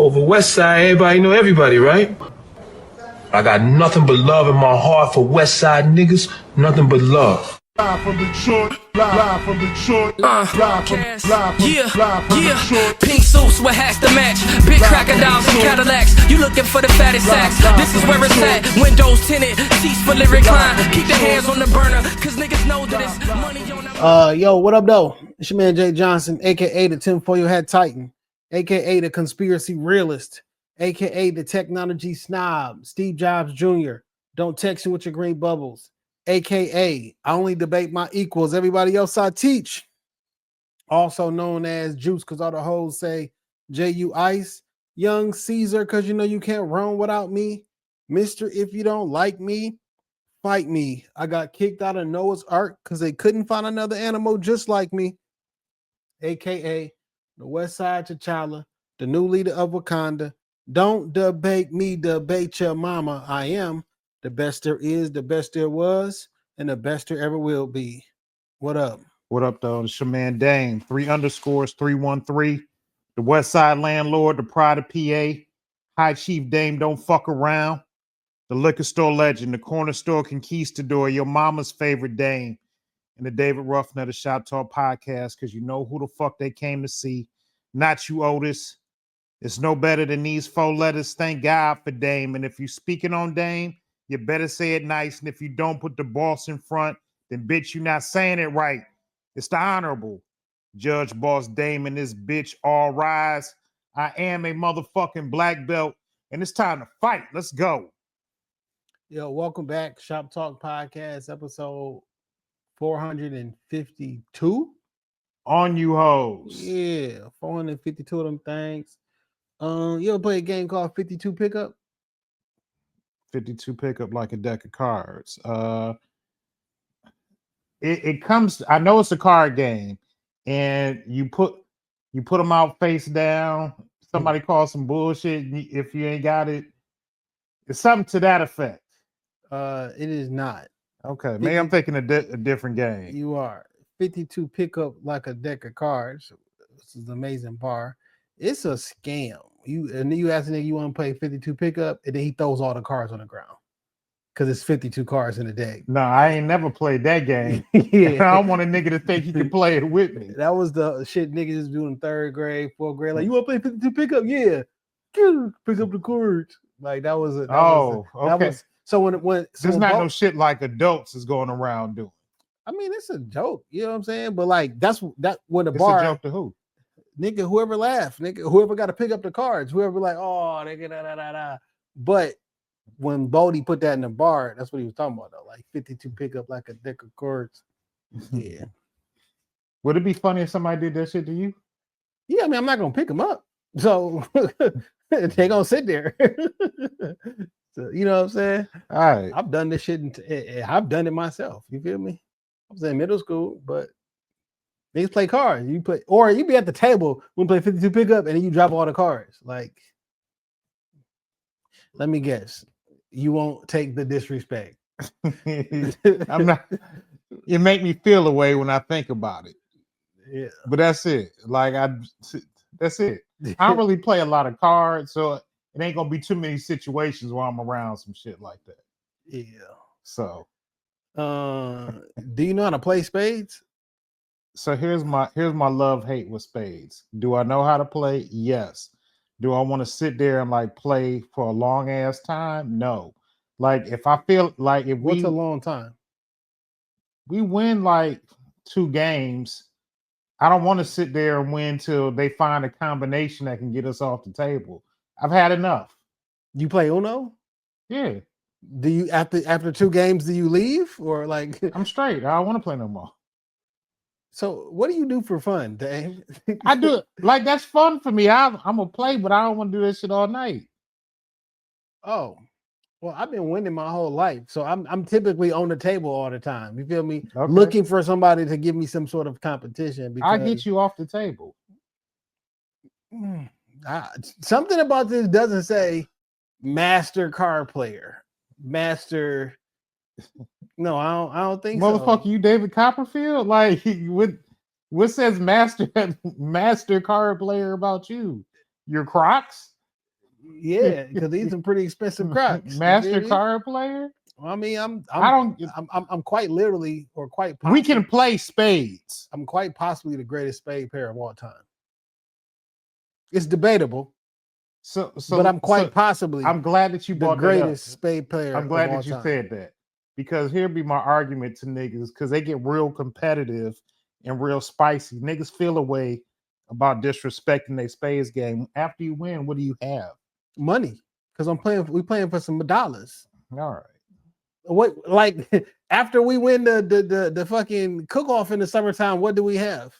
Over West Side, everybody know everybody, right? I got nothing but love in my heart for West Side niggas, nothing but love. Live from Detroit, live from Detroit, live from Pink suits with hats to match, big crocodiles and Cadillacs. You looking for the fattest sacks? This is where it's at. Windows tinted, seats fully reclined. Keep your hands on the burner, cause niggas know that it's money on the. Yo, what up, though? It's your man Jay Johnson, aka the tinfoil hat titan, aka the conspiracy realist, aka the technology snob, Steve Jobs Jr. Don't text me with your green bubbles. AKA, I only debate my equals. Everybody else I teach. Also known as Juice, because all the hoes say J.U. Ice. Young Caesar, because you know you can't run without me. Mr. If you don't like me, fight me. I got kicked out of Noah's Ark because they couldn't find another animal just like me. AKA the West Side T'Challa, the new leader of Wakanda. Don't debate me, debate your mama. I am the best there is, the best there was, and the best there ever will be. What up? What up, though? It's your man Dame. 3_313. The West Side Landlord, the Pride of PA. High Chief Dame, don't fuck around. The liquor store legend, the corner store conquistador, your mama's favorite Dame. And the David Ruffin of the Shoptalkpodcast, because you know who the fuck they came to see. Not you, Otis. It's no better than these 4 letters. Thank God for Dame. And if you're speaking on Dame, you better say it nice. And if you don't put the boss in front, then bitch, you're not saying it right. It's the Honorable Judge Boss Dame and this bitch. All rise. I am a motherfucking black belt, and it's time to fight. Let's go. Yo, welcome back. Shop Talk Podcast, episode 452. On you hoes. Yeah, 452 of them things. You ever play a game called 52 Pickup? 52 pickup like a deck of cards. It comes. I know it's a card game, and you put them out face down. Somebody calls some bullshit. If you ain't got it, it's something to that effect. It is not. Okay, maybe I'm thinking a different game. You are 52 Pickup like a deck of cards. This is an amazing bar. It's a scam. You ask a nigga you want to play 52 Pickup, and then he throws all the cards on the ground because it's 52 cards in a deck. No, I ain't never played that game. Yeah. I don't want a nigga to think he can play it with me. That was the shit niggas was doing in 3rd grade, 4th grade. Like, you want to play 52 Pickup? Yeah. Pick up the cards. Like, that was okay. So when there's not no shit like adults is going around doing. I mean, it's a joke. You know what I'm saying? But like, that's when the it's bar. It's a joke to who? Nigga, whoever laughed, nigga, whoever got to pick up the cards, whoever like, oh, nigga, da. But when Bodie put that in the bar, that's what he was talking about, though. Like 52 pickup like a deck of cards. Yeah. Would it be funny if somebody did that shit to you? Yeah, I mean, I'm not gonna pick them up, so they gonna sit there. So, you know what I'm saying? All right. I've done this shit. I've done it myself. You feel me? I was in middle school, but they play cards. You be at the table when play 52 pickup, and then you drop all the cards. Like, let me guess, you won't take the disrespect. I'm not. It make me feel a way when I think about it. Yeah, but that's it. Like that's it. I don't really play a lot of cards, so it ain't gonna be too many situations where I'm around some shit like that. Yeah. So, do you know how to play spades? So here's my love-hate with spades. Do I know how to play? Yes. Do I want to sit there and like play for a long ass time? No. Like if I feel like what's a long time? We win like 2 games. I don't want to sit there and win till they find a combination that can get us off the table. I've had enough. You play Uno? Yeah. Do you after 2 games do you leave or like? I'm straight. I don't want to play no more. So what do you do for fun, Dave? I do it like that's fun for me. I'm gonna play, but I don't want to do that shit all night. Oh, well, I've been winning my whole life, so I'm typically on the table all the time. You feel me? Okay. Looking for somebody to give me some sort of competition. I get you off the table. Something about this doesn't say master card player, master. No, I don't think Motherfucker, so. You David Copperfield? Like what says master card player about you? Your Crocs? Yeah, because these are pretty expensive Crocs. Master card player. I mean, I'm quite literally or quite possibly, we can play spades. I'm quite possibly the greatest spade player of all time. It's debatable. But I'm quite possibly. I'm glad that you brought the greatest spade player. I'm glad that you said that, because here be my argument to niggas, because they get real competitive and real spicy. Niggas feel a way about disrespecting their spades game. After you win, what do you have? Money, because we playing for some dollars. All right. What, like, after we win the fucking cook-off in the summertime, what do we have?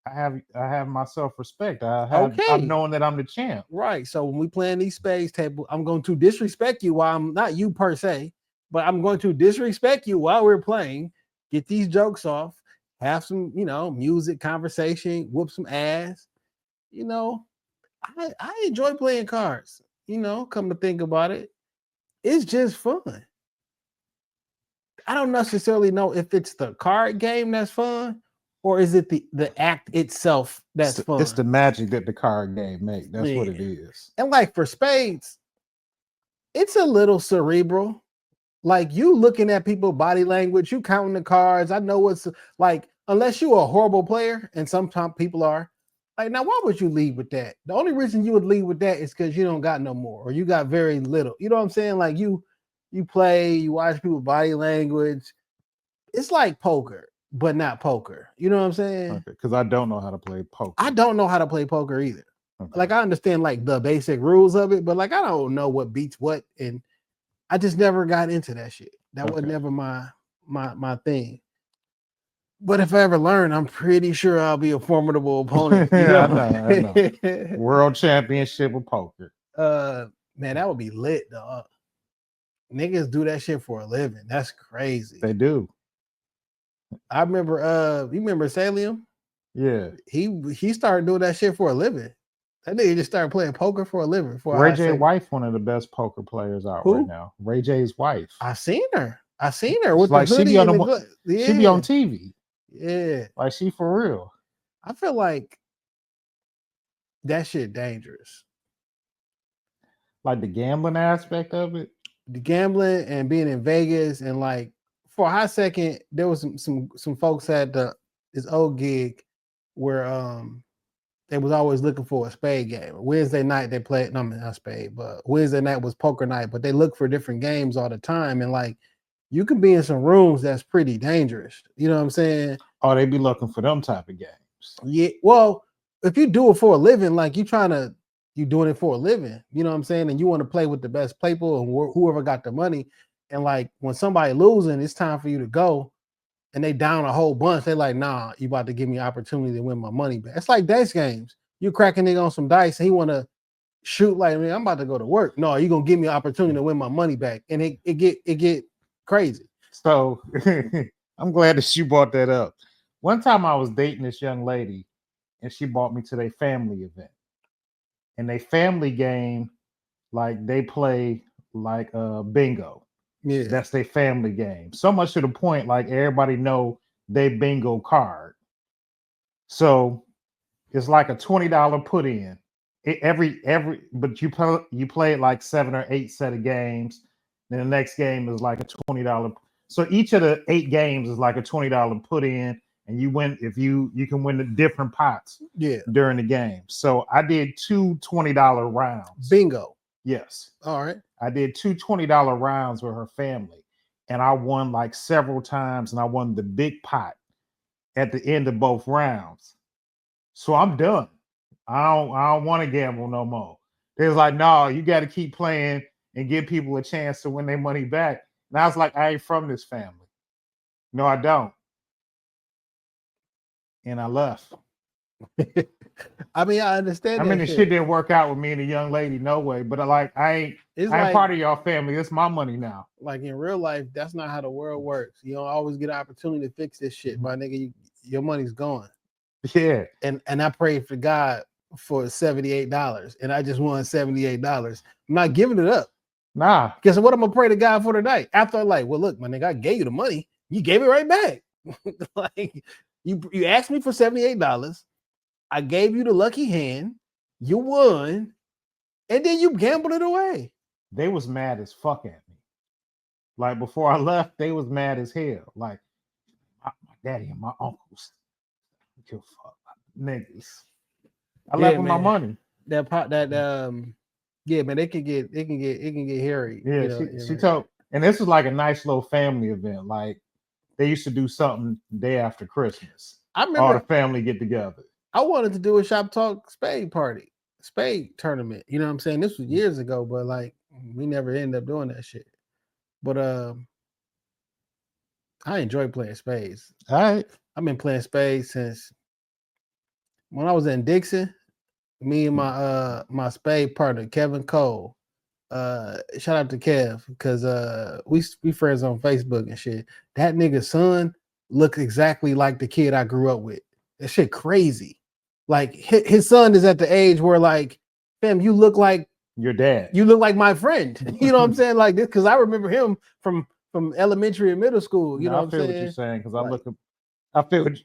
I have my self-respect. I'm knowing that I'm the champ. Right. So when we play in these spades table, I'm going to disrespect you while I'm not you per se, but I'm going to disrespect you while we're playing, get these jokes off, have some, music, conversation, whoop some ass. I enjoy playing cards. Come to think about it, it's just fun. I don't necessarily know if it's the card game that's fun, or is it the act itself that's fun? It's the magic that the card game makes. That's what it is. And like for spades, it's a little cerebral. Like you looking at people's body language, you counting the cards. I know what's like, unless you're a horrible player, and sometimes people are. Like, now, why would you lead with that? The only reason you would lead with that is because you don't got no more, or you got very little. You know what I'm saying? Like you play, you watch people's body language. It's like poker, but not poker. You know what I'm saying? Okay, because I don't know how to play poker. I don't know how to play poker either. Okay. Like, I understand like the basic rules of it, but like I don't know what beats what, and I just never got into that shit. That was never my thing. But if I ever learn, I'm pretty sure I'll be a formidable opponent. I know. World championship of poker. Man, that would be lit, dog. Niggas do that shit for a living. That's crazy. They do. I remember, you remember Salium? Yeah. He started doing that shit for a living. That nigga just started playing poker for a living. Ray J's wife, one of the best poker players out right now. Ray J's wife. I seen her with like the hoodie she be on she be on TV. Yeah. Like she for real. I feel like that shit dangerous. Like the gambling aspect of it. The gambling and being in Vegas, and like for a hot second, there was some folks at this old gig where they was always looking for a spade game. Wednesday night they played, no, not spade, but Wednesday night was poker night, but they look for different games all the time. And like you can be in some rooms that's pretty dangerous. You know what I'm saying? Oh, they be looking for them type of games. Yeah. Well, if you do it for a living, like you doing it for a living, you know what I'm saying? And you want to play with the best people and whoever got the money. And like when somebody losing, it's time for you to go. And they down a whole bunch. They like, nah, you about to give me an opportunity to win my money back. It's like dice games. You cracking nigga on some dice and he want to shoot like, man, I'm about to go to work. No, you gonna give me an opportunity to win my money back. And it get crazy. So I'm glad that you brought that up. One time I was dating this young lady and she brought me to their family event. And they family game, like they play like bingo. Yeah, that's their family game. So much to the point, like everybody know they bingo card. So it's like a $20 put in. But you play it like 7 or 8 set of games. Then the next game is like a $20. So each of the 8 games is like a $20 put in, and you win if you can win the different pots. Yeah, during the game. So I did 2 $20 rounds. Bingo. Yes. All right. I did 2 $20 rounds with her family, and I won like several times, and I won the big pot at the end of both rounds. So I'm done. I don't want to gamble no more. They was like, no, you got to keep playing and give people a chance to win their money back. And I was like, I ain't from this family. No, I don't. And I left. I mean, I understand. I mean, the shit didn't work out with me and the young lady, no way. But I ain't part of y'all family. It's my money now. Like in real life, that's not how the world works. You don't always get an opportunity to fix this shit, my nigga. Your money's gone. Yeah. And I prayed for God for $78, and I just won $78. I'm not giving it up. Nah. Guess what? I'm gonna pray to God for tonight. After I'm like, well, look, my nigga, I gave you the money. You gave it right back. Like you asked me for $78. I gave you the lucky hand. You won, And then you gambled it away. They was mad as fuck at me. Like before I left, they was mad as hell. Like my daddy and my uncles. Give a fuck, niggas. I left with my money. Yeah, man, it can get hairy. Yeah, you know, she told, and this was like a nice little family event. Like they used to do something day after Christmas. I remember all the family get together. I wanted to do a Shop Talk spade tournament. You know what I'm saying? This was years ago, but like we never ended up doing that shit. But I enjoy playing spades. All right. I've been playing spades since when I was in Dixon. Me and my spade partner, Kevin Cole. Shout out to Kev, because we friends on Facebook and shit. That nigga's son looks exactly like the kid I grew up with. That shit crazy. Like his son is at the age where like, fam, you look like your dad. You look like my friend. You know what I'm saying? Like this, because I remember him from elementary and middle school. You know what I'm saying? I feel what you're saying, because I feel what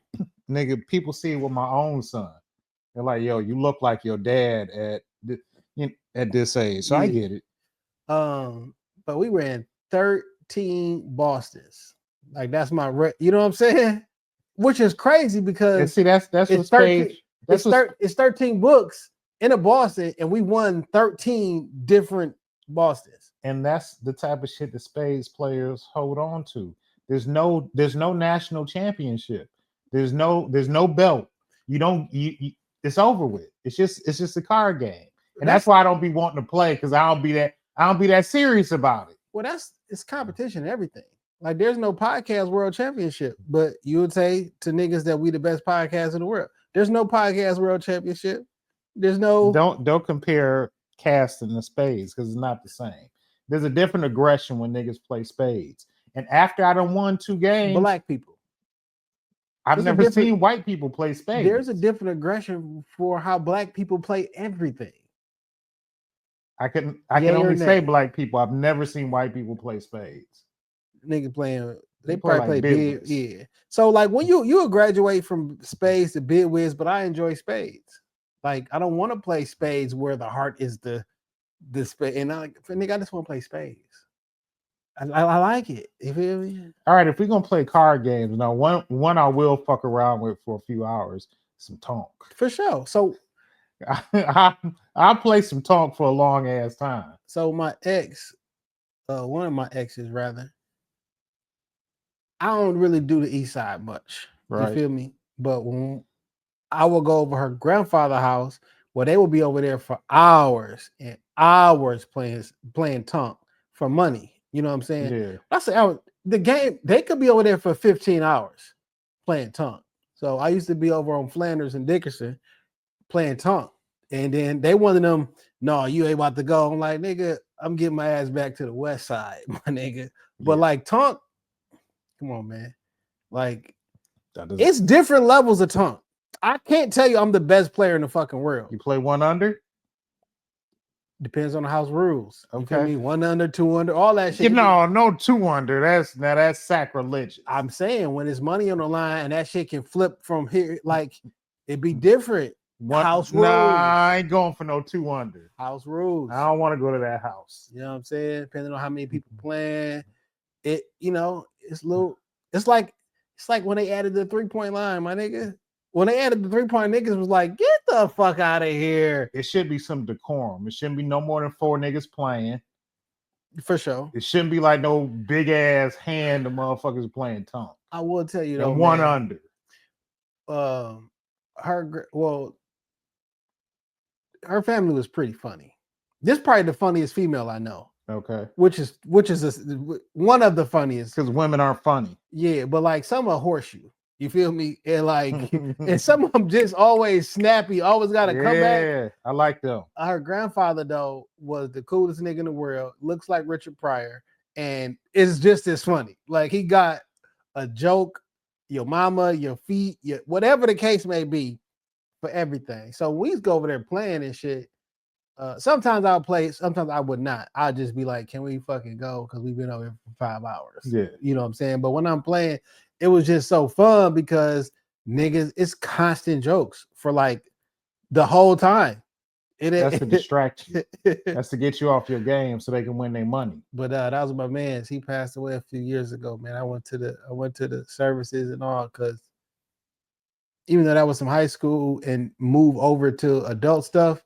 nigga, people see with my own son. They're like, yo, you look like your dad at this age. So yeah. I get it. But we ran 13 Bostons. Like that's my you know what I'm saying? Which is crazy because and see that's what's 13, it's 13 books in a Boston, and we won 13 different Bostons. And that's the type of shit that spades players hold on to. There's no national championship. There's no belt. It's over with. It's just a card game. And that's why I don't be wanting to play, because I don't be that serious about it. Well, it's competition and everything. Like there's no podcast world championship, but you would say to niggas that we the best podcast in the world. There's no podcast world championship. There's no don't compare casting the spades, because it's not the same. There's a different aggression when niggas play spades. And after I done won 2 games, black people. I've never seen white people play spades. There's a different aggression for how black people play everything. I can only say black people. I've never seen white people play spades. Nigga playing, they probably play bid. Yeah. So like when you graduate from spades to bid whiz, but I enjoy spades. Like I don't want to play spades where the heart is the spade. And I just want to play spades. I like it. You feel me? All right, if we're gonna play card games, now one I will fuck around with for a few hours, some Tonk. For sure. So I'll play some Tonk for a long ass time. So my ex, one of my exes rather, I don't really do the east side much. Right. You feel me? But when I will go over her grandfather's house, where they will be over there for hours and hours playing Tonk for money. You know what I'm saying? Yeah. I say the game, they could be over there for 15 hours playing Tonk. So I used to be over on Flanders and Dickerson playing Tonk. And then they one of them, no, you ain't about to go. I'm like, nigga, I'm getting my ass back to the west side, my nigga. But like Tonk, come on, man. Like it's different levels of Tonk. I can't tell you I'm the best player in the fucking world. You play 1 under? Depends on the house rules. Okay. Me? 1 under, 2 under, all that shit. No 2 under. That's sacrilegious. I'm saying when it's money on the line and that shit can flip from here, like it'd be different. House rules. Nah, I ain't going for no 2 under. House rules. I don't want to go to that house. You know what I'm saying? Depending on how many people playing, it's like when they added the 3-point line, my nigga. When they added the 3-point, niggas was like, get the fuck out of here. It should be some decorum. It shouldn't be no more than 4 niggas playing. For sure. It shouldn't be like no big ass hand of motherfuckers playing Tonk. I will tell you though, and 1 under. Her family was pretty funny. This is probably the funniest female I know. Okay. Which is one of the funniest. Because women aren't funny. Yeah, but like some are horseshoe. You feel me? And like, and some of them just always snappy, always got to come back. Yeah, I like them. Her grandfather, though, was the coolest nigga in the world. Looks like Richard Pryor. And it's just as funny. Like, he got a joke, your mama, your feet, whatever the case may be, for everything. So we used to go over there playing and shit. Sometimes I'll play, sometimes I would not. I'll just be like, can we fucking go? Because we've been over here for 5 hours. Yeah. You know what I'm saying? But when I'm playing, it was just so fun because niggas, it's constant jokes for like the whole time. That's to distract you. That's to get you off your game so they can win their money. But that was my man. He passed away a few years ago, man. I went to the services and all, because even though that was some high school and move over to adult stuff,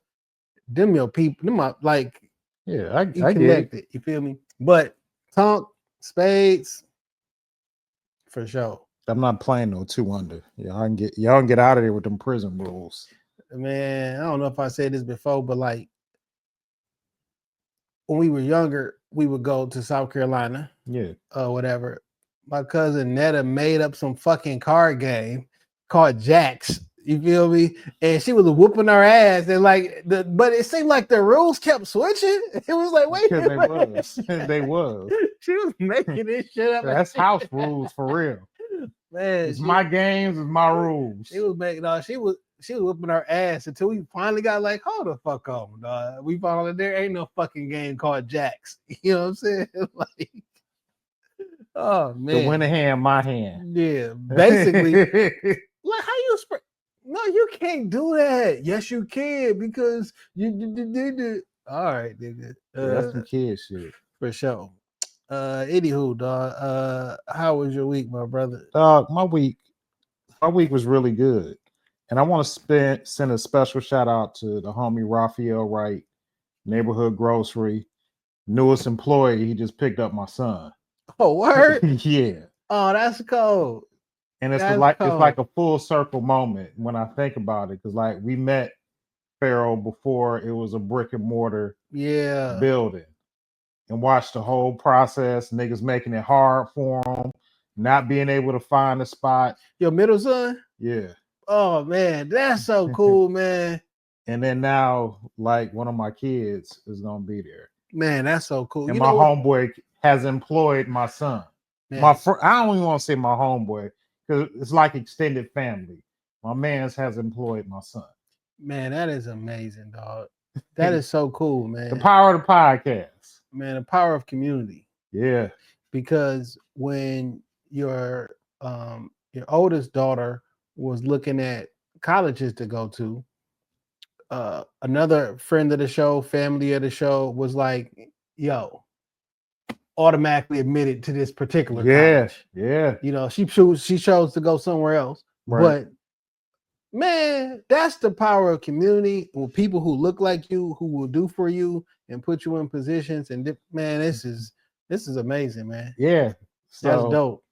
them your people, them are like, Yeah, I you get connected. it. You feel me? But Tonk, Spades, for sure. I'm not playing no 2 under. Y'all can get out of there with them prison rules. Man, I don't know if I said this before, but like when we were younger, we would go to South Carolina, Yeah. whatever. My cousin Netta made up some fucking card game called Jacks. You feel me? And she was whooping our ass, and but it seemed like the rules kept switching. It was like, wait, Because they was. She was making this shit up. That's house rules for real. Man, It's my games, it's my rules. She was making she was whipping our ass until we finally got like, hold the fuck on, dog. We finally, there ain't no fucking game called Jacks. You know what I'm saying? Like, oh man, The winning hand, my hand. Yeah, basically. Like, how you no, you can't do that. Yes, you can, because you all right, nigga. That's some kid shit. For sure. Anywho, dog. How was your week, my brother? My week was really good. And I want to send a special shout out to the homie Raphael Wright, Neighborhood Grocery, newest employee. He just picked up my son. Oh, word? Yeah. Oh, that's cold. And it's like a full circle moment when I think about it, because like we met Pharaoh before it was a brick and mortar building, and watched the whole process. Niggas making it hard for him, not being able to find a spot. Your middle son? Yeah. Oh man, that's so cool, man. And then now, like, one of my kids is gonna be there. Man, that's so cool. And my homeboy has employed my son. Man. I don't even want to say my homeboy, because it's like extended family. My man's has employed my son. Man, that is amazing, dog. That is so cool, man. The power of the podcast. Man, the power of community. Yeah. Because when your oldest daughter was looking at colleges to go to, another friend of the show, family of the show, was like, yo, automatically admitted to this particular college. Yeah. You know, she chose to go somewhere else. Right. But man, that's the power of community, with people who look like you, who will do for you and put you in positions. And man, this is amazing, man. Yeah. So that's dope.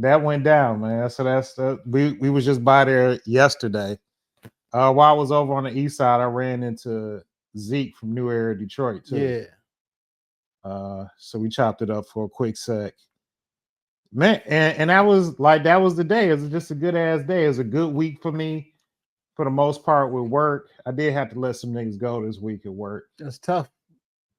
That went down, man. So we was just by there yesterday. While I was over on the east side, I ran into Zeke from New Era, Detroit, too. Yeah. So we chopped it up for a quick sec. Man, and that was the day. It was just a good ass day. It was a good week for me, for the most part, with work. I did have to let some niggas go this week at work. That's tough.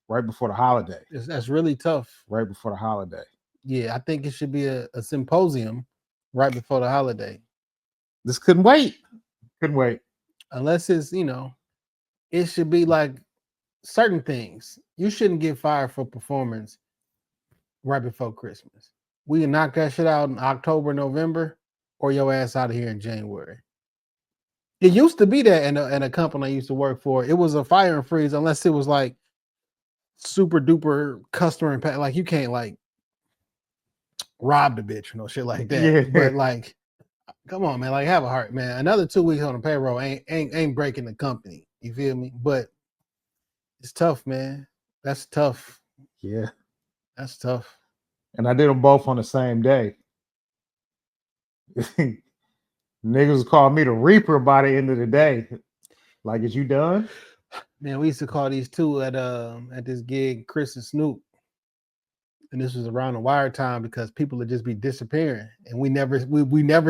Right before the holiday. That's really tough. Right before the holiday. Yeah, I think it should be a symposium right before the holiday. This couldn't wait. Unless it's, it should be like certain things. You shouldn't get fired for performance right before Christmas. We can knock that shit out in October, November, or your ass out of here in January. It used to be that in a company I used to work for. It was a firing freeze unless it was like super duper customer impact. Like you can't like rob the bitch or no shit like that. Yeah. But like, come on, man. Like, have a heart, man. Another 2 weeks on the payroll ain't breaking the company. You feel me? But it's tough, man. That's tough. Yeah. That's tough. And I did them both on the same day. Niggas called me the Reaper by the end of the day. Like, is you done? Man, we used to call these two at this gig, Chris and Snoop. And this was around the wire time because people would just be disappearing, and we never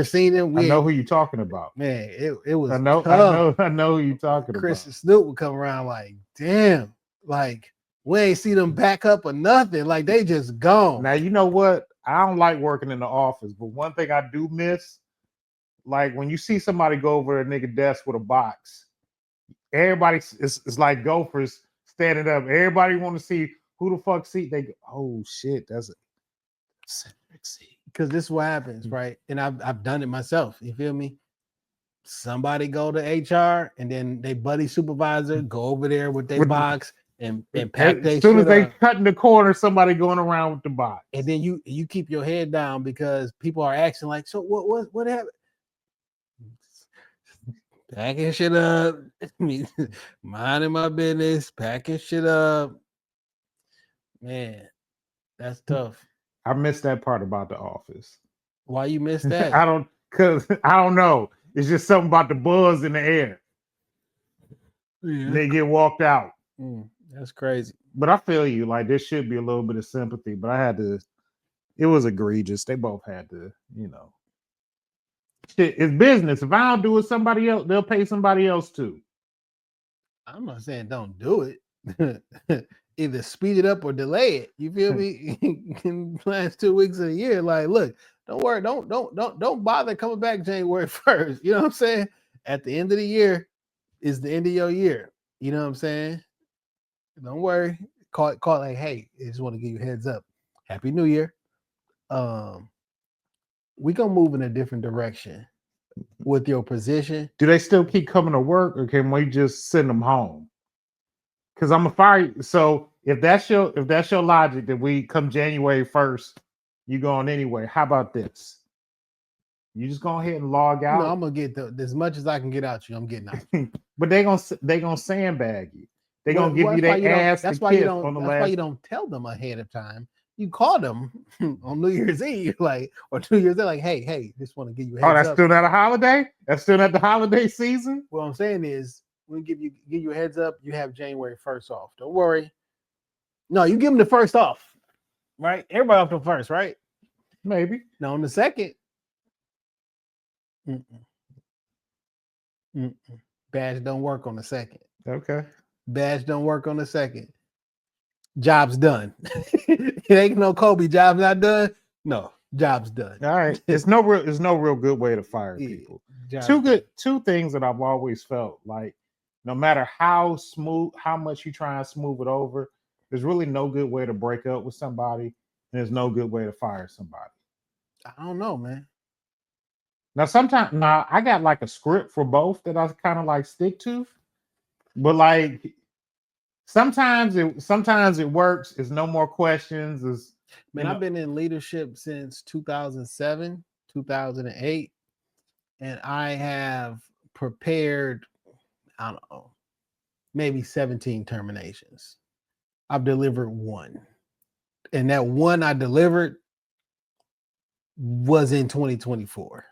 seen them. I know who you talking about. Man, it was. I know who you talking about. Chris and Snoop would come around like, damn, like we ain't see them back up or nothing. Like they just gone. Now you know what? I don't like working in the office, but one thing I do miss, like when you see somebody go over a nigga desk with a box, everybody it's like gophers standing up. Everybody want to see who the fuck seat they go. Oh shit, that's a centric seat. Because this is what happens, right? And I've done it myself. You feel me? somebody go to HR and then they buddy supervisor go over there with their box and pack their as soon shit as they up. cut in the corner, somebody going around with the box. And then you keep your head down because people are asking like, so what happened? Packing shit up, minding my business, packing shit up. Man, that's tough. I missed that part about the office. Why you missed that? I don't know. It's just something about the buzz in the air. Yeah. They get walked out. That's crazy. But I feel you. Like there should be a little bit of sympathy, but I had to. It was egregious. They both had to, Shit, it's business. If I don't do it, somebody else, they'll pay somebody else too. I'm not saying don't do it. Either speed it up or delay it. You feel me? In the last 2 weeks of the year, like, look, don't worry, don't bother coming back January 1st. You know what I'm saying? At the end of the year is the end of your year. You know what I'm saying? Don't worry. Call it like, hey, I just want to give you a heads up. Happy New Year. We gonna move in a different direction with your position. Do they still keep coming to work, or can we just send them home? Because I'm a fire. So if that's your logic that we come January 1st, you going anyway. How about this? You just go ahead and log out. No, I'm gonna get as much as I can get out you. I'm getting out. But they gonna sandbag you. They gonna give you their ass. That's why you don't. That's why you don't tell them ahead of time. You call them on New Year's Eve, or 2 years. They're like, hey, just want to give you a heads up. That's still not a holiday. That's still not the holiday season. What I'm saying is, we give you a heads up. You have January 1st off. Don't worry. No, you give them the first off, right? Everybody off the first, right? Maybe. Now on the second, badge don't work on the second. Okay. Badge don't work on the second. Job's done. It ain't no Kobe. Job's not done. No, job's done. All right. There's no real good way to fire people. Two things that I've always felt like, no matter how much you try and smooth it over, there's really no good way to break up with somebody, and there's no good way to fire somebody. I don't know, man. Now I got like a script for both that I kind of like stick to, but like sometimes it works. It's no more questions. I've been in leadership since 2007, 2008, and I have prepared, I don't know, maybe 17 terminations. I've delivered one, and that one I delivered was in 2024.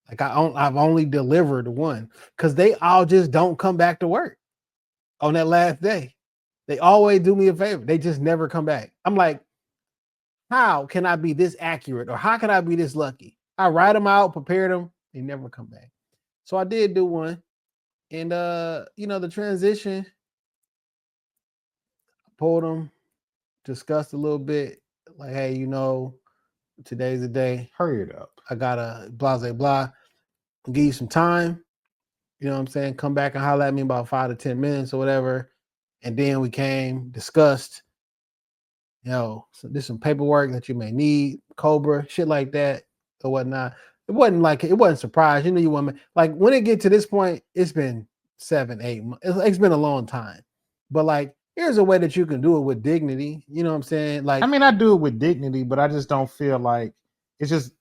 Like I've only delivered one because they all just don't come back to work on that last day. They always do me a favor. They just never come back. I'm like, how can I be this accurate, or how can I be this lucky? I write them out, prepare them, they never come back. So I did do one, and the transition, I pulled them, discussed a little bit, like, hey, today's the day. Hurry it up. I gotta blah, blah, blah. I'll give you some time. You know what I'm saying? Come back and holler at me about 5 to 10 minutes or whatever. And then we discussed, so there's some paperwork that you may need, Cobra, shit like that or whatnot. It wasn't surprised. You want like when it get to this point, it's been 7, 8 months. It's been a long time. But like, here's a way that you can do it with dignity. You know what I'm saying? Like, I do it with dignity, but I just don't feel like it's just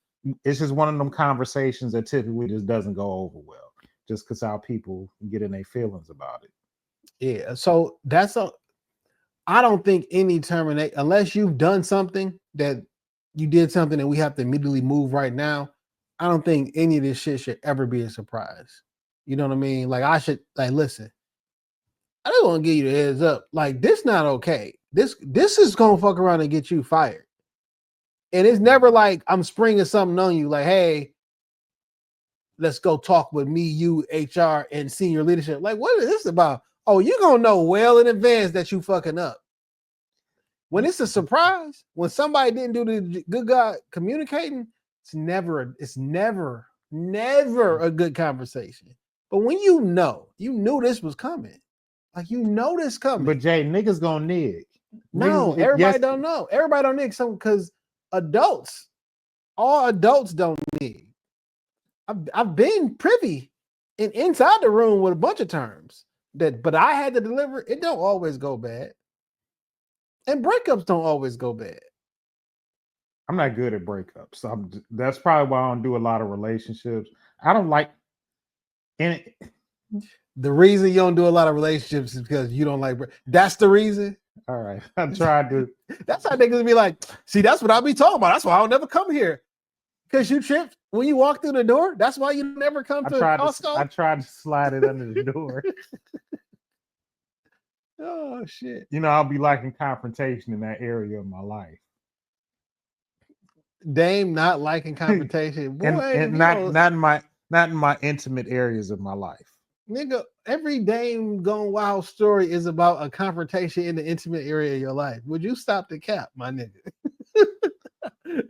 one of them conversations that typically just doesn't go over well, just because how people get in their feelings about it. Yeah. So I don't think any terminate, unless you've done something that you did something and we have to immediately move right now. I don't think any of this shit should ever be a surprise. You know what I mean? Like listen, I just want to give you the heads up. Like, this not okay. This is gonna fuck around and get you fired. And it's never like I'm springing something on you. Like, hey, let's go talk with me, you, HR, and senior leadership. Like, what is this about? Oh, you're gonna know well in advance that you fucking up. When it's a surprise, when somebody didn't do the good God communicating, it's never a good conversation. But when you knew this was coming. Like, this coming. But Jay, niggas gonna nig. No, everybody don't know. Everybody don't nig something because all adults don't nig. I've been privy and inside the room with a bunch of terms but I had to deliver. It don't always go bad, and breakups don't always go bad. I'm not good at breakups. So that's probably why I don't do a lot of relationships. I don't like, and The reason you don't do a lot of relationships is because you don't like. That's the reason. all right, I tried to. That's how niggas be like. See, that's what I be talking about. That's why I'll never come here. Because you tripped when you walk through the door. That's why you never come to Costco. I tried to slide it under the door. Oh shit! You know, I'll be liking confrontation in that area of my life. Dame not liking confrontation, boy, and not in my intimate areas of my life. Nigga, every Dame Gone Wild story is about a confrontation in the intimate area of your life. Would you stop the cap, my nigga?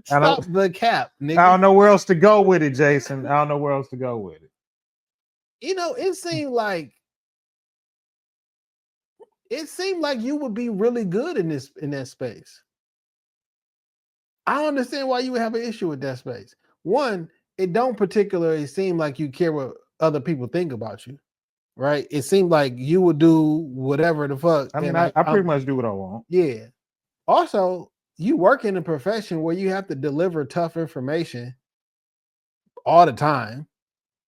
Stop the cap, nigga. I don't know where else to go with it, Jason. I don't know where else to go with it. You know, it seemed like you would be really good in that space. I don't understand why you would have an issue with that space. One, it don't particularly seem like you care what other people think about you, right? It seemed like you would do whatever the fuck. I mean, I pretty much do what I want. Yeah. Also, you work in a profession where you have to deliver tough information all the time,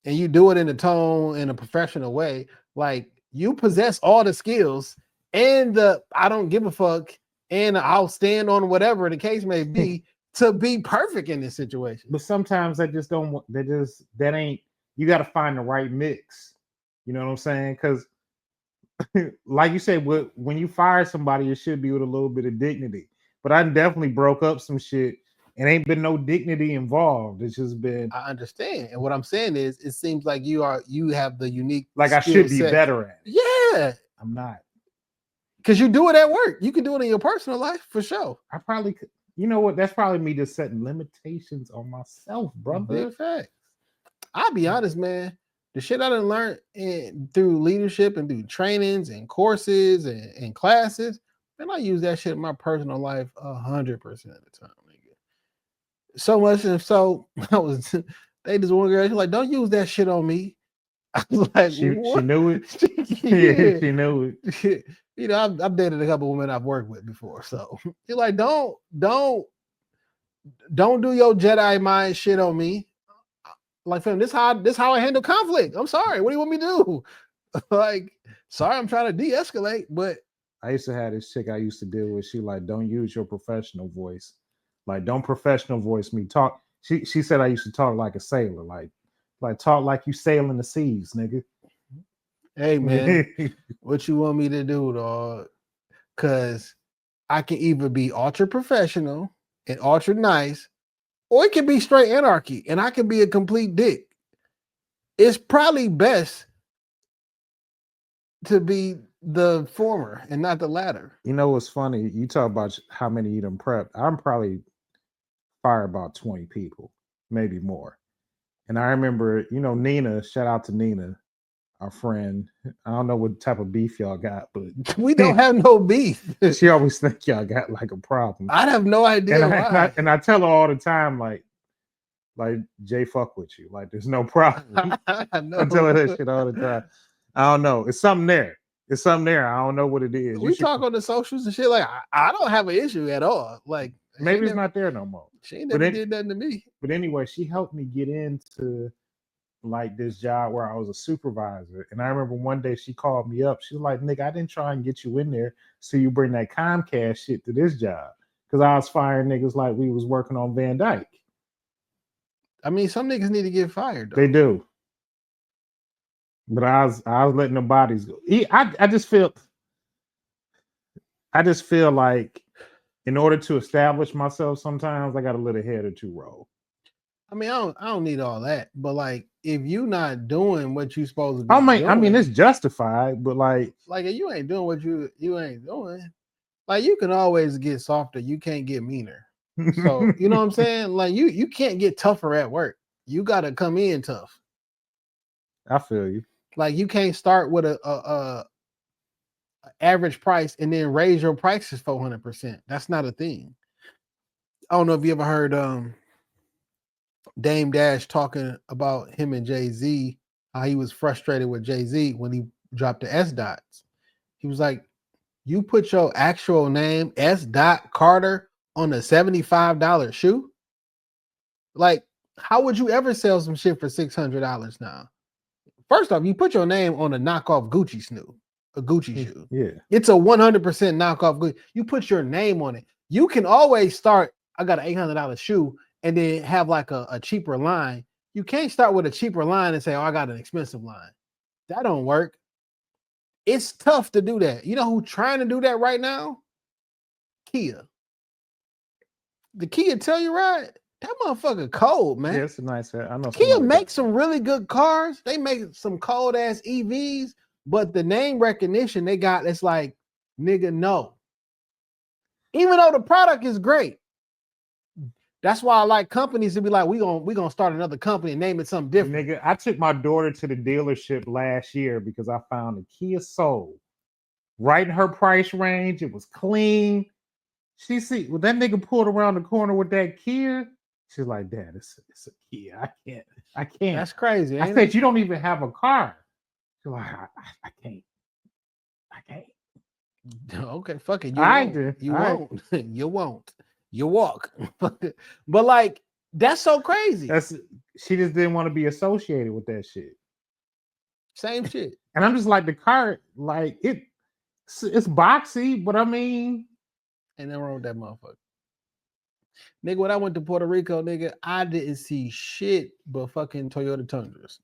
and you do it in a tone, in a professional way. Like, you possess all the skills and the I don't give a fuck and I'll stand on whatever the case may be to be perfect in this situation. But sometimes I just don't want that ain't, you got to find the right mix. You know what I'm saying? Because like you said, when you fire somebody, it should be with a little bit of dignity. But I definitely broke up some shit and ain't been no dignity involved. It's just been. I understand. And what I'm saying is, it seems like you have the unique. Like I should be better at it. Yeah. I'm not. Because you do it at work. You can do it in your personal life for sure. I probably could. You know what? That's probably me just setting limitations on myself, brother. Big facts. I'll be honest, man. The shit I done learned through leadership and through trainings and courses and classes, and I use that shit in my personal life 100% of the time, nigga. So much and so I was they just one girl, she's like, don't use that shit on me. I was like, she knew it. Yeah, she knew it. You know, I've dated a couple women I've worked with before. So you're like, don't do your Jedi mind shit on me. Like, fam, this how I handle conflict. I'm sorry. What do you want me to do? Like, sorry, I'm trying to de-escalate, but I used to have this chick I used to deal with. She like, don't use your professional voice. Like, don't professional voice me. Talk. She said I used to talk like a sailor. Like talk like you sailing the seas, nigga. Hey man, what you want me to do, dog? Cause I can either be ultra professional and ultra nice, or it can be straight anarchy, and I can be a complete dick. It's probably best to be the former and not the latter. You know what's funny? You talk about how many you done prepped. I'm probably fired about 20 people, maybe more. And I remember, you know, Nina, shout out to Nina, our friend. I don't know what type of beef y'all got, but we don't have no beef. She always think y'all got like a problem. I have no idea why. And I tell her all the time, like Jay fuck with you. Like, there's no problem. I tell her that shit all the time. I don't know. It's something there. I don't know what it is. We talk on the socials and shit. Like, I don't have an issue at all. Like, maybe it's not there no more. She never did nothing to me. But anyway, she helped me get into like this job where I was a supervisor. And I remember one day she called me up. She was like, nigga, I didn't try and get you in there so you bring that Comcast shit to this job. Because I was firing niggas like we was working on Van Dyke. I mean, some niggas need to get fired, though. They do. But I was letting the bodies go. I just feel like in order to establish myself, sometimes I got to let a head or two roll. I mean, I don't need all that, but like, if you not doing what you supposed to be doing, I mean, it's justified, but like if you ain't doing what you ain't doing, like, you can always get softer. You can't get meaner. So you know what I'm saying? Like, you can't get tougher at work. You got to come in tough. I feel you. Like, you can't start with a average price and then raise your prices 400%. That's not a thing. I don't know if you ever heard Dame Dash talking about him and Jay-Z, how he was frustrated with Jay-Z when he dropped the S dots. He was like, you put your actual name, S. Carter, on a $75 shoe? Like, how would you ever sell some shit for $600 now? First off, you put your name on a knockoff Gucci shoe. Yeah. It's a 100% knockoff Gucci. You put your name on it. You can always start, I got an $800 shoe, and then have like a cheaper line. You can't start with a cheaper line and say, oh, I got an expensive line. That don't work. It's tough to do that. You know who's trying to do that right now? Kia. The Kia Telluride, that motherfucker cold, man. Yeah, it's a nice. I know. Kia makes some really good cars. They make some cold ass EVs, but the name recognition they got, it's like, nigga, no. Even though the product is great. That's why I like companies to be like, we gonna start another company and name it something different. Nigga, I took my daughter to the dealership last year because I found a Kia Soul right in her price range. It was clean. She see when that nigga pulled around the corner with that Kia. She's like, Dad, it's a Kia. I can't. That's crazy. I said, you don't even have a car. She's like, I can't. Okay, fuck it. You won't. You won't. You walk. But like, that's so crazy. She just didn't want to be associated with that shit. Same shit. And I'm just like, the car, like it's boxy, but I mean, ain't nothing wrong with that motherfucker. Nigga, when I went to Puerto Rico, nigga, I didn't see shit but fucking Toyota Tundras.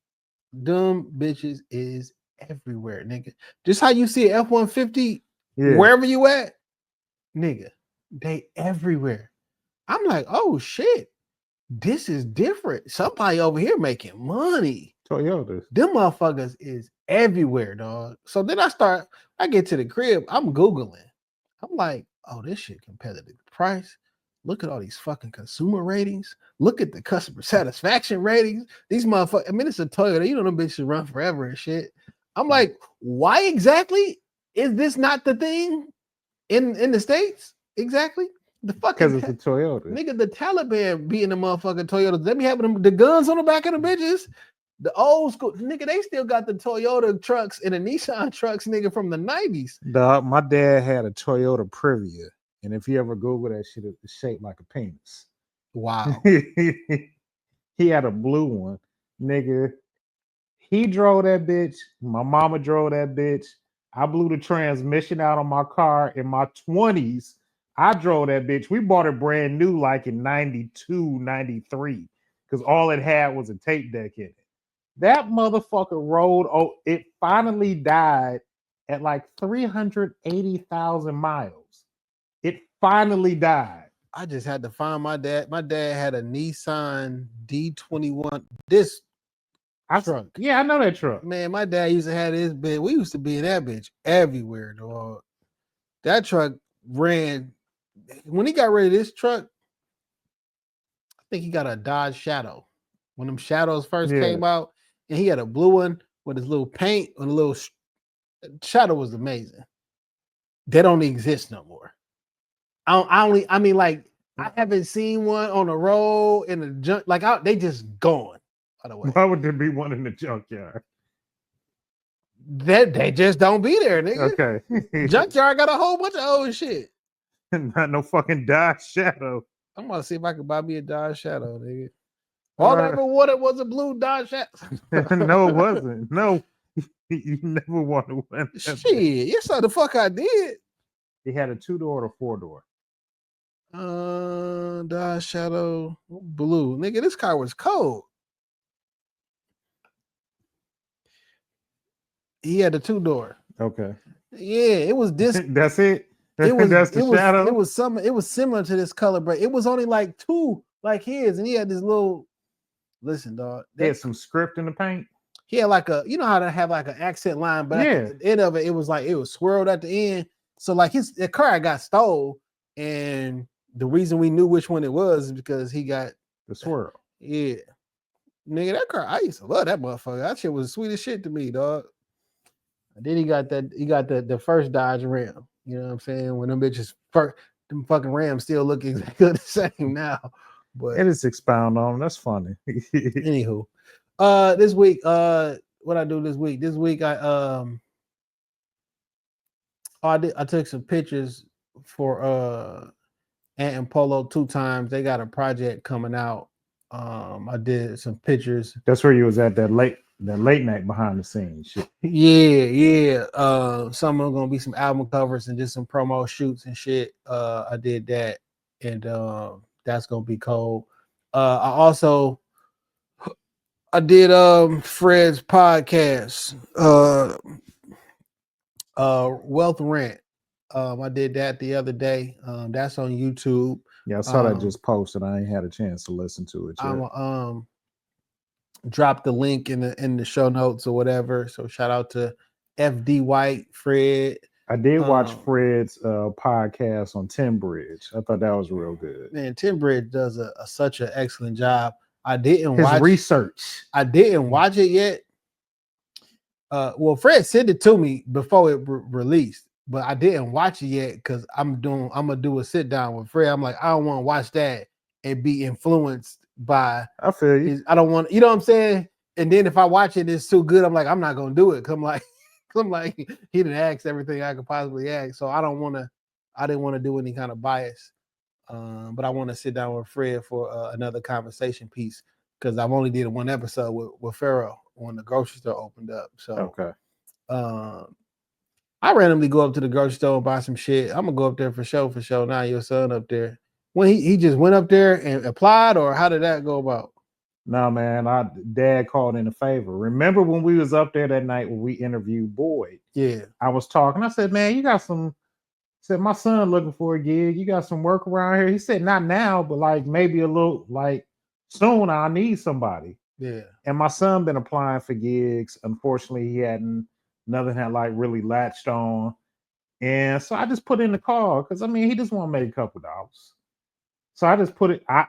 Dumb bitches is everywhere, nigga. Just how you see an F-150 wherever you at, nigga, they everywhere. I'm like, oh shit, this is different. Somebody over here making money. Toyotas. Them motherfuckers is everywhere, dog. So then I get to the crib, I'm Googling. I'm like, oh, this shit competitive price. Look at all these fucking consumer ratings. Look at the customer satisfaction ratings. These motherfuckers, I mean, it's a Toyota. You know them bitches run forever and shit. I'm like, why exactly is this not the thing in the States? Exactly. The fucking because it's a Toyota. Nigga, the Taliban be in the motherfucking Toyotas. They be having the guns on the back of the bitches. The old school nigga, they still got the Toyota trucks and the Nissan trucks, nigga, from the 90s. Dog, my dad had a Toyota Previa, and if you ever Google that shit, it's shaped like a penis. Wow. He had a blue one, nigga. He drove that bitch. My mama drove that bitch. I blew the transmission out on my car in my 20s. I drove that bitch. We bought it brand new like in 92, 93, because all it had was a tape deck in it. That motherfucker rolled. Oh, it finally died at like 380,000 miles. It finally died. I just had to find my dad. My dad had a Nissan D21. This truck. Yeah, I know that truck. Man, my dad used to have this bitch. We used to be in that bitch everywhere, dog. That truck ran. When he got rid of this truck, I think he got a Dodge Shadow. When them Shadows first came out, and he had a blue one with his little paint and a little Shadow was amazing. They don't exist no more. I mean, like, I haven't seen one on the road in the junk. Like, they just gone. By the way, why would there be one in the junkyard? They just don't be there, nigga. Okay. Junkyard got a whole bunch of old shit. Not no fucking Dodge Shadow. I'm gonna see if I can buy me a Dodge Shadow, nigga. All I ever wanted was a blue Dodge Shadow. No, it wasn't. No, you never wanted one. Shit, yes, the fuck I did. He had a 2-door or 4-door. Dodge Shadow blue, nigga. This car was cold. He had a 2-door. Okay. Yeah, it was this. That's it. That's the Shadow. It was similar to this color, but it was only like 2 like his, and he had this little. Listen, dog. They had some script in the paint. He had like a, you know how to have like an accent line, but at the end of it, it was like it was swirled at the end. So like the car got stole, and the reason we knew which one it was is because he got the swirl. Yeah, nigga, that car. I used to love that motherfucker. That shit was sweet as shit to me, dog. And then he got the first Dodge Ram. You know what I'm saying? When them bitches them fucking Rams still look exactly the same now. But it is expound on. That's funny. Anywho, this week, what I do this week. This week I took some pictures for Ant and Polo 2 times. They got a project coming out. I did some pictures. That's where you was at that late night behind the scenes shit. Yeah. Some of them gonna be some album covers and just some promo shoots and shit. I did that, and that's gonna be cold. I did Fred's podcast, Wealth Rant. I did that the other day. That's on YouTube. Yeah, I saw that just posted. I ain't had a chance to listen to it yet. I'm drop the link in the show notes or whatever. So shout out to FD White, Fred. I did watch Fred's podcast on Tim Bridge. I thought that was real good. Man, Tim Bridge does such an excellent job. I didn't His watch research. I didn't watch it yet. Well, Fred sent it to me before it released, but I didn't watch it yet because I'm gonna do a sit down with Fred. I'm like, I don't want to watch that and be influenced by. I feel you. I don't want, you know what I'm saying? And then if I watch it, it's too good. I'm like, I'm not gonna do it. I'm like, he didn't ask everything I could possibly ask. So I didn't want to do any kind of bias. But I want to sit down with Fred for another conversation piece because I've only did one episode with Pharaoh when the grocery store opened up. So okay. I randomly go up to the grocery store and buy some shit. I'm gonna go up there for show. Now your son up there. When he just went up there and applied, or how did that go about? No, man, dad called in a favor. Remember when we was up there that night when we interviewed Boyd? Yeah. I was talking. I said, man, you got some. Said my son looking for a gig. You got some work around here. He said, not now, but like maybe a little like soon. I need somebody. Yeah. And my son been applying for gigs. Unfortunately, nothing had like really latched on. And so I just put in the call because I mean he just want to make a couple dollars. So I just put it. I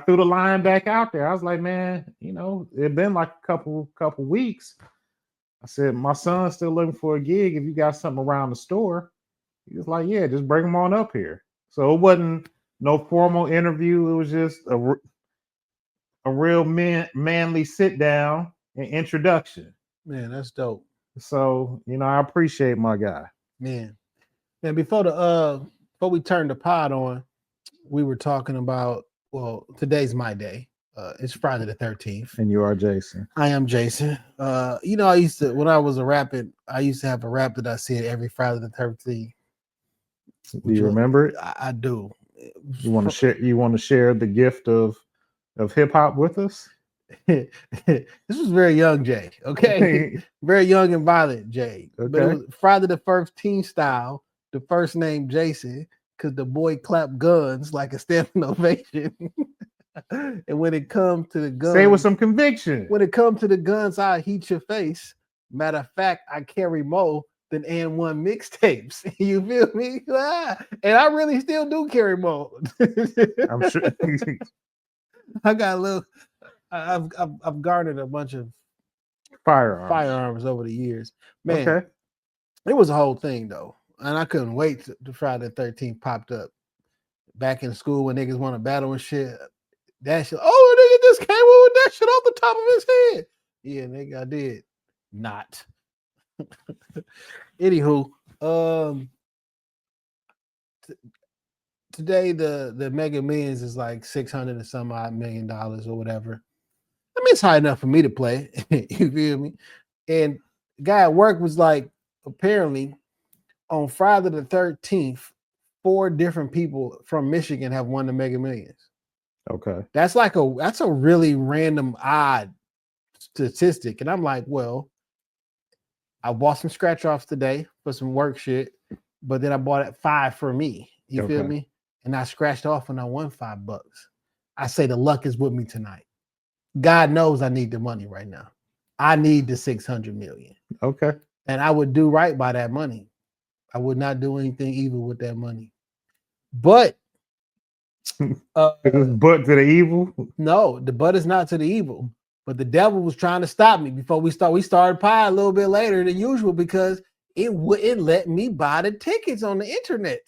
threw the line back out there. I was like, man, it been like a couple weeks. I said, my son's still looking for a gig. If you got something around the store. He was like, yeah, just bring him on up here. So it wasn't no formal interview. It was just a real manly sit down and introduction. Man, that's dope. So, I appreciate my guy. Man, before we turned the pod on, we were talking about, well, today's my day. It's Friday the 13th. And you are Jason. I am Jason. I used to, when I was rapping, I used to have a rap that I said every Friday the 13th. Do you remember it? I do. You want to share the gift of hip hop with us? This was very young Jay, okay? Very young and violent Jay. Okay. But it was Friday the 13th style, the first name Jason, because the boy clapped guns like a standing ovation. And when it comes to the guns, say it with some conviction. When it comes to the guns, I heat your face. Matter of fact, I carry more than and one mixtapes. You feel me? And I really still do carry more. I'm sure. I got a little. I've garnered a bunch of firearms over the years. Man, okay. It was a whole thing though, and I couldn't wait to Friday the 13th popped up. Back in school when niggas want to battle and shit. That shit. Oh, nigga just came up with that shit off the top of his head. Yeah, nigga, I did not. Anywho, today the Mega Millions is like $600 and some odd million or whatever. I mean, it's high enough for me to play. You feel me? And the guy at work was like, apparently on Friday the 13th, 4 different people from Michigan have won the Mega Millions. Okay, that's a really random odd statistic, and I'm like, well. I bought some scratch offs today for some work shit, but then I bought it 5 for me. You feel me? And I scratched off and I won $5. I say the luck is with me tonight. God knows I need the money right now. I need the 600 million. Okay. And I would do right by that money. I would not do anything evil with that money. But but to the evil? No, the but is not to the evil. But the devil was trying to stop me before we started pie a little bit later than usual because it wouldn't let me buy the tickets on the internet,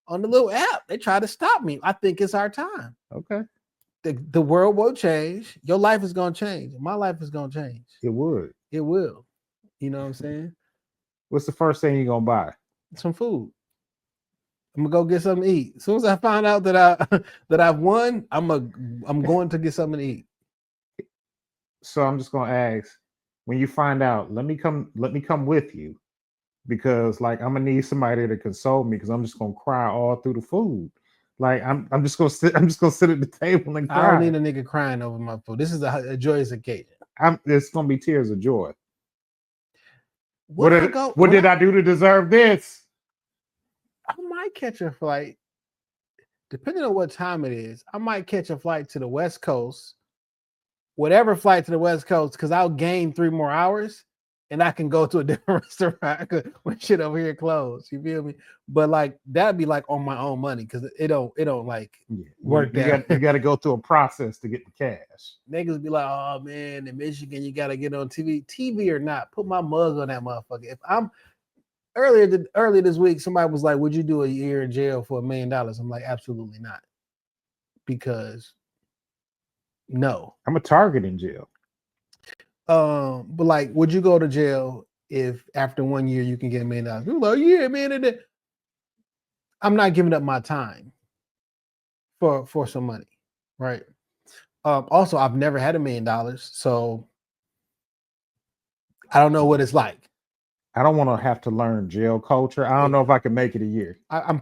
on the little app. They tried to stop me. I think it's our time. Okay. The world will change. Your life is gonna change. My life is gonna change. It would. It will. You know what I'm saying? What's the first thing you're gonna buy? Some food. I'm gonna go get something to eat. As soon as I find out that I've won, I'm going to get something to eat. So I'm just gonna ask, when you find out, let me come with you, because like I'm gonna need somebody to console me, because I'm just gonna cry all through the food. Like I'm just gonna sit at the table and cry. I don't need a nigga crying over my food. This is a joyous occasion. It's gonna be tears of joy. What did I do to deserve this? I might catch a flight, depending on what time it is. I might catch a flight to the West Coast, whatever flight to the West Coast, because I'll gain 3 more hours and I can go to a different restaurant when shit over here closed. You feel me? But like that'd be like on my own money, because it don't like work there. You got to go through a process to get the cash. Niggas be like, oh man, in Michigan, you gotta get on TV. TV or not, put my mug on that motherfucker. If I'm earlier this week, somebody was like, would you do a year in jail for $1 million? I'm like, absolutely not. Because no. I'm a target in jail. But like, would you go to jail if after 1 year you can get $1 million? People like, yeah, man. I'm not giving up my time for some money, right? Also, I've never had $1 million, so I don't know what it's like. I don't want to have to learn jail culture. I don't know if I can make it a year. I'm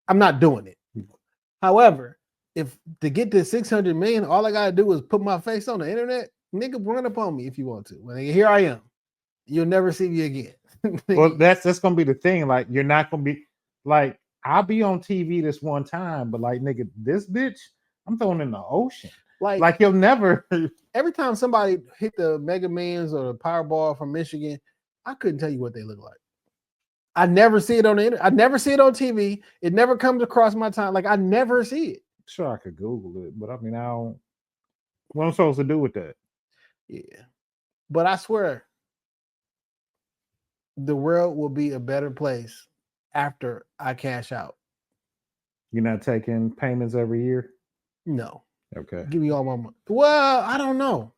not doing it. However, if to get this 600 million, all I gotta do is put my face on the internet, nigga, run up on me if you want to. Well, here I am. You'll never see me again. Well, that's gonna be the thing. Like, you're not gonna be like, I'll be on TV this one time, but like, nigga, this bitch, I'm throwing in the ocean. Like you'll never. Every time somebody hit the Mega Millions or the Powerball from Michigan, I couldn't tell you what they look like. I never see it on the internet. I never see it on TV. It never comes across my time. Like I never see it. Sure, I could Google it, but I mean, I don't. What I'm supposed to do with that? Yeah, but I swear, the world will be a better place after I cash out. You're not taking payments every year? No. Okay. Give me all my money. Well, I don't know.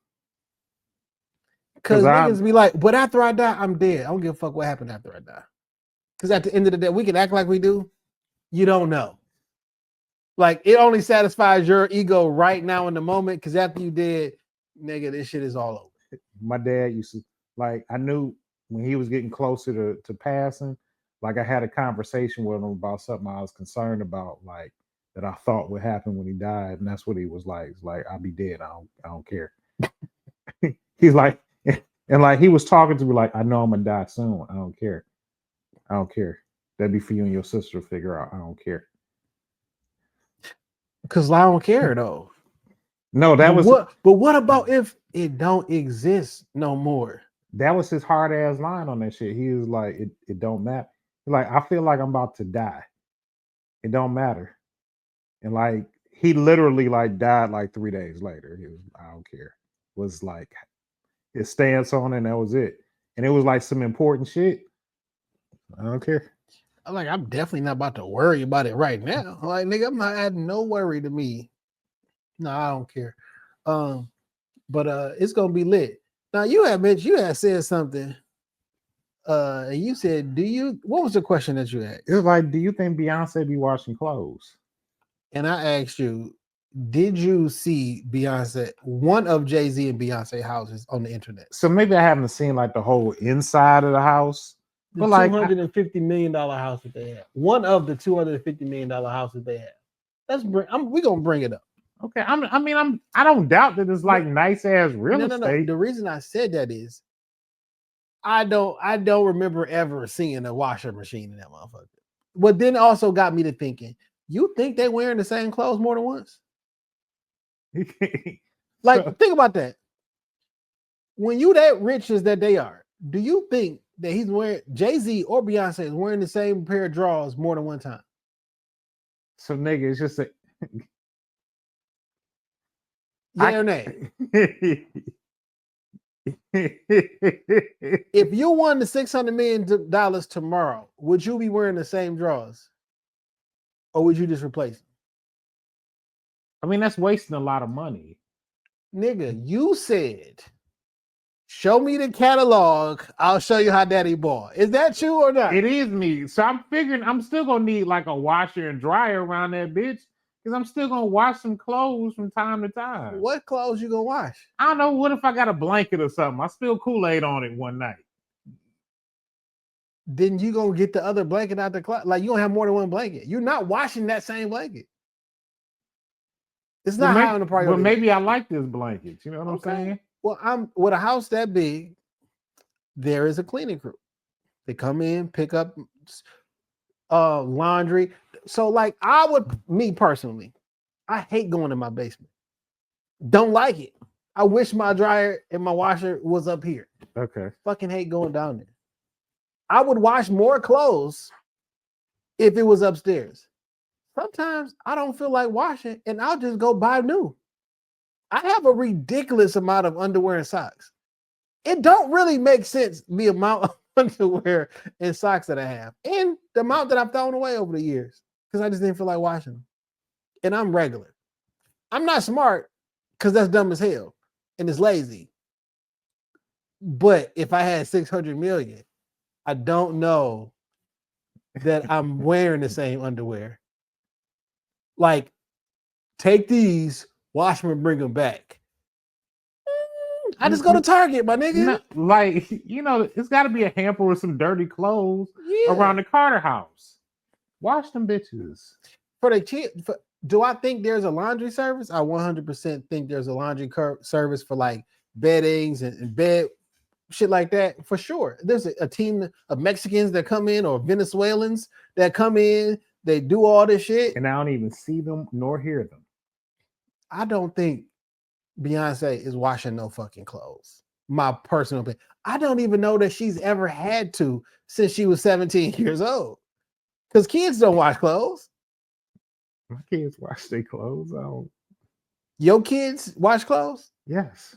Because niggas be like, but after I die, I'm dead. I don't give a fuck what happened after I die. Because at the end of the day, we can act like we do. You don't know. Like, it only satisfies your ego right now in the moment, because after you dead, nigga, this shit is all over. My dad used to, like, I knew when he was getting closer to passing, like, I had a conversation with him about something I was concerned about, like, that I thought would happen when he died, and that's what he was like. It's like, I'll be dead. I don't care. He's like, and like he was talking to me like, I know I'm gonna die soon. I don't care. I don't care. That'd be for you and your sister to figure out. I don't care. Because I don't care though. No, that was what. But what about if it don't exist no more? That was his hard ass line on that shit. He was like, it don't matter. Like, I feel like I'm about to die. It don't matter. And like, he literally like died like 3 days later. He was, I don't care. Was like his stance on it, and that was it. And it was like some important shit. I don't care. I'm definitely not about to worry about it right now. Like, nigga, I'm not adding no worry to me. No, I don't care. But it's gonna be lit. Now you had said something. And you said, what was the question that you had? It was like, do you think Beyonce be washing clothes? And I asked you, did you see Beyonce, one of Jay-Z and Beyonce houses on the internet? So maybe I haven't seen like the whole inside of the house. The $250 million house that they have. One of the $250 million houses they have. We're gonna bring it up. Okay. I don't doubt that it's like nice ass real estate. No. The reason I said that is I don't remember ever seeing a washer machine in that motherfucker. But then also got me to thinking, you think they wearing the same clothes more than once? Like, think about that. When you that rich as that they are, do you think that he's wearing, Jay-Z or Beyonce is wearing the same pair of drawers more than one time? So nigga, it's just or nay? If you won the $600 million tomorrow, would you be wearing the same drawers? Or would you just replace them? I mean, that's wasting a lot of money. Nigga, you said, show me the catalog. I'll show you how daddy bought. Is that true or not? It is me. So I'm figuring I'm still gonna need like a washer and dryer around that bitch. Because I'm still gonna wash some clothes from time to time. What clothes you gonna wash? I don't know. What if I got a blanket or something? I spilled Kool-Aid on it one night. Then you gonna get the other blanket out the closet. Like you gonna have more than one blanket. You're not washing that same blanket. It's not high on the priority. But maybe I like this blanket. You know what I'm saying? Well, I'm with a house that big. There is a cleaning crew. They come in, pick up laundry. So, like, me personally, I hate going in my basement. Don't like it. I wish my dryer and my washer was up here. Okay. Fucking hate going down there. I would wash more clothes if it was upstairs. Sometimes I don't feel like washing and I'll just go buy new. I have a ridiculous amount of underwear and socks. It don't really make sense the amount of underwear and socks that I have and the amount that I've thrown away over the years because I just didn't feel like washing them. And I'm regular. I'm not smart because that's dumb as hell and it's lazy. But if I had 600 million, I don't know that I'm wearing the same underwear. Like, take these, wash them, and bring them back. I just go to Target, my nigga. No, like, you know, it's got to be a hamper with some dirty clothes around the Carter house. Wash them bitches. For the kids, do I think there's a laundry service? I 100% think there's a laundry service for like beddings and bed shit like that. For sure. There's a team of Mexicans that come in or Venezuelans that come in. They do all this shit. And I don't even see them nor hear them. I don't think Beyonce is washing no fucking clothes. My personal opinion. I don't even know that she's ever had to since she was 17 years old. Because kids don't wash clothes. My kids wash their clothes. I don't. Your kids wash clothes? Yes.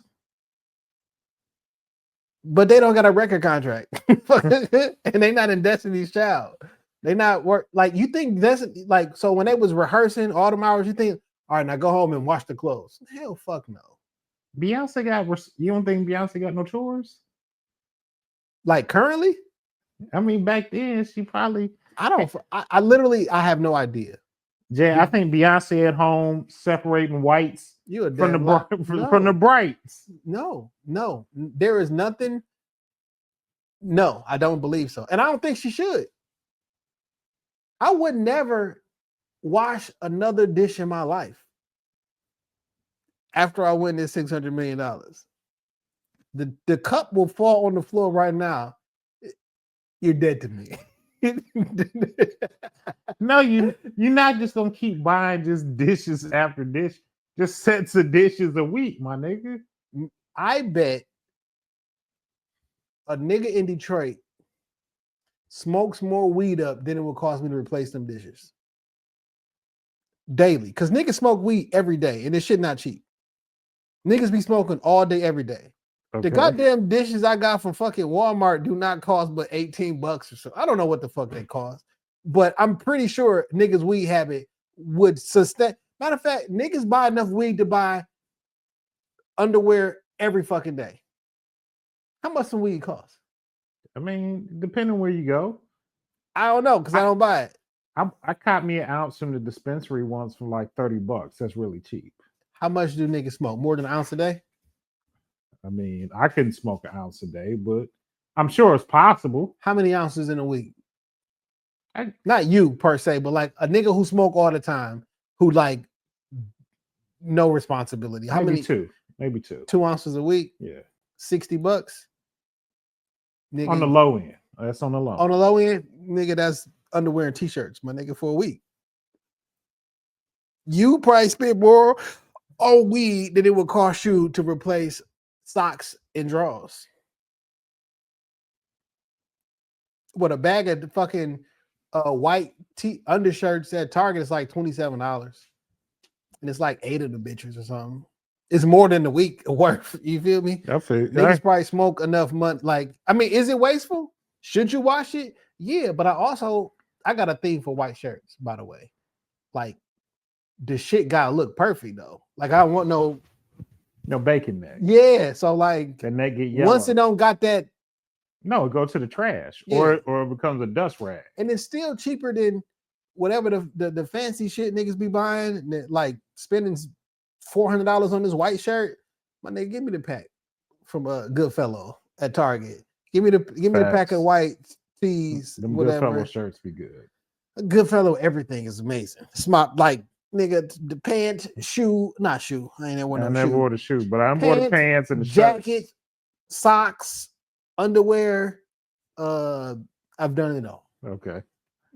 But they don't got a record contract. And they not in Destiny's Child. They not work like you think that's like so when they was rehearsing all them hours, you think, all right, now go home and wash the clothes. Hell fuck no. Beyonce you don't think Beyonce got no chores? Like currently? I mean, back then she probably I literally have no idea. Jay, I think Beyonce at home separating whites from the brights. No, there is nothing. No, I don't believe so. And I don't think she should. I would never wash another dish in my life after I win this $600 million. The cup will fall on the floor right now. You're dead to me. No, you're not just gonna keep buying just dishes after dish, just sets of dishes a week, my nigga. I bet a nigga in Detroit smokes more weed up than it would cost me to replace them dishes daily. Because niggas smoke weed every day, and this shit not cheap. Niggas be smoking all day, every day. Okay. The goddamn dishes I got from fucking Walmart do not cost but $18 or so. I don't know what the fuck they cost, but I'm pretty sure niggas' weed habit would sustain. Matter of fact, niggas buy enough weed to buy underwear every fucking day. How much some weed cost? I mean, depending where you go. I don't know because I don't buy it. I caught me an ounce from the dispensary once for like $30. That's really cheap. How much do niggas smoke? More than an ounce a day? I mean, I couldn't smoke an ounce a day, but I'm sure it's possible. How many ounces in a week? Not you per se, but like a nigga who smoke all the time, who like no responsibility. How many? Maybe two. 2 ounces a week? Yeah. $60. Nigga, on the low end. That's on the low. On the low end, nigga, that's underwear and t-shirts, my nigga, for a week. You probably spent more on weed than it would cost you to replace socks and drawers. What, a bag of fucking white undershirts at Target is like $27. And it's like 8 of the bitches or something. It's more than the week worth. You feel me? I feel niggas probably smoke enough money. Like, I mean, is it wasteful? Should you wash it? Yeah, but I got a thing for white shirts, by the way. Like, the shit gotta look perfect though. Like I don't want no bacon neck. yeah. So like The neck get yellow. once it don't got that, no, it go to the trash Yeah. or it becomes a dust rag. and it's still cheaper than whatever the fancy shit niggas be buying, like spending $400 on this white shirt. My nigga, give me the pack from a Goodfellow at Target. Give me the pack of white tees, Them whatever. Goodfellow shirts be good. Goodfellow, everything is amazing. Smart, like nigga, the pant, shoe, not shoe. I ain't never worn I no never shoe. wore the shoe, but I wore the pants and the jacket, shirts. socks, underwear. I've done it all. Okay.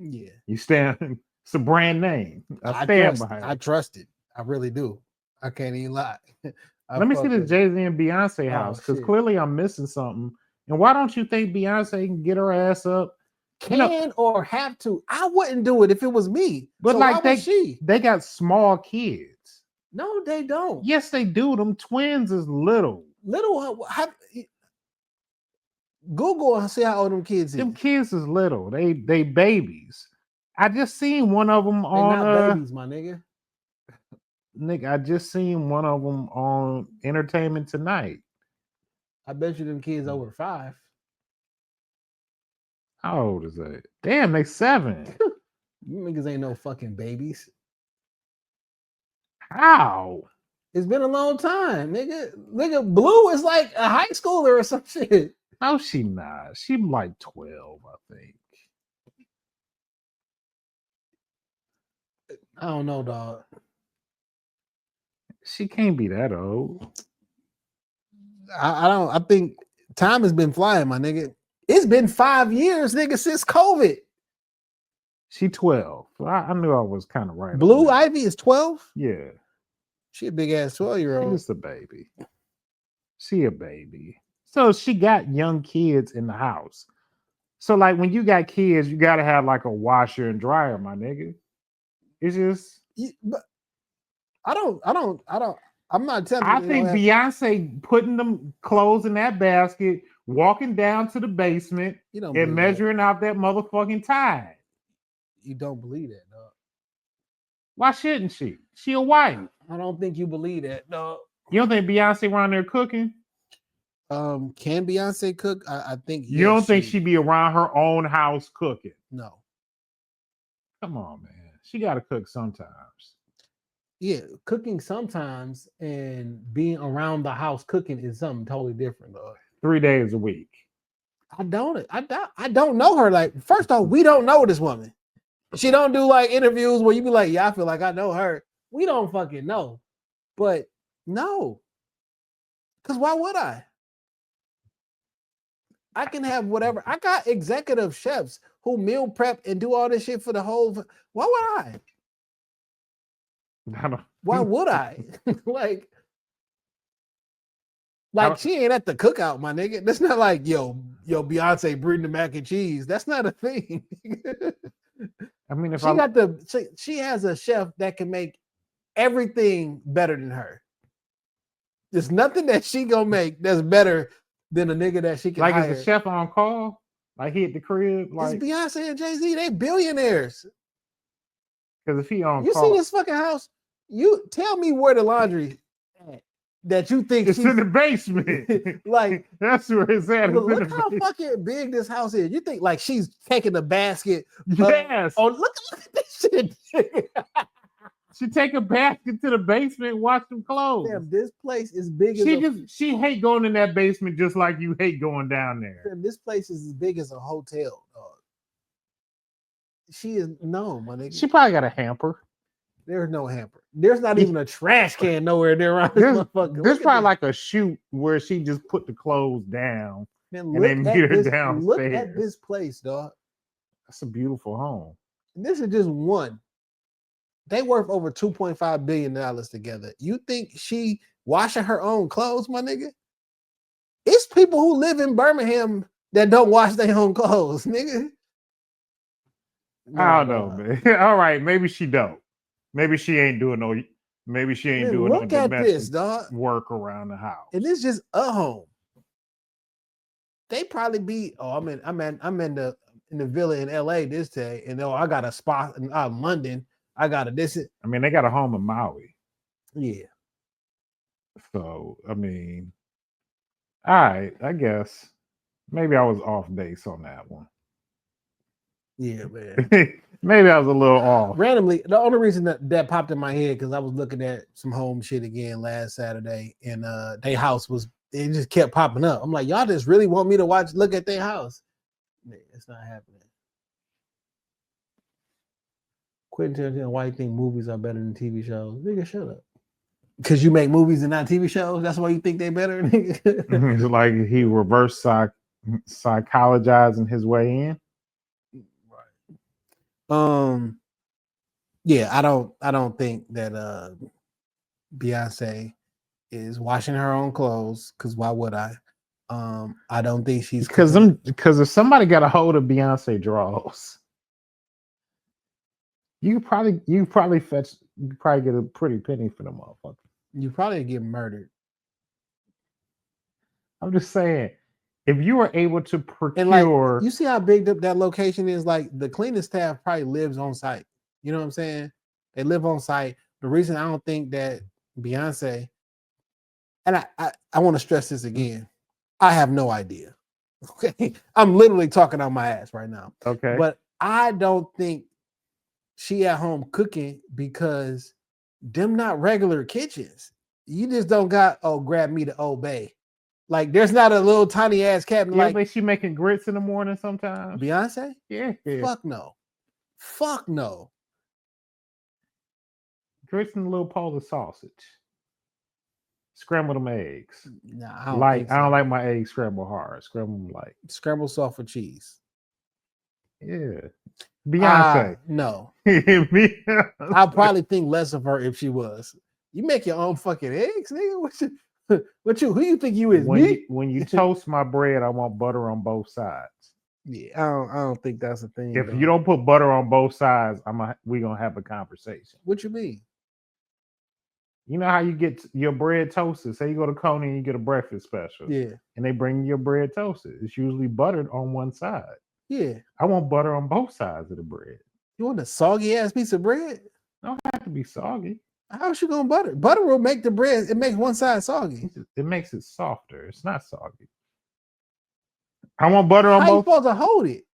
Yeah. You stand. It's a brand name. I stand behind I it. trust it. I really do. I can't even lie. Let me see this Jay-Z and Beyonce house because shit. clearly I'm missing something. And why don't you think Beyonce can get her ass up? Can or have to. I wouldn't do it if it was me. But So like why would she? they got small kids. No, they don't. Yes, they do. Them twins is little. Little. Google and see how old them kids is. Them kids is little. They babies. I just seen one of them They on not babies, my nigga. Nick, I just seen one of them on Entertainment Tonight. I bet you them kids over 5. How old is that? Damn, they 7. You niggas ain't no fucking babies. How? It's been a long time, nigga. Nigga, Blue is like a high schooler or some shit. No, she not. She like 12, I think. I don't know, dog. She can't be that old. I think time has been flying, my nigga. It's been 5 years, nigga, since COVID. She 12. I knew I was kind of right. Blue Ivy is 12. Yeah. She a big ass 12-year-old. She's a baby. She a baby. So she got young kids in the house. So like when you got kids, you gotta have like a washer and dryer, my nigga. It's just But I'm not telling you. I think Beyonce putting them clothes in that basket, walking down to the basement, You don't and believe measuring out that motherfucking time. You don't believe that, dog. Why shouldn't she? She a wife. I don't think you believe that, dog. You don't think Beyonce around there cooking? Can Beyonce cook? I think You don't think she be around her own house cooking? No. Come on, man. She got to cook sometimes. Yeah, cooking sometimes and being around the house cooking is something totally different, dog. 3 days a week. I don't know her. Like, first off, we don't know this woman. She don't do like interviews where you be like, yeah, I feel like I know her. We don't fucking know. But no. Because why would I? I can have whatever. I got executive chefs who meal prep and do all this shit for the whole. Why would I? Why would I? like she ain't at the cookout, my nigga. That's not like yo, Beyonce bring the mac and cheese. That's not a thing. I mean, if she has a chef that can make everything better than her. There's nothing that she gonna make that's better than a nigga that she can like hire. is the chef on call? Like he at the crib? Like it's Beyonce and Jay-Z, they billionaires. Because if he on you call, see this fucking house, you tell me where the laundry at that you think it's in the basement. like that's where it's at. Look how fucking big this house is. You think like she's taking the basket? Yes. Oh, look at this shit. She take a basket to the basement, wash them clothes. Damn, this place is big. She hate going in that basement just like you hate going down there. Damn, this place is as big as a hotel, dog. She is no, my nigga. She probably got a hamper. There's no hamper. There's not even a trash can nowhere near around this motherfucker. There's probably like a chute where she just put the clothes down. Man, and then meet her downstairs. Look at this place, dog. That's a beautiful home. And this is just one. They worth over $2.5 billion together. You think she washing her own clothes, my nigga? It's people who live in Birmingham that don't wash their own clothes, nigga. I don't know, man. All right, maybe she don't. Maybe she ain't doing no. Maybe she ain't doing no domestic work around the house. And it's just a home. They probably be. Oh, I'm in the villa in LA this day, and I got a spot in London. I got it. This is I mean, they got a home in Maui. yeah. So, I mean, all right, I guess. Maybe I was off base on that one. Yeah, man. Maybe I was a little off. Randomly, the only reason that popped in my head because I was looking at some home shit again last Saturday, and their house was it just kept popping up. I'm like, y'all just really want me to look at their house? Man, it's not happening. Quentin Tarantino, why you think movies are better than TV shows? Nigga, shut up. Because you make movies and not TV shows. That's why you think they better. It's like he reverse psychologizing his way in. Yeah, I don't think that Beyonce is washing her own clothes, because why would I? I don't think she's because if somebody got a hold of Beyonce draws, you probably get a pretty penny for them motherfuckers. You probably get murdered. I'm just saying, if you were able to procure, and like, you see how big that location is. Like the cleaning staff probably lives on site. You know what I'm saying? They live on site. The reason I don't think that Beyonce, and I want to stress this again, I have no idea. Okay, I'm literally talking on my ass right now. Okay, but I don't think she at home cooking because them not regular kitchens. You just don't got grab me to Old Bay. Like there's not a little tiny ass cabinet. Yeah, like but she making grits in the morning sometimes. Beyonce? Yeah. Fuck no. Fuck no. Grits and a little Polish sausage. Scramble them eggs. Nah, I don't like my eggs scrambled hard. Scramble them light. Scrambled soft with cheese. Yeah. Beyonce. No. I'll probably think less of her if she was. You make your own fucking eggs, nigga. Who you think you is? When you toast my bread, I want butter on both sides. Yeah, I don't think that's a thing. If you don't put butter on both sides, we gonna have a conversation. What you mean? You know how you get your bread toasted? Say you go to Coney and you get a breakfast special. Yeah. And they bring you your bread toasted. It's usually buttered on one side. Yeah. I want butter on both sides of the bread. You want a soggy ass piece of bread? It don't have to be soggy. How is you gonna butter? Butter will make the bread. It makes one side soggy. It makes it softer. It's not soggy. I want butter on both. How you supposed to hold it?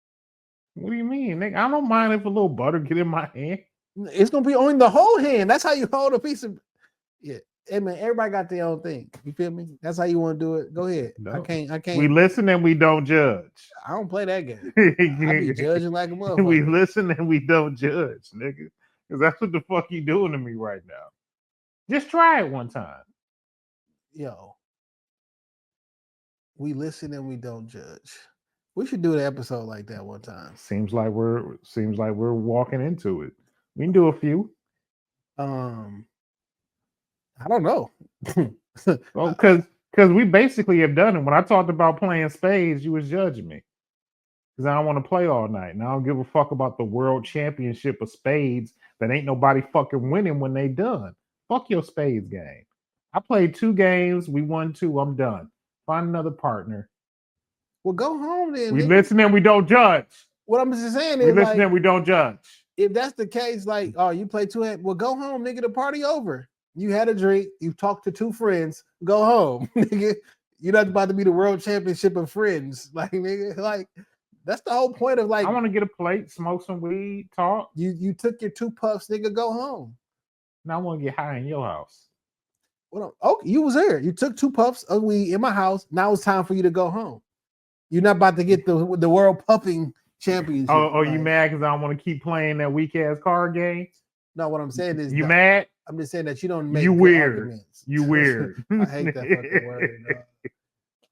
What do you mean, nigga? I don't mind if a little butter get in my hand. It's gonna be on the whole hand. That's how you hold a piece of. Yeah, hey man, everybody got their own thing. You feel me? That's how you want to do it. Go ahead. No. I can't. We listen and we don't judge. I don't play that game. I be judging like a motherfucker. We listen and we don't judge, nigga. Because that's what the fuck you doing to me right now. Just try it one time. Yo. We listen and we don't judge. We should do an episode like that one time. Seems like we're walking into it. We can do a few. I don't know. Well, because we basically have done it. When I talked about playing spades, you was judging me. Because I don't want to play all night. And I don't give a fuck about the world championship of spades that ain't nobody fucking winning when they done. Fuck your spades game. I played 2 games. We won 2. I'm done. Find another partner. Well, go home then. We listen and we don't judge. What I'm just saying is, we listen and we don't judge. If that's the case, like, oh, you play 2 hands, well, go home, nigga. The party over. You had a drink. You talked to 2 friends. Go home, nigga. You're not about to be the world championship of friends, like, nigga. Like, that's the whole point of like. I want to get a plate, smoke some weed, talk. You took your 2 puffs, nigga. Go home. Now I want to get high in your house. Well, okay, you was there. You took 2 puffs of weed in my house. Now it's time for you to go home. You're not about to get the world puffing championship. Oh, you mad because I don't want to keep playing that weak ass card game? No, what I'm saying is, you mad? I'm just saying that you don't make you weird. Arguments. You weird. I hate that fucking word.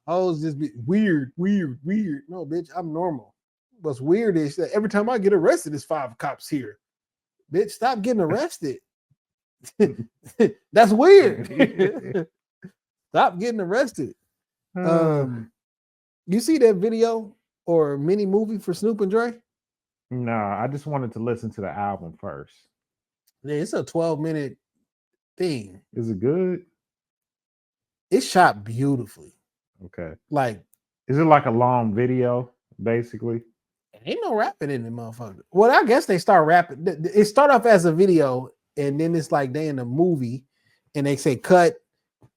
Hoes just be weird. No, bitch, I'm normal. What's weird is that every time I get arrested, there's 5 cops here. Bitch, stop getting arrested. That's weird. Stop getting arrested. You see that video or mini movie for Snoop and Dre? Nah, I just wanted to listen to the album first. Yeah, it's a 12-minute thing. Is it good? It's shot beautifully. Okay. Like, is it like a long video, basically? Ain't no rapping in it, motherfucker. Well, I guess they start rapping. It start off as a video, and then it's like they in a movie, and they say cut,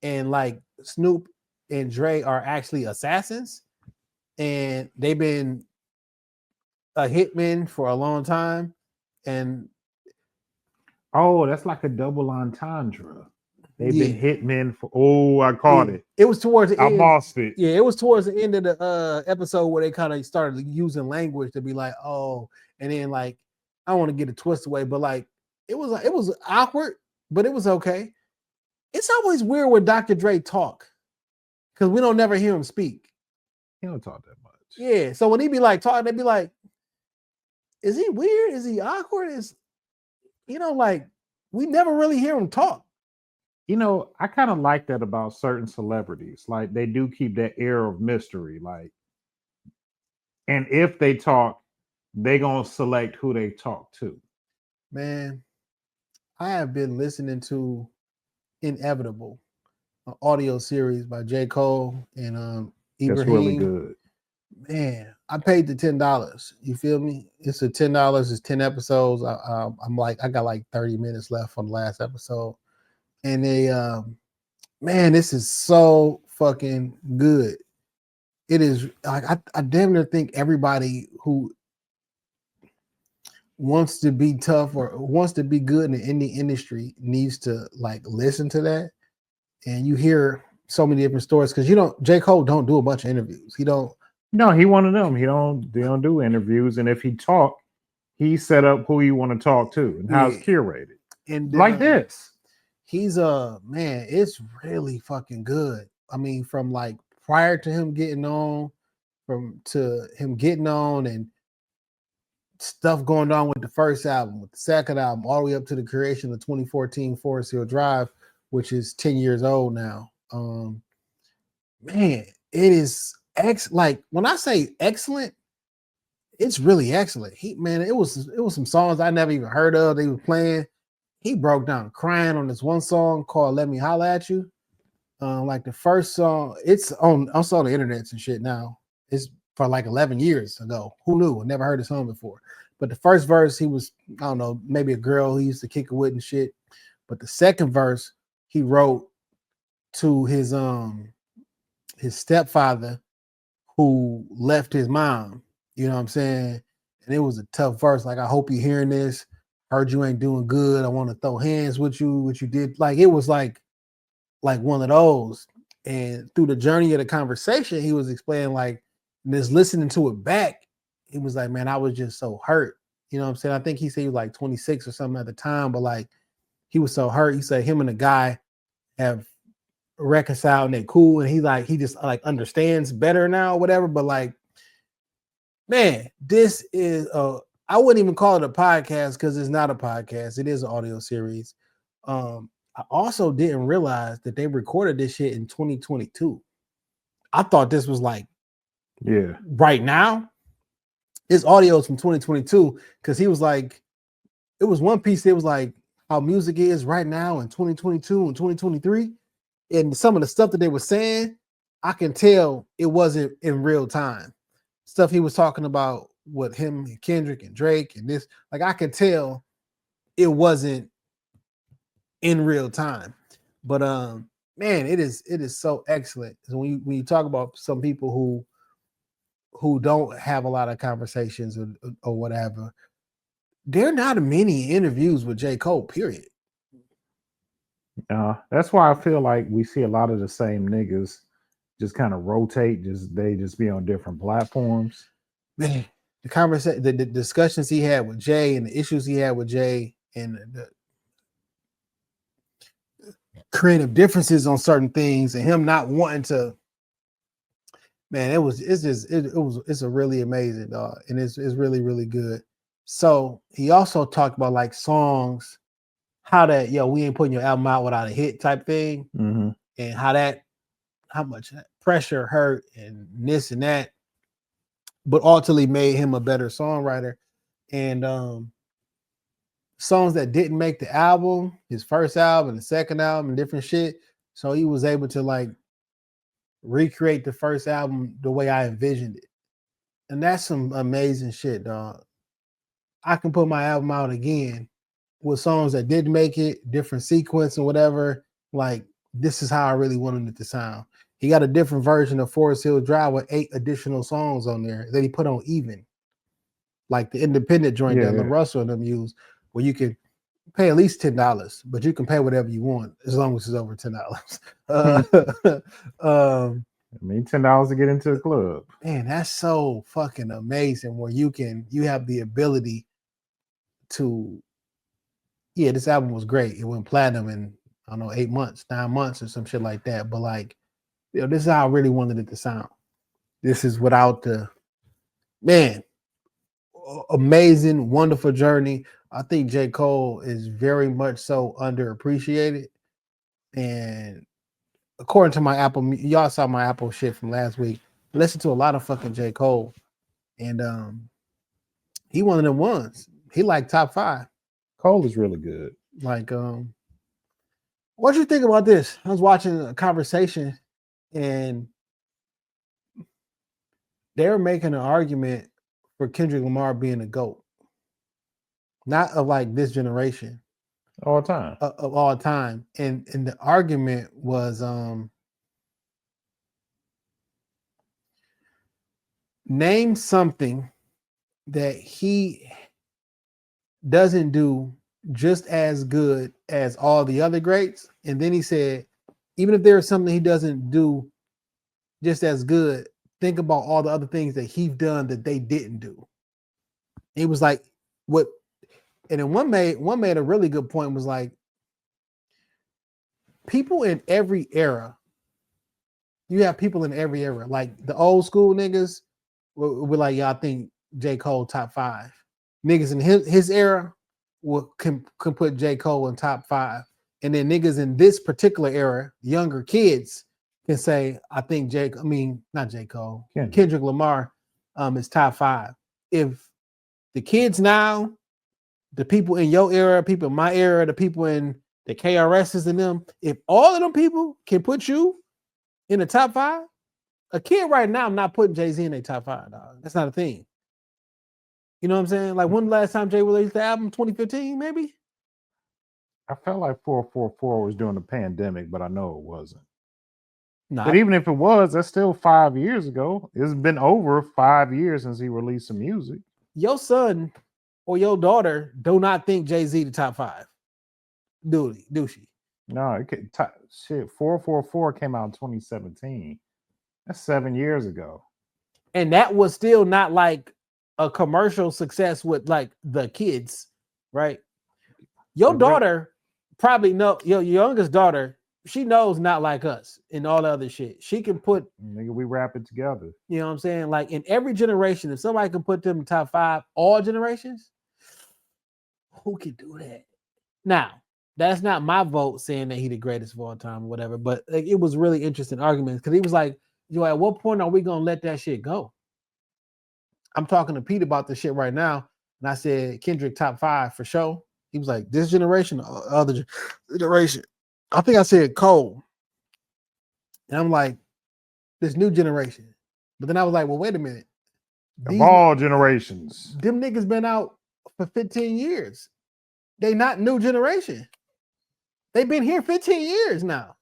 and like Snoop and Dre are actually assassins, and they've been a hitman for a long time, and Oh, that's like a double entendre. They've yeah, been hitmen for. Oh, I caught it. It was towards the I end. lost it. Yeah, it was towards the end of the episode where they kind of started using language to be like, oh, and then like I don't want to get it twisted away, but like it was awkward, but it was okay. It's always weird when Dr. Dre talk because we don't never hear him speak. He don't talk that much. Yeah, so when he be like talking, they be like, is he weird? Is he awkward? Like we never really hear him talk. I kind of like that about certain celebrities. Like they do keep that air of mystery. Like, and if they talk, they gonna select who they talk to. Man, I have been listening to Inevitable, an audio series by J. Cole and Ibrahim. That's really good. Man, I paid the $10. You feel me? It's a $10. It's 10 episodes. I got like 30 minutes left on the last episode, and they, man, this is so fucking good. It is like I damn near think everybody who wants to be tough or wants to be good in the indie industry needs to like listen to that. And you hear so many different stories because J. Cole don't do a bunch of interviews. He don't. No, he one of them. They don't do interviews, and if he talk, he set up who you want to talk to and how it's curated. And like this, he's man, it's really fucking good. I mean, from like prior to him getting on, to him getting on and stuff going on with the first album, with the second album, all the way up to the creation of 2014 Forest Hill Drive, which is 10 years old now. Man, it is like when I say excellent, it's really excellent. It was some songs I never even heard of. They were playing. He broke down crying on this one song called "Let Me Holla at You." Like the first song, it's on the internet and shit now. It's for like 11 years ago. Who knew? I never heard the song before. But the first verse, he was, I don't know, maybe a girl he used to kick it with and shit. But the second verse, he wrote to his stepfather who left his mom. You know what I'm saying? And it was a tough verse. Like, I hope you're hearing this. Heard you ain't doing good. I want to throw hands with you. What you did. Like, it was like one of those. And through the journey of the conversation, he was explaining, like, just listening to it back, he was like, man, I was just so hurt. You know what I'm saying? I think he said he was like 26 or something at the time, but like he was so hurt. He said him and the guy have reconciled and they cool. And he just understands better now or whatever. But like, man, this is I wouldn't even call it a podcast because it's not a podcast. It is an audio series. I also didn't realize that they recorded this shit in 2022. I thought this was like, right now. His audio is from 2022 because he was like, it was one piece. It was like how music is right now in 2022 and 2023, and some of the stuff that they were saying, I can tell it wasn't in real time. Stuff he was talking about with him and Kendrick and Drake and this, like I could tell it wasn't in real time. But man, it is so excellent. So when you talk about some people who don't have a lot of conversations or whatever, there are not many interviews with J. Cole, period. That's why I feel like we see a lot of the same niggas just kind of rotate. They just be on different platforms. Man, the conversation, the discussions he had with Jay and the issues he had with Jay and the creative differences on certain things and him not wanting to, man, it's a really amazing, dog. And it's really, really good. So he also talked about like songs, how that, we ain't putting your album out without a hit type thing. Mm-hmm. And how much that pressure hurt and this and that, but ultimately made him a better songwriter. And songs that didn't make the album, his first album, the second album, and different shit. So he was able to like recreate the first album the way I envisioned it. And that's some amazing shit, dog. I can put my album out again with songs that didn't make it, different sequence and whatever. Like, this is how I really wanted it to sound. He got a different version of Forest Hill Drive with 8 additional songs on there that he put on even. Like the independent joint that Lil Russell and them use, where you can pay at least $10, but you can pay whatever you want as long as it's over $10. I mean, $10 to get into a club. Man, that's so fucking amazing. Where you have the ability to, this album was great. It went platinum in, I don't know, 8 months, 9 months, or some shit like that. But like, this is how I really wanted it to sound. This is without the amazing, wonderful journey. I think J. Cole is very much so underappreciated. And according to my Apple, y'all saw my Apple shit from last week. I listened to a lot of fucking J. Cole. And he one of them ones. He like top 5. Cole is really good. Like, what do you think about this? I was watching a conversation and they were making an argument for Kendrick Lamar being a GOAT. Not of like this generation. All time. Of all time. And the argument was name something that he doesn't do just as good as all the other greats. And then he said, even if there is something he doesn't do just as good, think about all the other things that he's done that they didn't do. It was like what, and then one made a really good point, was like, people in every era, you have people in every era, like the old school niggas were like, I think J. Cole top 5. Niggas in his era can put J. Cole in top 5. And then niggas in this particular era, younger kids, can say, I think Kendrick Lamar is top 5. If the kids now, the people in your era, people in my era, the people in the KRSs and them, if all of them people can put you in the top 5, a kid right now, I'm not putting Jay-Z in a top 5, dog. That's not a thing. You know what I'm saying? Like, when the last time Jay released the album? 2015, maybe? I felt like 444 was during the pandemic, but I know it wasn't. No, But even if it was, that's still 5 years ago. It's been over 5 years since he released some music. Your son or your daughter do not think Jay-Z the top 5. Do she? No, shit. 444 came out in 2017. That's 7 years ago. And that was still not like a commercial success with like the kids, right? Your daughter probably know, your youngest daughter, she knows Not Like Us and all the other shit. She can put, nigga, we rap it together. You know what I'm saying? Like, in every generation, if somebody can put them in top 5, all generations, who can do that? Now, that's not my vote saying that he the greatest of all time or whatever, but like, it was really interesting arguments, because he was like, at what point are we gonna let that shit go? I'm talking to Pete about this shit right now, and I said Kendrick top 5 for sure. He was like, this generation, or other generation. I think I said Cole. And I'm like, this new generation. But then I was like, well, wait a minute. Of all generations. Them niggas been out for 15 years. They not new generation. They've been here 15 years now.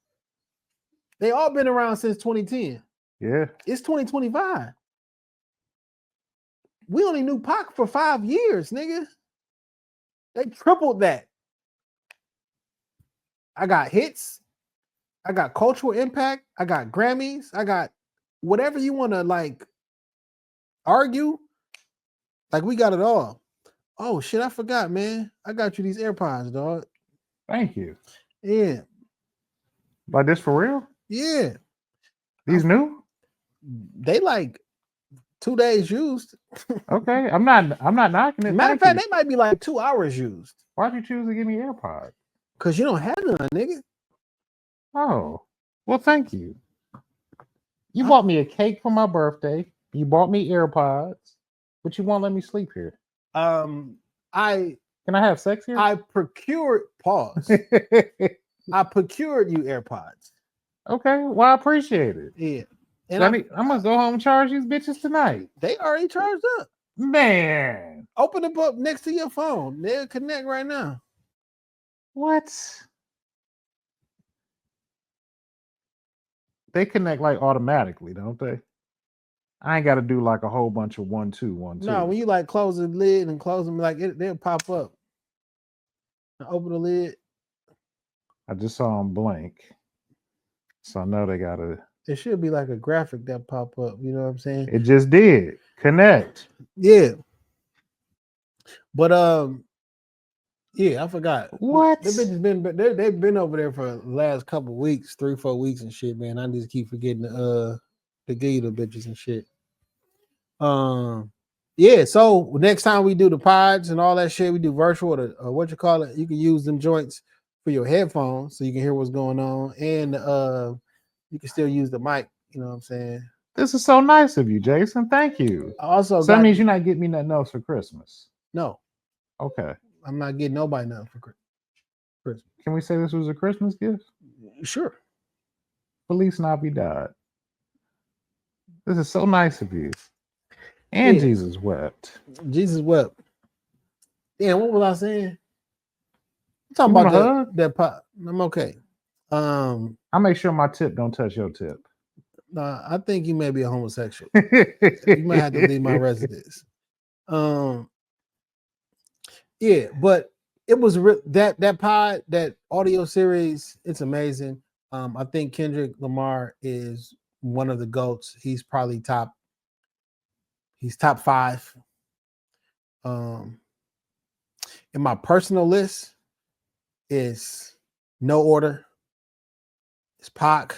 They all been around since 2010. Yeah. It's 2025. We only knew Pac for 5 years, nigga. They tripled that. I got hits. I got cultural impact. I got Grammys. I got whatever you want to like argue. Like, we got it all. Oh shit, I forgot, man. I got you these AirPods, dog. Thank you. Yeah. Like this for real? Yeah. These new? They like 2 days used. Okay. I'm not knocking it. Matter of fact, they might be like 2 hours used. Why'd you choose to give me AirPods? Because you don't have none, nigga. Oh. Well, thank you. You bought me a cake for my birthday. You bought me AirPods, but you won't let me sleep here. Can I have sex here? I procured I procured you AirPods. Okay, well, I appreciate it. Yeah. And I'm gonna go home and charge these bitches tonight. they already charged up. Man, Open it up next to your phone. They'll connect right now. what? They connect like automatically, don't they? I ain't got to do like a whole bunch of 1, 2, 1, 2. No, when you like close the lid and close them, like they'll pop up. Open the lid. I just saw them blink, so I know they gotta. It should be like a graphic that pop up. You know what I'm saying? It just did connect. Yeah. But yeah, I forgot. What? Them bitches they've been over there for the last couple weeks, 3-4 weeks and shit, man. I just keep forgetting to give you the bitches and shit. Yeah, so next time we do the pods and all that shit, we do virtual or what you call it. You can use them joints for your headphones so you can hear what's going on, and you can still use the mic. You know what I'm saying? This is so nice of you, Jason. Thank you. I also So that means you're not getting me nothing else for Christmas. no, Okay. I'm not getting nobody nothing for Christmas. Can we say this was a Christmas gift? Sure. Feliz Navidad. This is so nice of you. And Yeah. Jesus wept. Jesus wept. Damn, what was I saying? I'm talking You about want a hug? that pot. I'm okay. I make sure my tip don't touch your tip. Nah, I think you may be a homosexual. You might have to leave my residence. Yeah, but it was that pod, that audio series. It's amazing. I think Kendrick Lamar is one of the GOATs. He's probably top 5. In my personal list is No Order. It's Pac.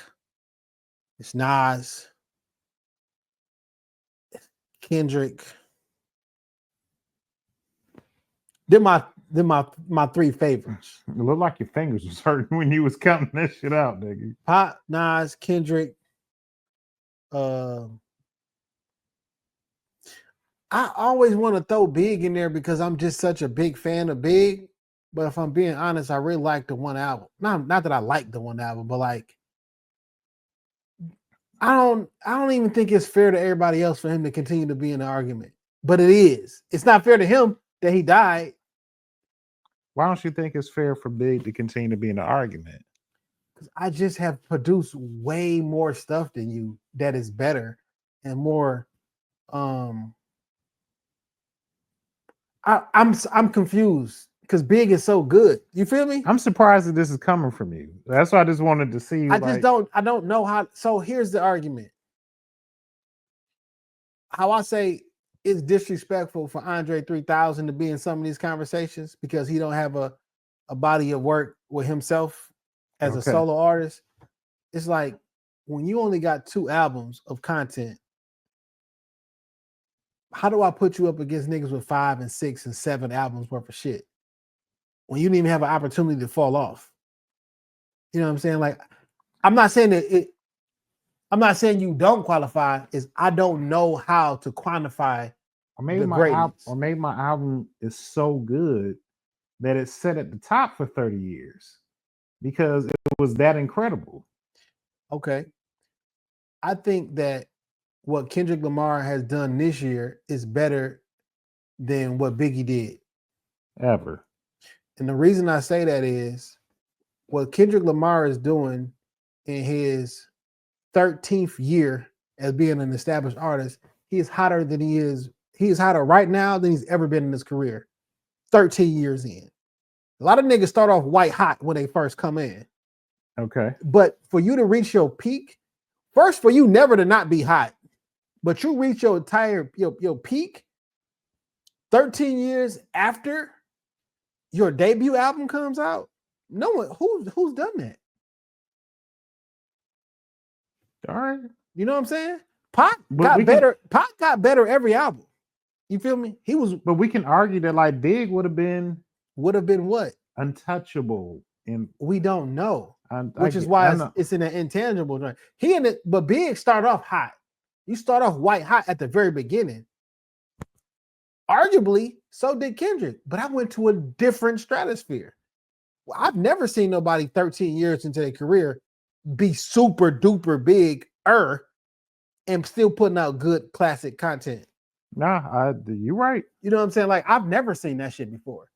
It's Nas. Kendrick. They're my 3 favorites. It looked like your fingers was hurting when you was counting that shit out, nigga. Pac, Nas, Kendrick. I always want to throw Big in there because I'm just such a big fan of Big. But if I'm being honest, I really like the one album. Not that I like the one album, but like I don't even think it's fair to everybody else for him to continue to be in the argument. But it is. It's not fair to him that he died. Why don't you think it's fair for Big to continue to be in the argument? Because I just have produced way more stuff than you that is better and more. I'm confused because Big is so good. You feel me? I'm surprised that this is coming from you. That's why I just wanted to see. I don't know how. So here's the argument. How I say it's disrespectful for Andre 3000 to be in some of these conversations because he don't have a body of work with himself as a solo artist. It's like when you only got 2 albums of content, how do I put you up against niggas with 5 and 6 and 7 albums worth of shit when you didn't even have an opportunity to fall off? You know what I'm saying? Like, I'm not saying you don't qualify. Is I don't know how to quantify. Or maybe my album is so good that it's set at the top for 30 years because it was that incredible. Okay. I think that what Kendrick Lamar has done this year is better than what Biggie did. Ever. And the reason I say that is what Kendrick Lamar is doing in his 13th year as being an established artist, he is hotter right now than he's ever been in his career. 13 years in. A lot of niggas start off white hot when they first come in. Okay. But for you to reach your peak, first for you never to not be hot, but you reach your entire your peak 13 years after your debut album comes out. No one who's done that. All right. You know what I'm saying? Pac got better. Pac got better every album. You feel me? But we can argue that like Big would have been what? Untouchable. And we don't know. Which is why it's in an intangible joint. But Big started off hot. You start off white hot at the very beginning. Arguably, so did Kendrick. But I went to a different stratosphere. Well, I've never seen nobody 13 years into their career be super duper big and still putting out good classic content. Nah, you're right. You know what I'm saying? Like, I've never seen that shit before.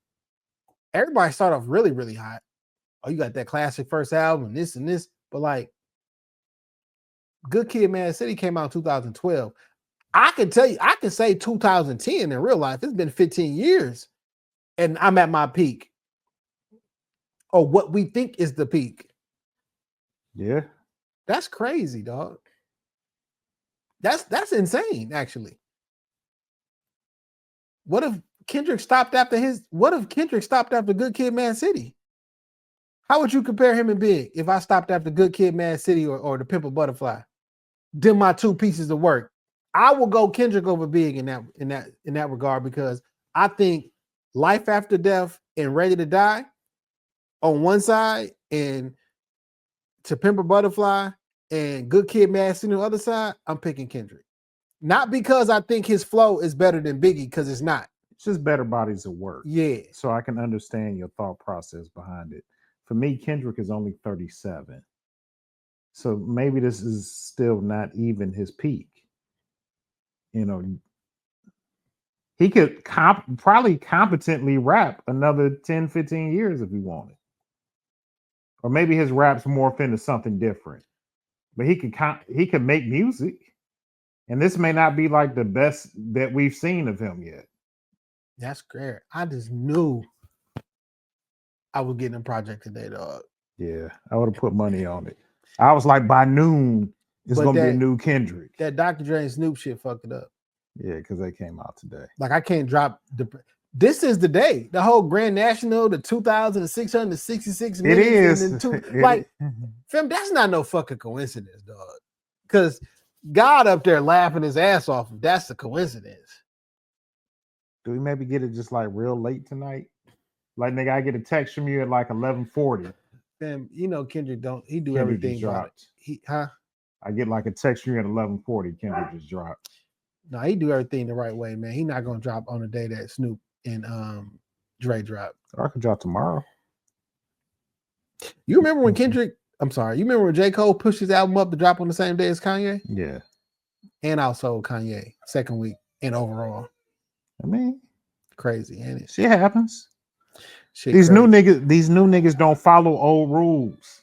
Everybody start off really, really hot. Oh, you got that classic first album, this and this, but like, Good Kid, Mad City came out in 2012. I can tell you, I can say 2010 in real life. It's been 15 years, and I'm at my peak, or what we think is the peak. Yeah. That's crazy, dog. That's insane, actually. What if Kendrick stopped after Good Kid, Mad City? How would you compare him and Big if I stopped after Good Kid, Mad City or The Pimp a Butterfly? Them my two pieces of work. I will go Kendrick over Big in that regard, because I think Life After Death and Ready to Die on one side, and To Pimp a Butterfly and Good Kid, Mad City on the other side, I'm picking Kendrick. Not because I think his flow is better than Biggie, because it's not. It's just better bodies of work. Yeah. So I can understand your thought process behind it. For me, Kendrick is only 37. So maybe this is still not even his peak. You know, he could probably competently rap another 10, 15 years if he wanted. Or maybe his raps morph into something different. But he could make music. And this may not be like the best that we've seen of him yet. That's great. I just knew I was getting a project today, dog. Yeah, I would have put money on it. I was like, by noon, it's going to be a new Kendrick. That Dr. Dre and Snoop shit fucked it up. Yeah, because they came out today. Like, I can't drop this is the day. The whole Grand National, the 2,666 minutes. It is. Like, fam, that's not no fucking coincidence, dog. Because God up there laughing his ass off. That's a coincidence. Do we maybe get it just like real late tonight? Like, nigga, I get a text from you at like 11:40. Fam, you know Kendrick do everything right. I get like a text from you at 11:40. Kendrick just dropped. No, he do everything the right way, man. He not gonna drop on the day that Snoop and Dre drop. I could drop tomorrow. You remember when you remember when J. Cole pushed his album up to drop on the same day as Kanye? Yeah. And also Kanye, second week and overall. I mean, crazy, ain't it? Shit happens. These new niggas don't follow old rules.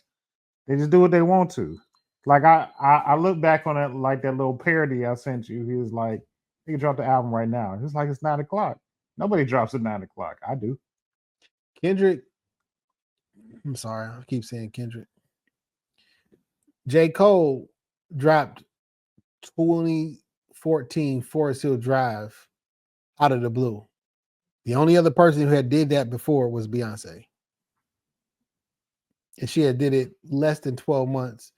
They just do what they want to. Like I look back on that, like that little parody I sent you. He was like, "You can drop the album right now." It's like it's 9 o'clock. Nobody drops at 9 o'clock. I do. Kendrick. I'm sorry, I keep saying Kendrick. J. Cole dropped 2014 Forest Hill Drive out of the blue. The only other person who had did that before was Beyonce. And she had did it less than 12 months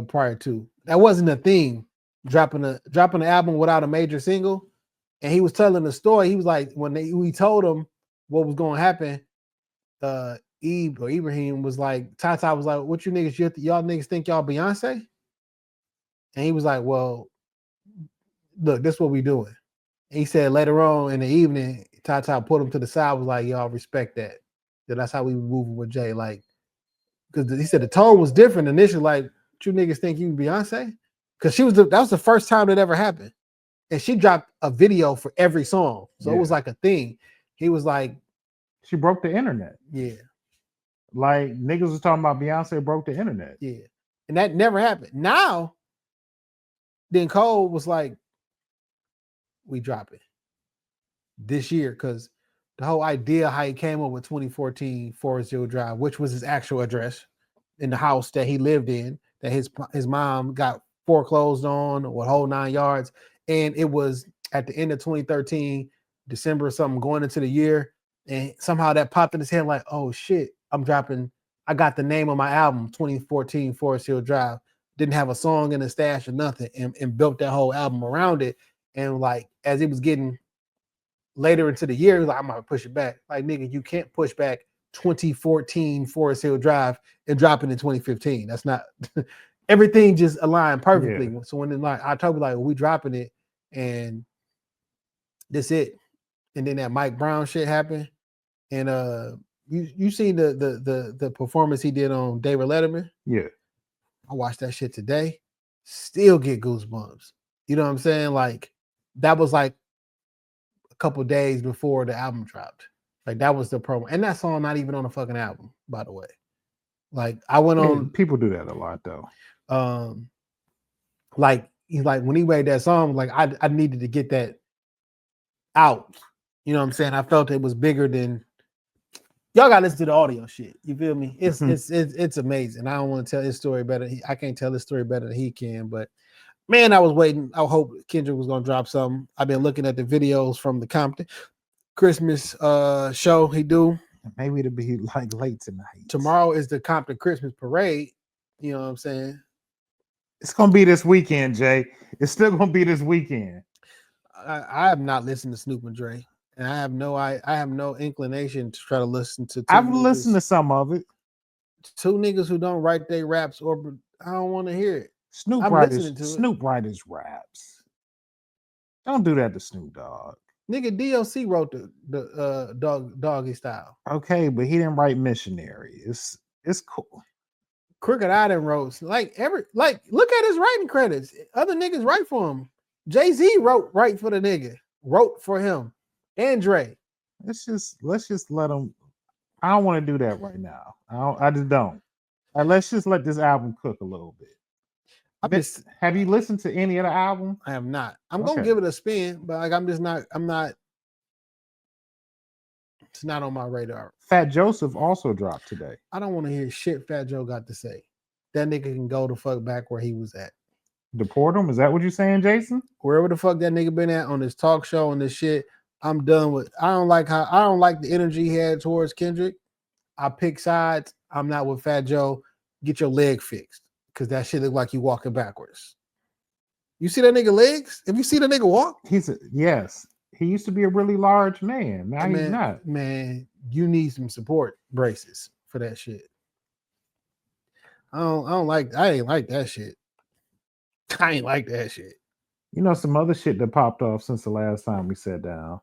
prior to. That wasn't a thing, dropping an album without a major single. And he was telling the story. He was like, we told him what was going to happen, Ibrahim was like, Tata was like, what you niggas, y'all niggas think y'all Beyonce? And he was like, well, look, this is what we doing. And he said later on in the evening, Tata put him to the side, was like, y'all respect that. That's how we were moving with Jay. Like, because he said the tone was different initially. Like, what you niggas think you Beyonce? Because that was the first time that ever happened. And she dropped a video for every song. So it was like a thing. He was like, she broke the internet. Yeah. Like niggas was talking about Beyonce broke the internet. Yeah. And that never happened. Now, then Cole was like, we drop it this year, because the whole idea how he came up with 2014 Forest Hill Drive, which was his actual address in the house that he lived in, that his mom got foreclosed on, or whole 9 yards. And it was at the end of 2013, December or something, going into the year. And somehow that popped in his head like, oh shit, I got the name of my album, 2014 Forest Hill Drive. Didn't have a song in the stash or nothing, and built that whole album around it. And like, as it was getting later into the year, he was like, I'm gonna push it back. Like, nigga, you can't push back 2014 Forest Hill Drive and drop it in 2015. That's not everything just aligned perfectly. Yeah. So when I told you, like, well, we dropping it and that's it. And then that Mike Brown shit happened. And you seen the performance he did on David Letterman? Yeah. I watched that shit today. Still get goosebumps. You know what I'm saying? Like that was like a couple days before the album dropped. Like that was the promo, and that song not even on the fucking album, by the way. Like I went on. People do that a lot though. Like he's like when he made that song, like I needed to get that out. You know what I'm saying? I felt it was bigger than. Y'all gotta listen to the audio shit. You feel me? It's amazing. I don't want to tell his story better. I can't tell his story better than he can. But man, I was waiting. I hope Kendrick was gonna drop something. I've been looking at the videos from the Compton Christmas show he do. Maybe it'll be like late tonight. Tomorrow is the Compton Christmas parade. You know what I'm saying? It's gonna be this weekend, Jay. It's still gonna be this weekend. I have not listened to Snoop and Dre. And I have no inclination to try to listen to. I've listened to some of it. Two niggas who don't write their raps, or I don't want to hear it. Snoop writers raps. Don't do that to Snoop Dogg. Nigga, DLC wrote the Doggy Style. Okay, but he didn't write Missionary. It's cool. Crooked I done wrote look at his writing credits. Other niggas write for him. Jay-Z wrote for the nigga. Wrote for him. And Dre. Let's just let him. I don't want to do that right now. I just don't. Let's just let this album cook a little bit. Have you listened to any of the album? I have not. I'm gonna give it a spin, but like I'm not. It's not on my radar. Fat Joseph also dropped today. I don't want to hear shit Fat Joe got to say. That nigga can go the fuck back where he was at. Deport him? Is that what you're saying, Jason? Wherever the fuck that nigga been at on this talk show and this shit. I'm done with. I don't like the energy he had towards Kendrick. I pick sides. I'm not with Fat Joe. Get your leg fixed, because that shit look like you walking backwards. You see that nigga legs? Have you seen that nigga walk? Yes. He used to be a really large man. Now he's not. Man, you need some support braces for that shit. I ain't like that shit. I ain't like that shit. You know some other shit that popped off since the last time we sat down.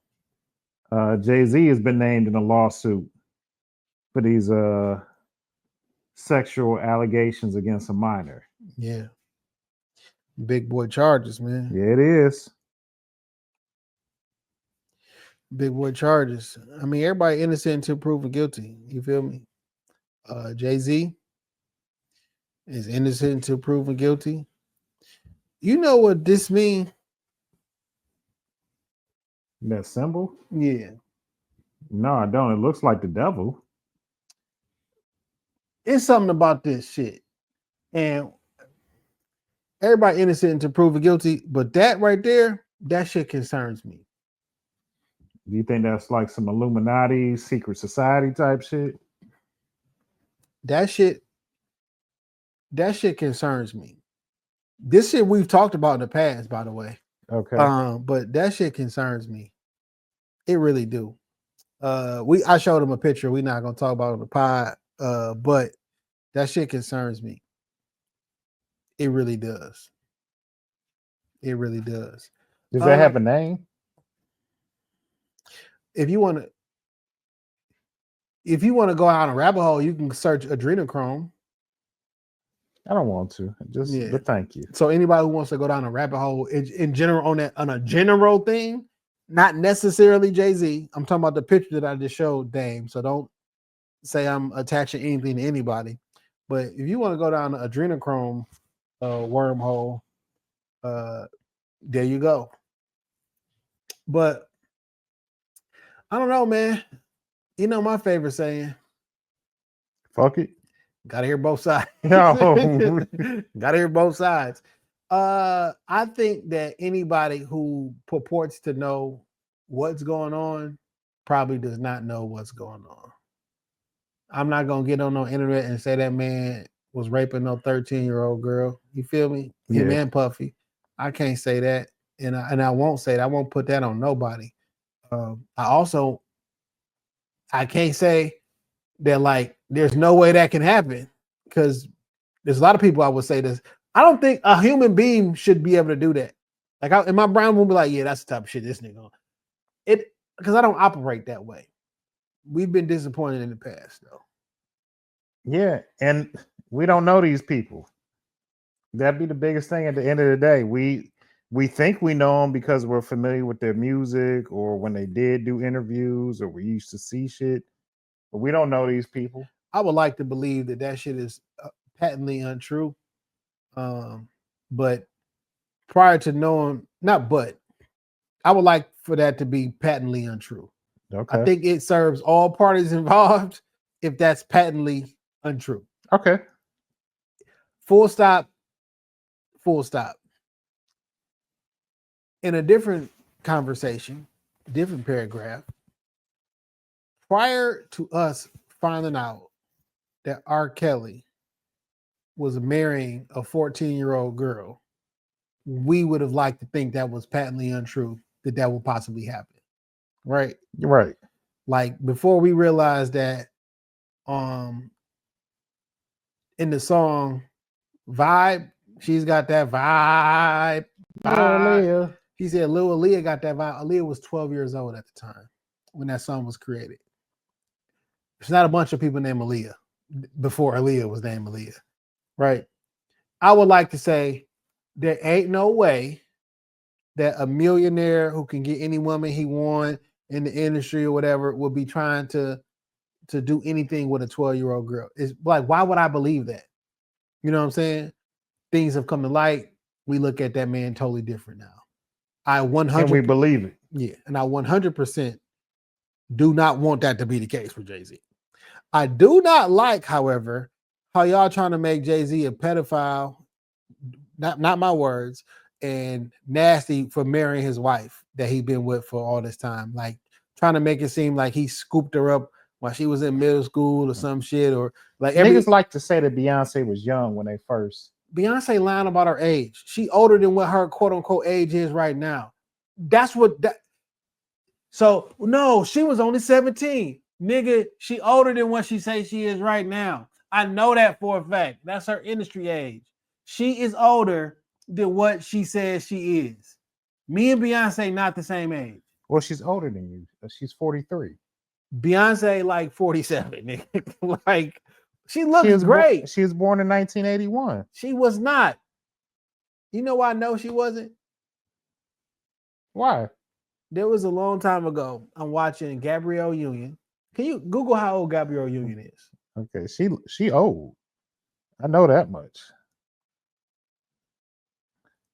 Jay-Z has been named in a lawsuit for these sexual allegations against a minor. Yeah. Big boy charges, man. Yeah, it is. Big boy charges. I mean, everybody innocent until proven guilty. You feel me? Jay-Z is innocent until proven guilty. You know what this means? That symbol? Yeah. No, I don't. It looks like the devil. It's something about this shit. And everybody innocent until proven guilty, but that right there, that shit concerns me. Do you think that's like some Illuminati, secret society type shit? That shit concerns me. This shit we've talked about in the past, by the way. Okay. But that shit concerns me. It really do. I showed him a picture. We're not gonna talk about it on the pod. But that shit concerns me. It really does. It really does. Does that have a name? If you want to go out a rabbit hole, you can search adrenochrome. I don't want to. But thank you. So anybody who wants to go down a rabbit hole in general on a general thing, not necessarily Jay-Z. I'm talking about the picture that I just showed, Dame. So don't say I'm attaching anything to anybody. But if you want to go down the adrenochrome wormhole, there you go. But I don't know, man. You know my favorite saying. Fuck it. Gotta hear both sides. No. Gotta hear both sides. I think that anybody who purports to know what's going on probably does not know what's going on. I'm not gonna get on no internet and say that man was raping no 13-year-old girl. You feel me? Him and Puffy. I can't say that, and I won't say that. I won't put that on nobody. I can't say that like there's no way that can happen, because there's a lot of people I would say this. I don't think a human being should be able to do that. Like in my brain will be like, yeah, that's the type of shit this nigga on. It, because I don't operate that way. We've been disappointed in the past, though. Yeah, and we don't know these people. That'd be the biggest thing at the end of the day. We we think we know them because we're familiar with their music, or when they did do interviews, or we used to see shit. But we don't know these people. I would like to believe that shit is patently untrue. But prior to knowing, I would like for that to be patently untrue. Okay. I think it serves all parties involved if that's patently untrue. Okay. Full stop. Full stop. In a different conversation, different paragraph, prior to us finding out that R. Kelly was marrying a 14-year-old girl, we would have liked to think that was patently untrue, that would possibly happen. Right? Right. Like before we realized that in the song Vibe, she's got that vibe. Aaliyah. He said Lil Aaliyah got that vibe. Aaliyah was 12 years old at the time when that song was created. There's not a bunch of people named Aaliyah before Aaliyah was named Aaliyah, right? I would like to say there ain't no way that a millionaire who can get any woman he want in the industry or whatever will be trying to do anything with a 12-year-old girl. It's like, why would I believe that? You know what I'm saying? Things have come to light. We look at that man totally different now. Can we believe it? Yeah, and I 100% do not want that to be the case for Jay-Z. I do not like, however, how y'all trying to make Jay-Z a pedophile, not my words, and nasty for marrying his wife that he's been with for all this time. Like trying to make it seem like he scooped her up while she was in middle school or some shit, or like niggas like to say that Beyonce was young when they first. Beyonce lying about her age. She older than what her quote unquote age is right now. That's what that. So no, she was only 17. Nigga, she older than what she says she is right now. I know that for a fact. That's her industry age. She is older than what she says she is. Me and Beyonce not the same age. Well, she's older than you. She's 43. Beyonce like 47. Nigga. Like she looks great. She was born in 1981. She was not. You know why I know she wasn't? Why? There was a long time ago. I'm watching Gabrielle Union. Can you Google how old Gabrielle Union is? Okay, she old. I know that much.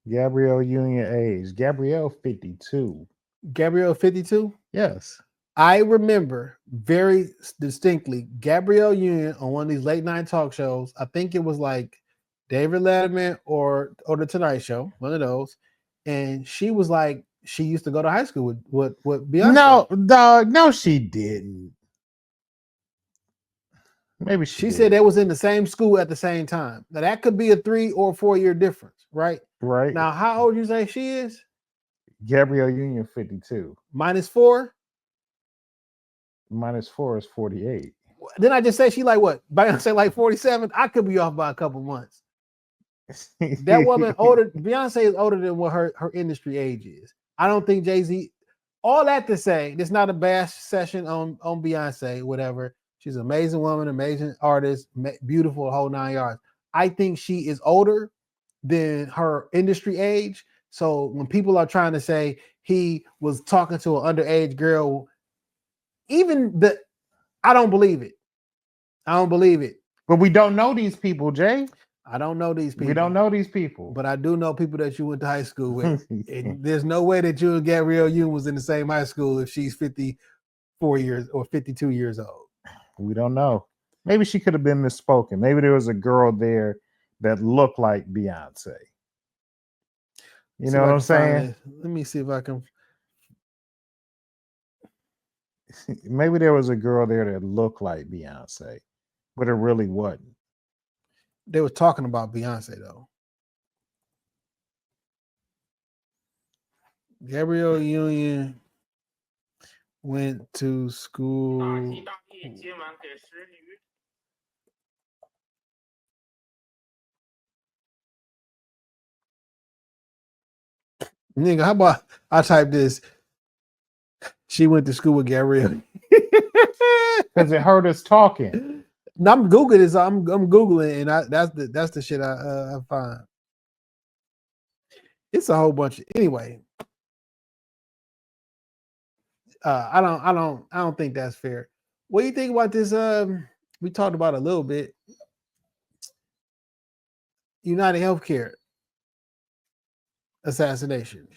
Gabrielle Union age. Gabrielle 52. Gabrielle 52? Yes. I remember very distinctly Gabrielle Union on one of these late night talk shows. I think it was like David Letterman or The Tonight Show, one of those. And she was like, she used to go to high school with Beyonce. No, dog, no, she didn't. Maybe she said they was in the same school at the same time. Now that could be a 3 or 4 year difference, right? Right. Now, how old you say she is? Gabrielle Union 52. -4? -4 is 48. Didn't I just say she like what? Beyonce like 47? I could be off by a couple months. That woman older. Beyonce is older than what her industry age is. I don't think Jay-Z. All that to say, this not a bash session on Beyonce, whatever. She's an amazing woman, amazing artist, beautiful, the whole 9 yards. I think she is older than her industry age. So when people are trying to say he was talking to an underage girl, I don't believe it. I don't believe it. But we don't know these people, Jay. I don't know these people. We don't know these people. But I do know people that you went to high school with. And there's no way that you and Gabrielle Union was in the same high school if she's 54 years or 52 years old. We don't know. Maybe she could have been misspoken. Maybe there was a girl there that looked like Beyonce. You know what I'm saying? Let me see if I can. Maybe there was a girl there that looked like Beyonce, but it really wasn't. They were talking about Beyonce though. Gabrielle Union went to school. Nigga, how about I type this? She went to school with Gabrielle. Because it heard us talking. No, I'm Googling this. I'm Googling, and that's the shit I find. It's a whole bunch. Anyway, I don't think that's fair. What do you think about this? We talked about it a little bit. United Healthcare assassination.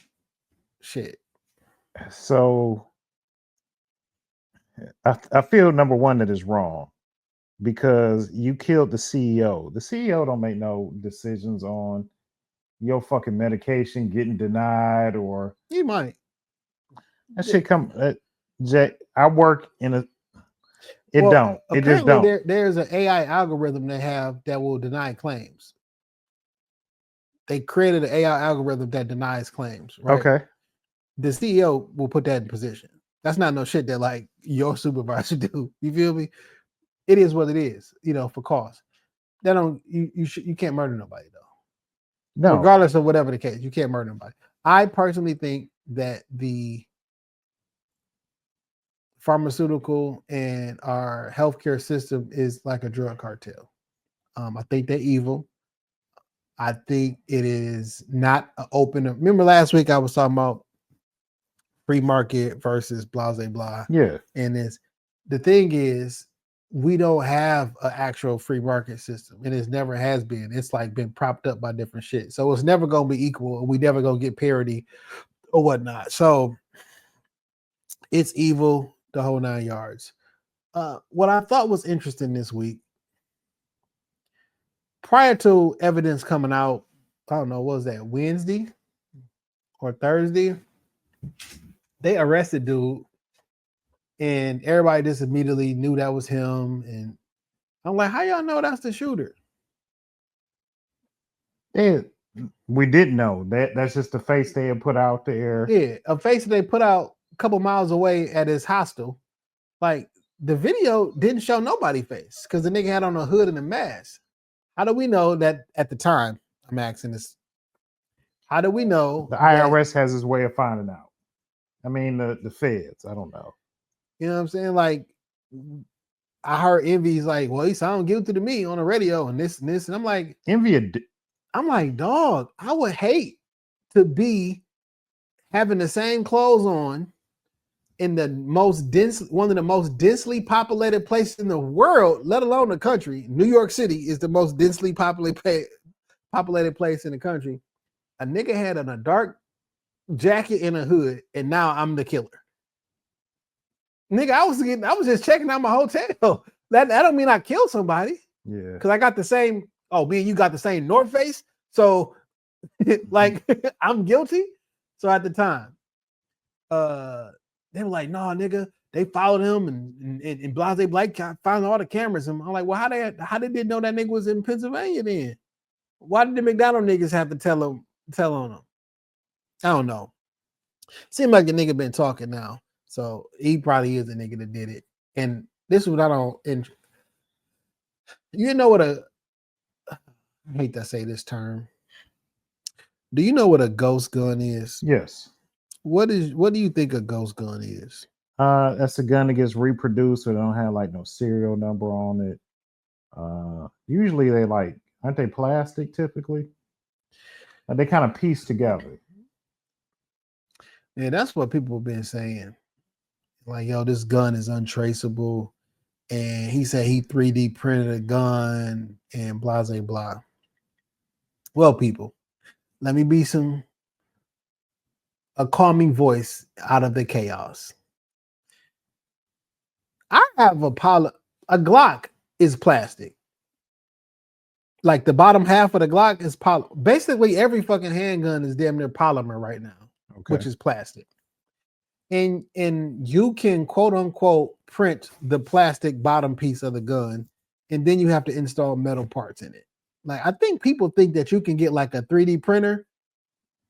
Shit. So I feel number one that is wrong because you killed the CEO. The CEO don't make no decisions on your fucking medication getting denied or He might. that shit come. Jay, I work in a. It Well, don't. It just apparently don't. there's an AI algorithm they have that will deny claims. They created an AI algorithm that denies claims, right? Okay. The CEO will put that in position. That's not no shit that like your supervisor do. You feel me? It is what it is, for cost. That don't you can't murder nobody though. No. Regardless of whatever the case, you can't murder nobody. I personally think that the pharmaceutical and our healthcare system is like a drug cartel. I think they're evil. I think it is not an open. Remember last week I was talking about free market versus blah blah blah. Yeah. And the thing is, we don't have an actual free market system, and it never has been. It's like been propped up by different shit. So it's never gonna be equal, and we never gonna get parity or whatnot. So it's evil, the whole 9 yards. What I thought was interesting this week, prior to evidence coming out, I don't know, what was that, Wednesday or Thursday? They arrested dude, and everybody just immediately knew that was him. And I'm like, how y'all know that's the shooter? We didn't know that. That's just the face they had put out there. Yeah, a face that they put out a couple miles away at his hostel. Like the video didn't show nobody face because the nigga had on a hood and a mask. How do we know that at the time? I'm asking this. How do we know The IRS has his way of finding out. I mean, the feds. I don't know. You know what I'm saying? Like, I heard Envy's like, well, he sounded guilty to me on the radio and this and this. And I'm like, I'm like, dog, I would hate to be having the same clothes on in the one of the most densely populated places in the world, let alone the country. New York City is the most densely populated place in the country. A nigga had on a dark jacket and a hood, and now I'm the killer. Nigga, I was just checking out my hotel. That don't mean I killed somebody. Yeah. Because I got the same, me and you got the same North Face. So like I'm guilty. So at the time, they were like, no, nigga, they followed him and Blase Blake found all the cameras. And I'm like, well, how did they know that nigga was in Pennsylvania then? Why did the McDonald niggas have to tell on him? I don't know. Seems like the nigga been talking now. So he probably is the nigga that did it. And this is what I don't. You know what I hate to say this term. Do you know what a ghost gun is? Yes. What do you think a ghost gun is? That's a gun that gets reproduced, so they don't have like no serial number on it. Usually they aren't they plastic typically? They kind of piece together. Yeah, that's what people have been saying. Like, yo, this gun is untraceable. And he said he 3D printed a gun and blah, blah, blah. Well, people, let me be a calming voice out of the chaos. I have a Glock is plastic. Like the bottom half of the Glock is polymer. Basically, every fucking handgun is damn near polymer right now, which is plastic. And you can quote unquote print the plastic bottom piece of the gun, and then you have to install metal parts in it. Like I think people think that you can get like a 3D printer,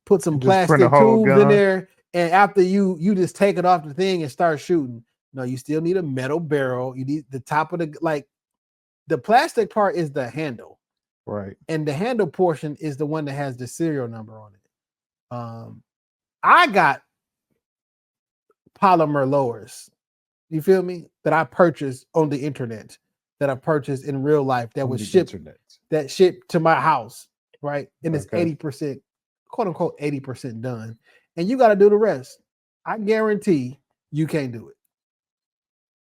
put some plastic tubes in there, and after you just take it off the thing and start shooting. No, you still need a metal barrel. You need the top of the plastic part is the handle. Right. And the handle portion is the one that has the serial number on it. I got polymer lowers, you feel me, that I purchased on the internet, that I purchased in real life, that was shipped to my house, right? And it's 80% quote unquote 80% done, and you got to do the rest. I guarantee you can't do it.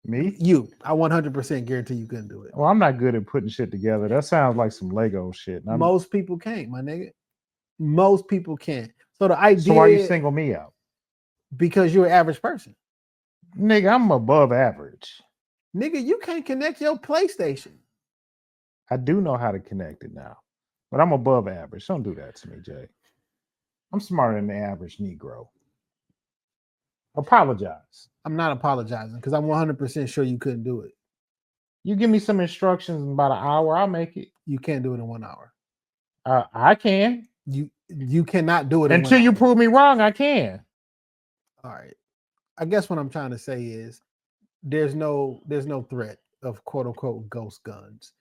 Me? I 100% guarantee you couldn't do it. Well, I'm not good at putting shit together. That sounds like some Lego shit. Most people can't, my nigga. Most people can't. So the idea. So why you single me out? Because you're an average person. Nigga, I'm above average. Nigga, you can't connect your PlayStation. I do know how to connect it now, but I'm above average. Don't do that to me, Jay. I'm smarter than the average Negro. Apologize. I'm not apologizing because I'm 100% sure you couldn't do it. You give me some instructions in about an hour, I'll make it. You can't do it in 1 hour. I can. You cannot do it Until you prove me wrong, I can. All right. I guess what I'm trying to say is there's no threat of quote unquote ghost guns.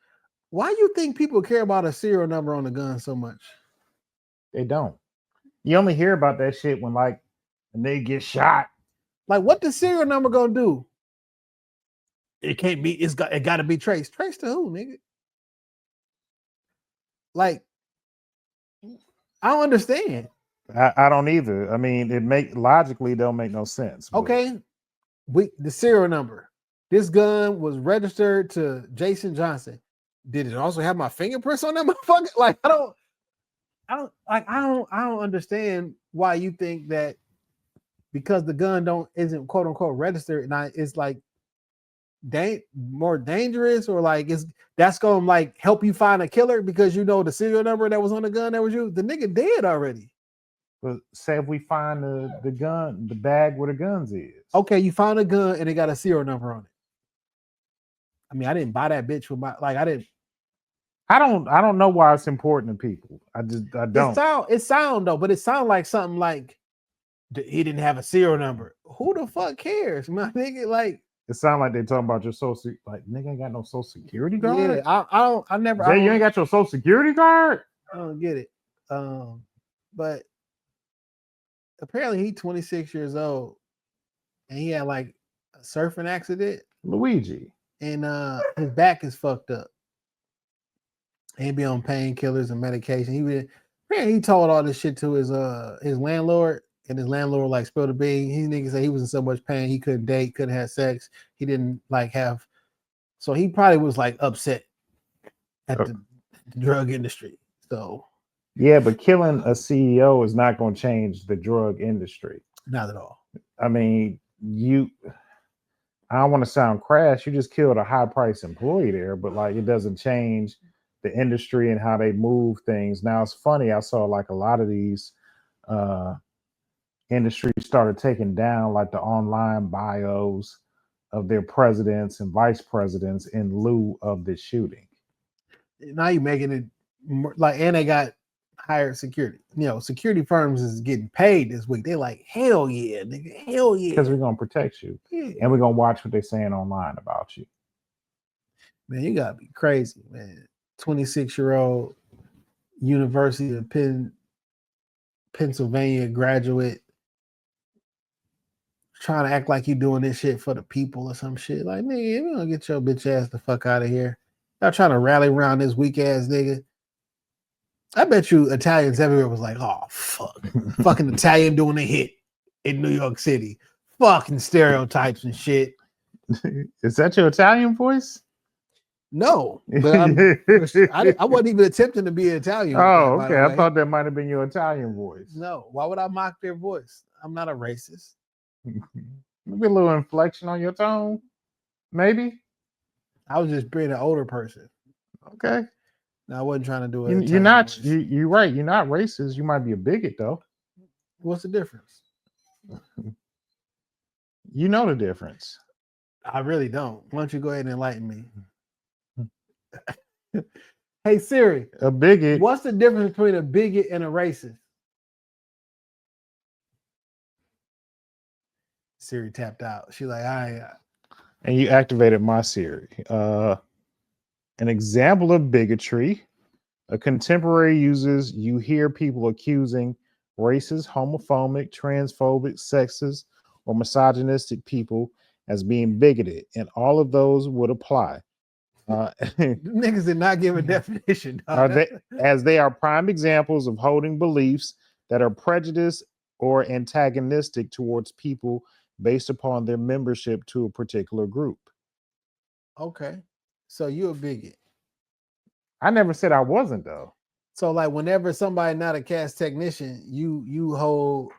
Why do you think people care about a serial number on the gun so much? They don't. You only hear about that shit when like they get shot. Like, what the serial number gonna do? It can't be. It got to be traced. Traced to who, nigga? Like, I don't understand. I don't either. I mean, logically don't make no sense. But. Okay, the serial number. This gun was registered to Jason Johnson. Did it also have my fingerprints on that motherfucker? Like, I don't understand why you think that because the gun isn't quote unquote registered, and it's like more dangerous, or like that's gonna like help you find a killer because you know the serial number that was on the gun that was you. The nigga dead already. But say if we find the bag where the guns is. Okay, you found a gun and it got a serial number on it. I mean, I didn't buy that bitch with my I don't know why it's important to people. I don't. It sound though, but it sound like something like he didn't have a serial number. Who the fuck cares, my nigga? Like it sound like they talking about your social. Like nigga ain't got no social security card. Yeah, You ain't got your social security card. I don't get it. But apparently he's 26 years old, and he had like a surfing accident. Luigi. And his back is fucked up. And he be on painkillers and medication. He told all this shit to his landlord, and his landlord like spilled the bean. He nigga said he was in so much pain he couldn't date, couldn't have sex. He didn't like have, so he probably was like upset at the drug industry. So yeah, but killing a CEO is not going to change the drug industry. Not at all. I mean, I don't want to sound crass. You just killed a high-priced employee there, but like it doesn't change the industry and how they move things. Now it's funny. I saw like a lot of these industries started taking down like the online bios of their presidents and vice presidents in lieu of this shooting. Now you're making it more, like, and they got hired security. You know, security firms is getting paid this week. They're like, hell yeah, nigga, hell yeah. Because we're gonna protect you, and we're gonna watch what they're saying online about you. Man, you gotta be crazy, man. 26-year-old University of Pennsylvania graduate trying to act like you doing this shit for the people or some shit. Like, nigga, you gonna get your bitch ass the fuck out of here. Y'all trying to rally around this weak ass nigga. I bet you Italians everywhere was like, oh, fuck. Fucking Italian doing a hit in New York City. Fucking stereotypes and shit. Is that your Italian voice? No, but I wasn't even attempting to be Italian. Oh, okay. I thought that might have been your Italian voice. No, why would I mock their voice? I'm not a racist. Maybe a little inflection on your tone. Maybe. I was just being an older person. Okay. No, I wasn't trying to do it. You're not. You're right. You're not racist. You might be a bigot, though. What's the difference? You know the difference. I really don't. Why don't you go ahead and enlighten me? Hey Siri, a bigot. What's the difference between a bigot and a racist? Siri tapped out. She's like, and you activated my Siri. An example of bigotry. A contemporary uses you hear people accusing racist, homophobic, transphobic, sexist, or misogynistic people as being bigoted, and all of those would apply. Niggas did not give a definition. As they are prime examples of holding beliefs that are prejudiced or antagonistic towards people based upon their membership to a particular group. Okay. So you a bigot. I never said I wasn't, though. So like whenever somebody not a cast technician, you hold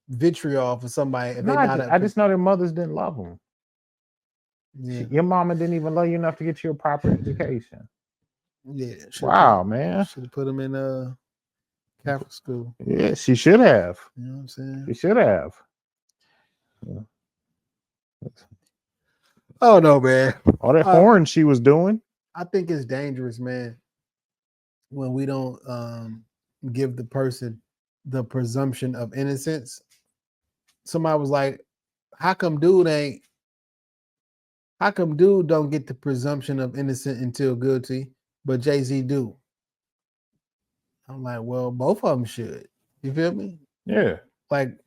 vitriol for somebody if No, they not I just know their mothers didn't love them. yeah. Your mama didn't even love you enough to get you a proper education. Yeah. Wow, man. Should have put them in Catholic school. Yeah, she should have. You know what I'm saying? She should have. Oh no, man. All that horn she was doing. I think it's dangerous, man, when we don't give the person the presumption of innocence. Somebody was like, how come dude don't get the presumption of innocent until guilty, but Jay-Z do? I'm like, well, both of them should. You feel me? Yeah. Like,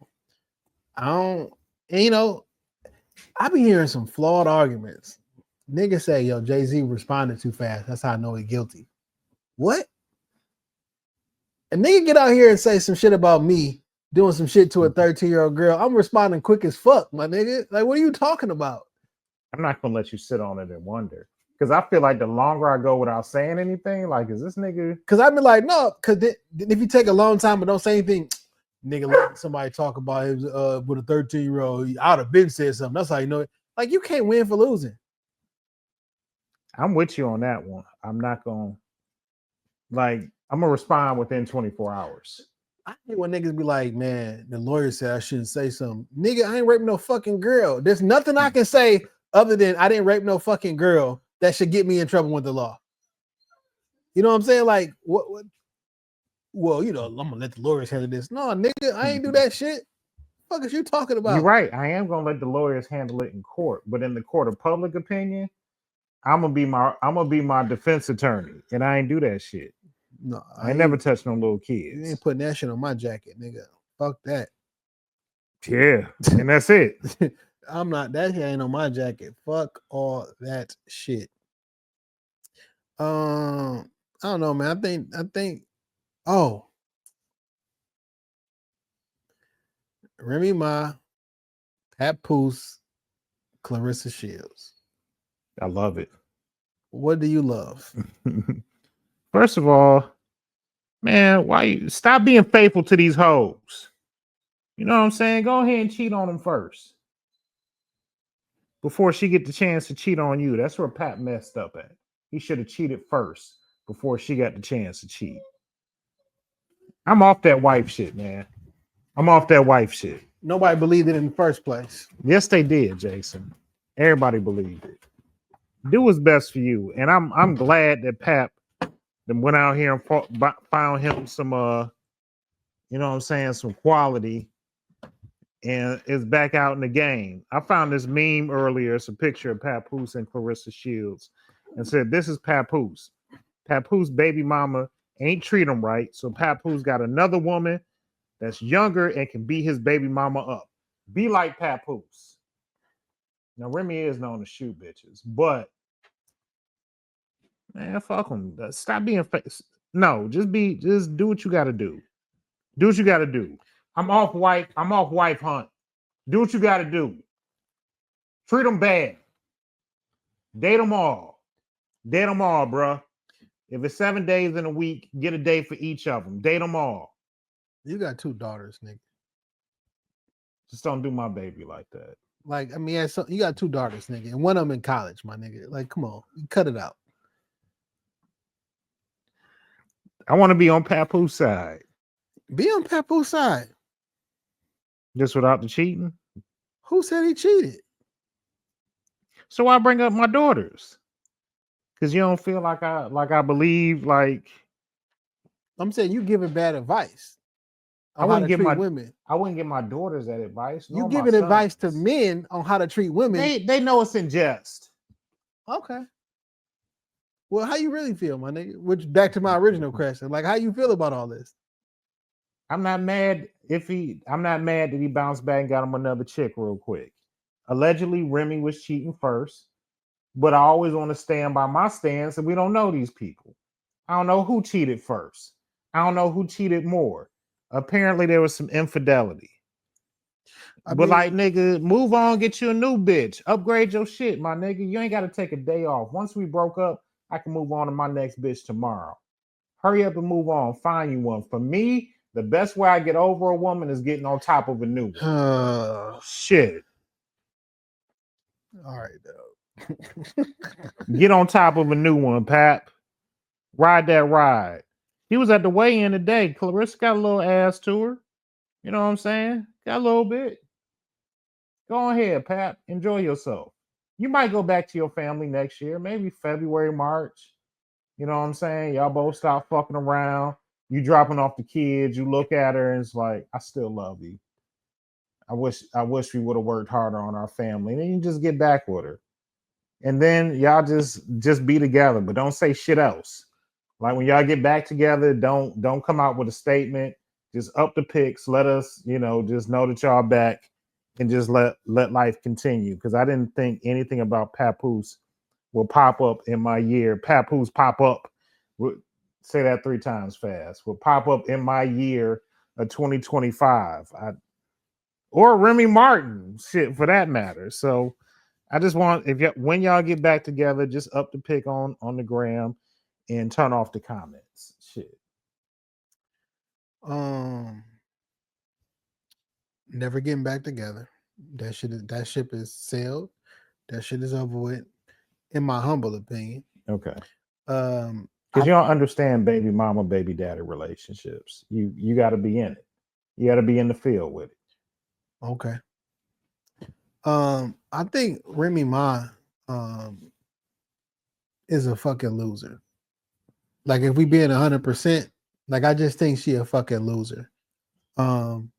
I don't, and, you know, I be hearing some flawed arguments. Niggas say, yo, Jay-Z responded too fast. That's how I know he's guilty. What? A nigga get out here and say some shit about me doing some shit to a 13-year-old girl. I'm responding quick as fuck, my nigga. Like, what are you talking about? I'm not gonna let you sit on it and wonder. Because I feel like the longer I go without saying anything, like, is this nigga? Because I've been like, no, because if you take a long time but don't say anything, nigga, let somebody talk about him with a 13-year-old, I'd have been said something. That's how you know it. Like, you can't win for losing. I'm with you on that one. I'm not gonna, like, I'm gonna respond within 24 hours. I hate when niggas be like, man, the lawyer said I shouldn't say something. Nigga, I ain't raping no fucking girl. There's nothing I can say other than I didn't rape no fucking girl that should get me in trouble with the law. You know what I'm saying? Like, what? Well, you know, I'm gonna let the lawyers handle this. No, nigga, I ain't do that shit. What the fuck is you talking about? You're right. I am gonna let the lawyers handle it in court, but in the court of public opinion, I'm gonna be my defense attorney, and I ain't do that shit. No, I ain't never touched no little kids. You ain't putting that shit on my jacket, nigga. Fuck that. Yeah, and that's it. I'm not, that shit ain't on my jacket. Fuck all that shit. I don't know, man. I think Remy Ma, Papoose, Clarissa Shields. I love it. What do you love? First of all, man, why you stop being faithful to these hoes? You know what I'm saying? Go ahead and cheat on them first before she get the chance to cheat on you. That's where Pat messed up at. He should have cheated first before she got the chance to cheat. I'm off that wife shit, man. I'm off that wife shit. Nobody believed it in the first place. Yes, they did, Jason. Everybody believed it. Do what's best for you, and I'm glad that Pap then went out here and found him some you know what I'm saying, some quality, and is back out in the game. I found this meme earlier. It's a picture of Papoose and Clarissa Shields, and said, "This is Papoose. Papoose baby mama ain't treat him right, so Papoose got another woman that's younger and can beat his baby mama up. Be like Papoose." Now Remy is known to shoot bitches, but man, fuck them. Stop being fake. No, just do what you got to do. Do what you got to do. I'm off wife hunt. Do what you got to do. Treat them bad. Date them all. Date them all, bro. If it's 7 days in a week, get a day for each of them. Date them all. You got 2 daughters, nigga. Just don't do my baby like that. Like, I mean, you got 2 daughters, nigga, and one of them in college, my nigga. Like, come on, cut it out. I want to be on Papoose side. Be on Papoose side. Just without the cheating? Who said he cheated? So why bring up my daughters? Because you don't feel like I believe, like, I'm saying you giving bad advice. I wouldn't give women. I wouldn't give my daughters that advice. You giving advice to men on how to treat women. They know it's in jest. Okay. Well, how you really feel, my nigga? Which, back to my original question, like, how you feel about all this? I'm not mad that he bounced back and got him another chick real quick. Allegedly, Remy was cheating first, but I always want to stand by my stance, and we don't know these people. I don't know who cheated first. I don't know who cheated more. Apparently, there was some infidelity. But like, nigga, move on, get you a new bitch. Upgrade your shit, my nigga. You ain't got to take a day off. Once we broke up, I can move on to my next bitch tomorrow. Hurry up and move on. Find you one. For me, the best way I get over a woman is getting on top of a new one. Shit. All right, though. Get on top of a new one, Pap. Ride that ride. He was at the weigh-in today. Clarissa got a little ass to her. You know what I'm saying? Got a little bit. Go ahead, Pap. Enjoy yourself. You might go back to your family next year, maybe February, March. You know what I'm saying? Y'all both stop fucking around. You dropping off the kids. You look at her and it's like, I still love you. I wish we would have worked harder on our family. And then you just get back with her. And then y'all just be together, but don't say shit else. Like when y'all get back together, don't come out with a statement. Just up the pics. Let us, just know that y'all back and just let life continue. Because I didn't think anything about Papoose will pop up in my year. Papoose pop up. Say that 3 times fast. Will pop up in my year of 2025. Or Remy Martin, shit, for that matter. So I just want, when y'all get back together, just up the pic on the gram and turn off the comments. Shit. Never getting back together. That ship is sailed. That shit is over with, in my humble opinion. Okay. Because you don't understand baby mama, baby daddy relationships. You got to be in it. You got to be in the field with it. Okay. I think Remy Ma is a fucking loser. Like if we being 100%, like I just think she a fucking loser. And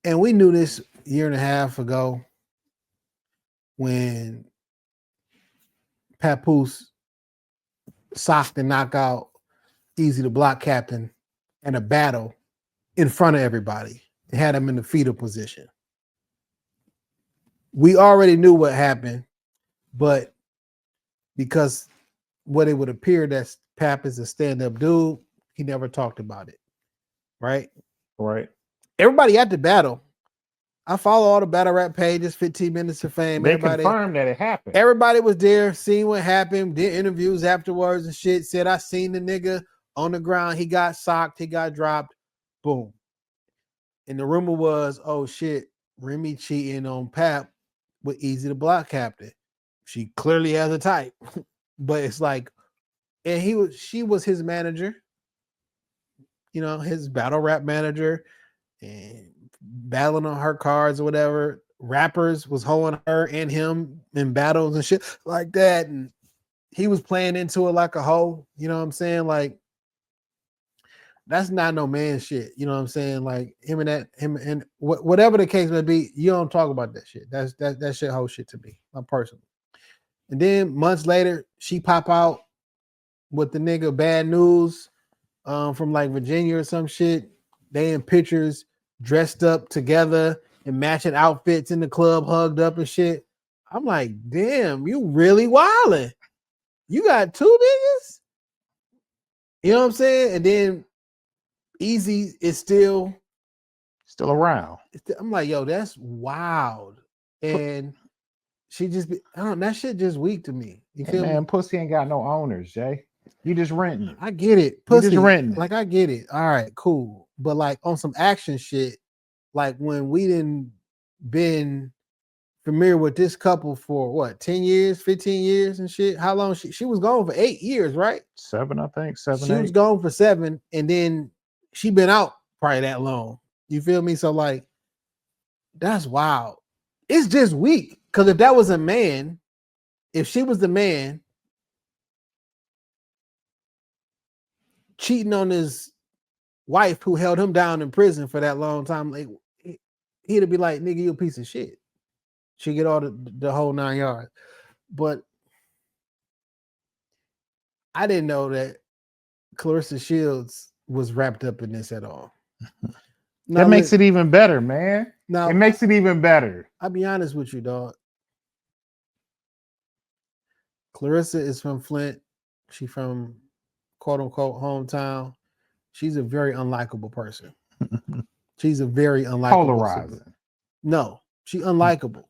we knew this 1.5 years ago when Papoose socked and knocked out Easy the Block Captain in a battle in front of everybody. They had him in the fetal position. We already knew what happened, but because what it would appear that Pap is a stand-up dude, he never talked about it. Right? Right. Everybody at the battle. I follow all the battle rap pages, 15 Minutes of Fame. They confirmed that it happened. Everybody was there, seeing what happened, did interviews afterwards and shit, said, I seen the nigga on the ground. He got socked, he got dropped. Boom. And the rumor was, oh shit, Remy cheating on Pap with Easy the Block Captain. She clearly has a type. But it's like, and she was his manager, his battle rap manager, and battling on her cards or whatever. Rappers was holding her and him in battles and shit like that. And he was playing into it like a hoe. You know what I'm saying? Like, that's not no man shit. You know what I'm saying? Like him and whatever the case may be, you don't talk about that shit. That shit whole shit to me, my personal. And then months later, she pop out with the nigga Bad News from like Virginia or some shit. They in pictures dressed up together in matching outfits in the club, hugged up and shit. I'm like, damn, you really wildin'. You got 2 niggas? You know what I'm saying? And then Easy is still around. I'm like, yo, that's wild. And she just that shit just weak to me. You feel me? Pussy ain't got no owners, Jay. You just renting. I get it. Pussy, just renting. Like I get it. All right, cool. But like on some action shit, like when we didn't been familiar with this couple for what, 10 years, 15 years and shit. How long she was gone for 8 years, right? 7, I think. 7. She was gone for 7, and then she been out probably that long. You feel me? So like, that's wild. It's just weak. Because if that was a man, if she was the man cheating on his wife who held him down in prison for that long time, like he'd be like, nigga, you a piece of shit. She get all the whole 9 yards. But I didn't know that Clarissa Shields was wrapped up in this at all. That makes it even better, man. Now, it makes it even better. I'll be honest with you, dog. Clarissa is from Flint. She from quote unquote hometown, she's a very unlikable person. She's a very unlikable Polarizing. No, she's unlikable.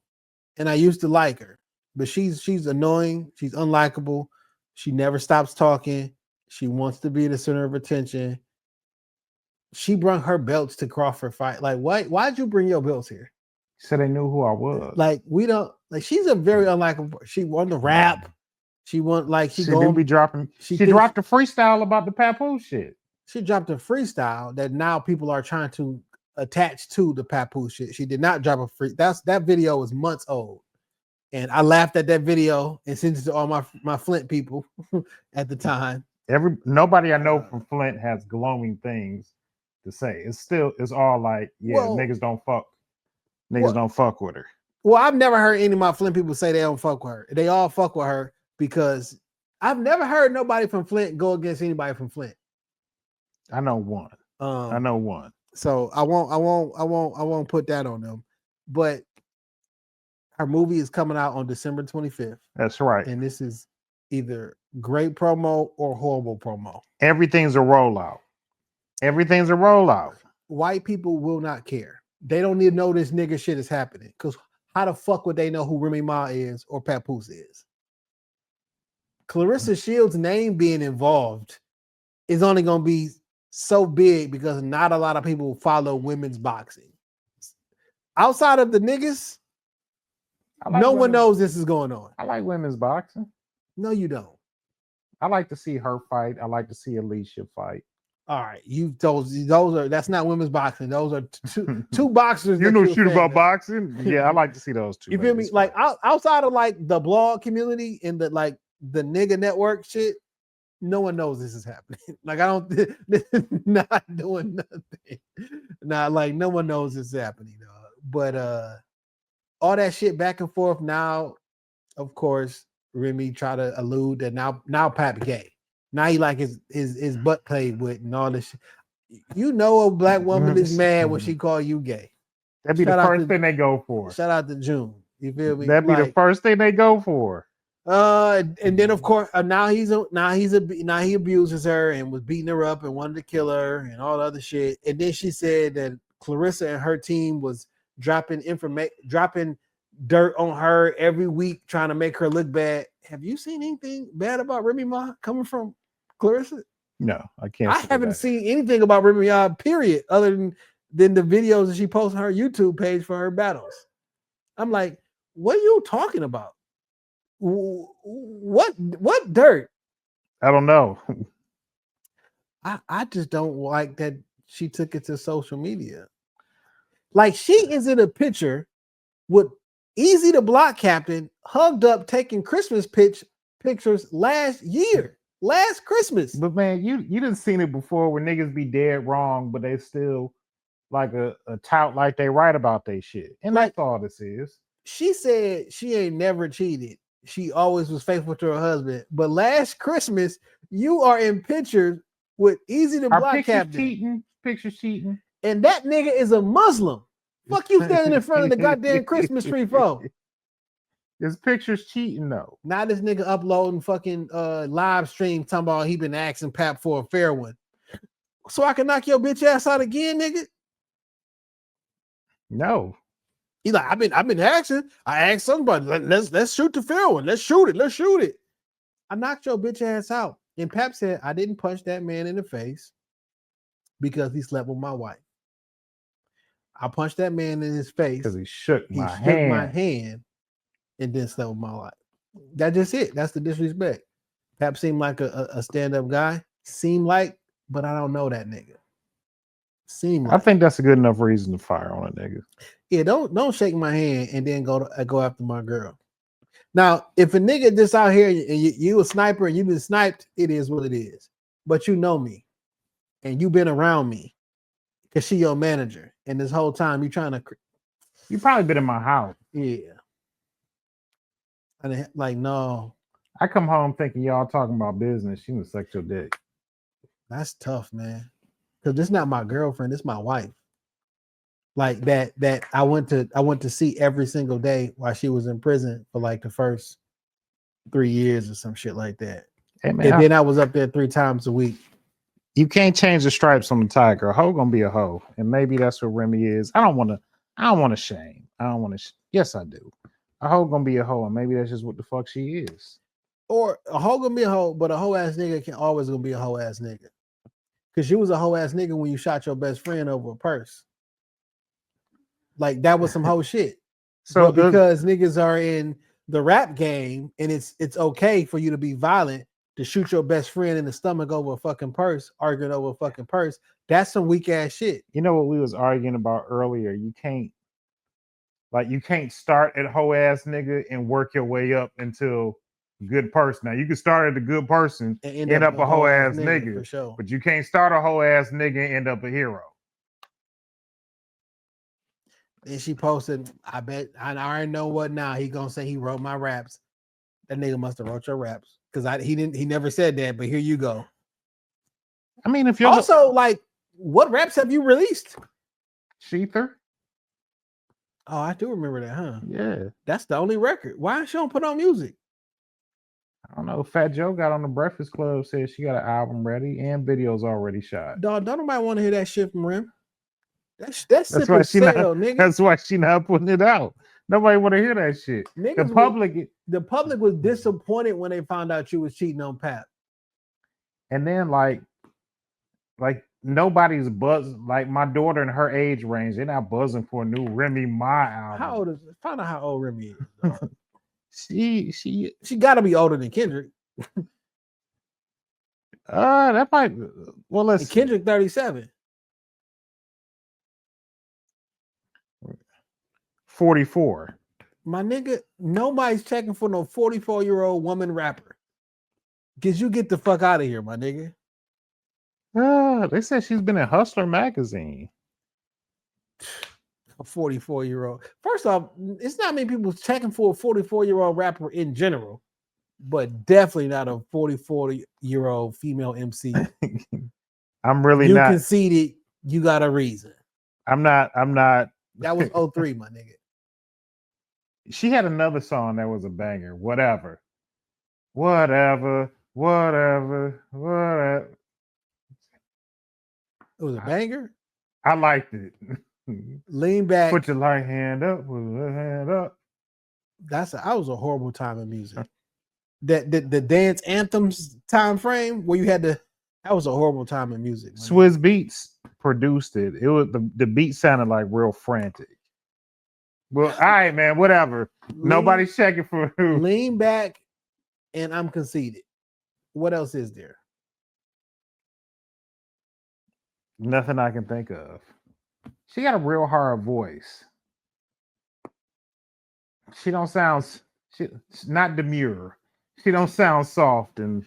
And I used to like her, but she's annoying. She's unlikable. She never stops talking. She wants to be the center of attention. She brought her belts to Crawford fight. Like, why'd you bring your belts here? Said they knew who I was. Like, we don't like. She's a very unlikable. She won the rap. She won like she do be dropping. She dropped a freestyle about the Papoose shit. She dropped a freestyle that now people are trying to attach to the Papoose shit. She did not drop a free. That video was months old, and I laughed at that video and sent it to all my Flint people at the time. Nobody I know from Flint has glowing things to say. It's all like, niggas don't fuck. Niggas don't fuck with her. Well, I've never heard any of my Flint people say they don't fuck with her. They all fuck with her because I've never heard nobody from Flint go against anybody from Flint. I know one. I know one. So I won't put that on them. But her movie is coming out on December 25th. That's right. And this is either great promo or horrible promo. Everything's a rollout. Everything's a rollout. White people will not care. They don't need to know this nigga shit is happening. Because how the fuck would they know who Remy Ma is or Papoose is? Clarissa Shields' name being involved is only going to be so big because not a lot of people follow women's boxing. Outside of the niggas, no one knows this is going on. I like women's boxing. No, you don't. I like to see her fight. I like to see Alicia fight. All right, that's not women's boxing. Those are two boxers. You know shit about boxing? Yeah, I like to see those two. You feel me? Like outside of like the blog community and the nigga network shit, no one knows this is happening. Like this is not doing nothing. Not like no one knows this is happening. But all that shit back and forth. Now, of course, Remy try to allude that now Pap gay. Now he like his butt played with and all this shit. You know a black woman is mad when she call you gay. That'd be the first thing they go for. Shout out to June. You feel me? That'd be the first thing they go for. And then of course now he abuses her and was beating her up and wanted to kill her and all the other shit. And then she said that Clarissa and her team was dropping dirt on her every week, trying to make her look bad. Have you seen anything bad about Remy Ma coming from Clarissa? No, I can't. I haven't seen anything about Remy Ma, period, other than the videos that she posts on her YouTube page for her battles. I'm like, what are you talking about? What dirt? I don't know. I just don't like that she took it to social media. Like she is in a picture with Easy the Block Captain hugged up taking Christmas pictures last Christmas. But man, you didn't seen it before where niggas be dead wrong, but they still like a tout like they right about they shit. And like, that's all this is. She said she ain't never cheated. She always was faithful to her husband. But last Christmas, you are in pictures with Easy the Block Captain. Pictures cheating. And that nigga is a Muslim. Fuck you standing in front of the goddamn Christmas tree for? His pictures cheating though. Now this nigga uploading fucking live stream talking about he been asking Pap for a fair one. So I can knock your bitch ass out again, nigga? No. He like, I've been asking. I asked somebody, let's shoot the fair one. Let's shoot it. I knocked your bitch ass out. And Pap said, I didn't punch that man in the face because he slept with my wife. I punched that man in his face because he shook my hand and then slept with my wife. That's just it. That's the disrespect. Pap seemed like a stand-up guy. But I don't know that nigga. I think that's a good enough reason to fire on a nigga. Yeah, don't shake my hand and then go after my girl. Now, if a nigga just out here and you a sniper and you been sniped, it is what it is. But you know me, and you been around me, cause she your manager, and this whole time you probably been in my house. Yeah. And like, no. I come home thinking y'all talking about business. She was suck your dick. That's tough, man. Cause this not my girlfriend, this my wife. Like that I went to see every single day while she was in prison for like the first 3 years or some shit like that. Hey, man, And then I was up there 3 times a week. you can't change the stripes on the tiger. A hoe gonna be a hoe, and maybe that's what Remy is. I don't want to shame. I don't want to. Yes, I do. A hoe gonna be a hoe, and maybe that's just what the fuck she is. Or a hoe gonna be a hoe, but a hoe ass nigga can always gonna be a hoe ass nigga. Cause you was a hoe ass nigga when you shot your best friend over a purse. Like that was some hoe shit. So but because niggas are in the rap game and it's okay for you to be violent, to shoot your best friend in the stomach over a fucking purse, arguing over a fucking purse, that's some weak ass shit. You know what we was arguing about earlier? You can't start at hoe ass nigga and work your way up until good person. Now you can start at a good person and end up a hoe ass nigga, for sure. but you can't start a hoe ass nigga and end up a hero. And she posted, I bet I already know what now. He gonna say he wrote my raps. That nigga must have wrote your raps. Because he never said that, but here you go. I mean, if you're also like, what raps have you released? Sheether. Oh, I do remember that, huh? Yeah. That's the only record. Why she don't put on music? I don't know. Fat Joe got on the Breakfast Club, said she got an album ready and videos already shot. Dog, don't nobody want to hear that shit from Rem. That's why she nigga. That's why she not putting it out. Nobody want to hear that shit. The public was disappointed when they found out you was cheating on Pap. And then like nobody's buzzing. Like my daughter in her age range, they're not buzzing for a new Remy Ma album. How old is? Find out how old Remy is. she got to be older than Kendrick. That might. Well, let's. And Kendrick 37. 44. My nigga, nobody's checking for no 44-year-old woman rapper. Cause you get the fuck out of here, my nigga. They said she's been in Hustler magazine. A 44-year-old. First off, it's not many people checking for a 44-year-old rapper in general, but definitely not a 44-year-old female MC. I'm really you not. You conceded. You got a reason. I'm not. That was 03, my nigga. She had another song that was a banger. Whatever. It was a banger. I liked it. Lean back. Put your right hand up. Put your hand up. That was a horrible time in music. The dance anthems time frame where you had that was a horrible time in music. Swizz Beats produced it. It was the beat sounded like real frantic. Well, all right, man, whatever. Nobody's checking for who. Lean back, and I'm conceited. What else is there? Nothing I can think of. She got a real hard voice. She don't sound. She's not demure. She don't sound soft and.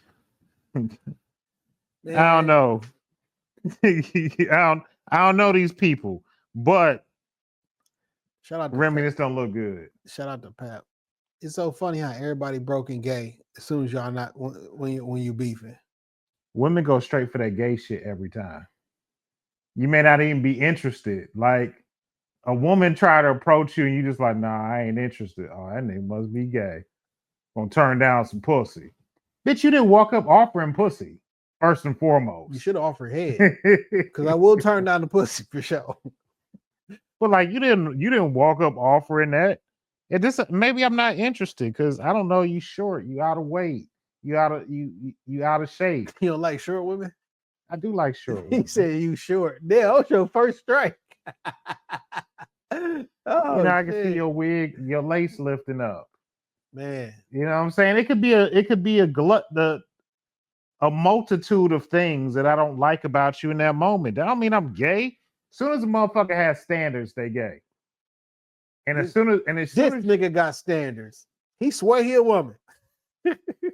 I don't know. I don't know these people, but. Shout out to Remy, this don't look good. Shout out to Pap. It's so funny how everybody broke and gay as soon as y'all not when you beefing. Women go straight for that gay shit every time. You may not even be interested. Like a woman try to approach you and you just like, nah, I ain't interested. Oh, that nigga must be gay. Gonna turn down some pussy. Bitch, you didn't walk up offering pussy first and foremost. You should have offered head because I will turn down the pussy for sure. But like you didn't walk up offering that. Maybe I'm not interested because I don't know, you short, you out of weight, you out of shape. You don't like short women? I do like short women. He said you short. That was your first strike. I can see your wig, your lace lifting up. Man. You know what I'm saying? It could be a multitude of things that I don't like about you in that moment. That don't mean I'm gay. As soon as a motherfucker has standards, they gay. And as soon as this nigga got standards, he swear he a woman.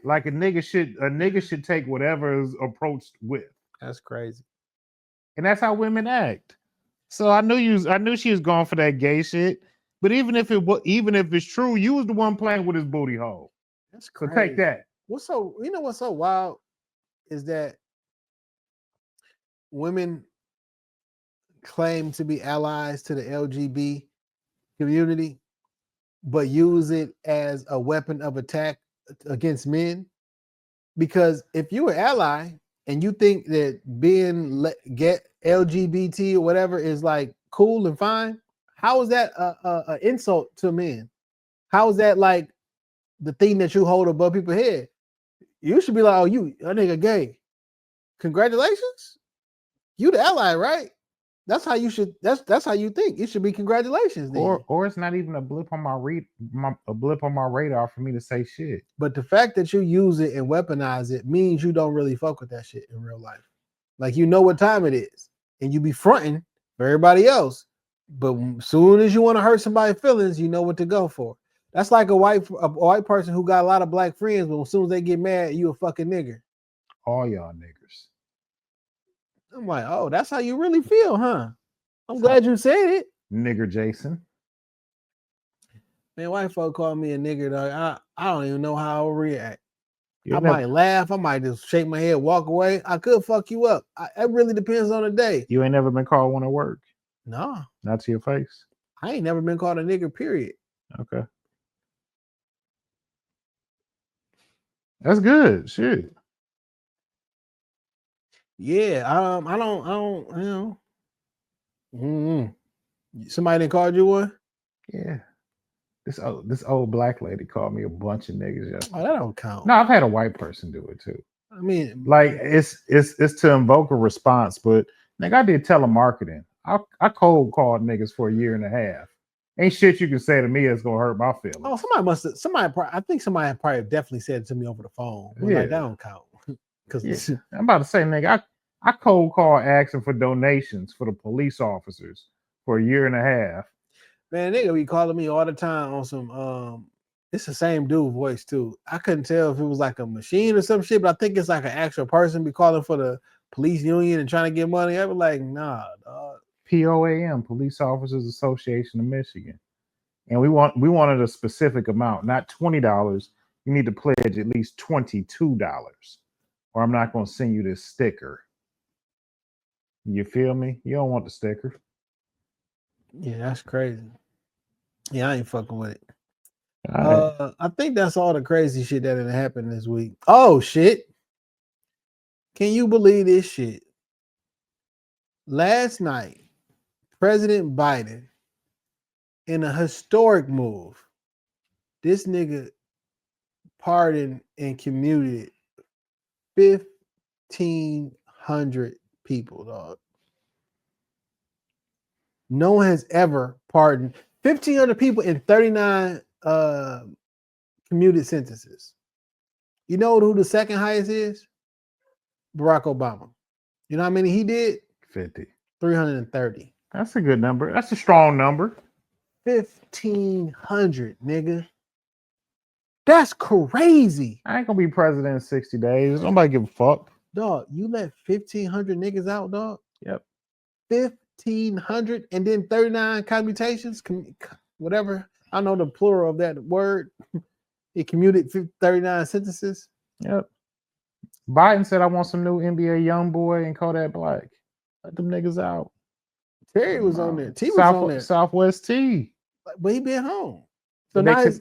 Like a nigga should take whatever is approached with. That's crazy. And that's how women act. So I knew she was going for that gay shit. But even if it's true, you was the one playing with his booty hole. That's crazy. So take that. What's so wild is that women claim to be allies to the LGBT community, but use it as a weapon of attack against men. Because if you're an ally and you think that get LGBT or whatever is like cool and fine, how is that a insult to men? How is that like the thing that you hold above people's head? You should be like, oh, a nigga gay. Congratulations. You the ally, right? That's how you should. That's how you think. It should be congratulations. Then. Or it's not even a blip on my radar for me to say shit. But the fact that you use it and weaponize it means you don't really fuck with that shit in real life. Like you know what time it is, and you be fronting for everybody else. But as soon as you want to hurt somebody's feelings, you know what to go for. That's like a white person who got a lot of black friends, but as soon as they get mad, you a fucking nigger. All y'all niggers. I'm like, oh, that's how you really feel, huh? I'm glad you said it. Nigger Jason. Man, white folk call me a nigger, dog. I don't even know how I'll react. Might laugh. I might just shake my head, walk away. I could fuck you up. It really depends on the day. You ain't never been called one at work? No. Not to your face? I ain't never been called a nigger, period. Okay. That's good. Shit. Yeah, I don't, you know. Somebody didn't call you one? Yeah. This old black lady called me a bunch of niggas yesterday. Oh, that don't count. No, I've had a white person do it too. I mean, like it's to invoke a response, but nigga, I did telemarketing. I cold called niggas for a year and a half. Ain't shit you can say to me that's gonna hurt my feelings. Oh, I think somebody probably definitely said it to me over the phone. Yeah. Like, that don't count. Because I'm about to say, nigga, I cold call asking for donations for the police officers for a year and a half. Man, nigga be calling me all the time on some it's the same dude voice too. I couldn't tell if it was like a machine or some shit, but I think it's like an actual person be calling for the police union and trying to get money. I was like, nah, dog. POAM, Police Officers Association of Michigan. And we wanted a specific amount, not $20. You need to pledge at least $22, or I'm not gonna send you this sticker. You feel me? You don't want the sticker. Yeah, that's crazy. Yeah, I ain't fucking with it. I think that's all the crazy shit that had happened this week. Oh shit. Can you believe this shit? Last night, President Biden, in a historic move, this nigga pardoned and commuted 1,500 people, dog. No one has ever pardoned 1,500 people in 39 commuted sentences. You know who the second highest is? Barack Obama. You know how many he did? 50. 330. That's a good number. That's a strong number. 1,500, nigga. That's crazy. I ain't gonna be president in 60 days. Nobody give a fuck. Dog, you let 1,500 niggas out, dog? Yep. 1,500 and then 39 commutations, whatever. I know the plural of that word. He commuted 39 sentences. Yep. Biden said, I want some new NBA young boy and Kodak Black. Let them niggas out. Terry was on there. T was on there. Southwest T. But he been home. So they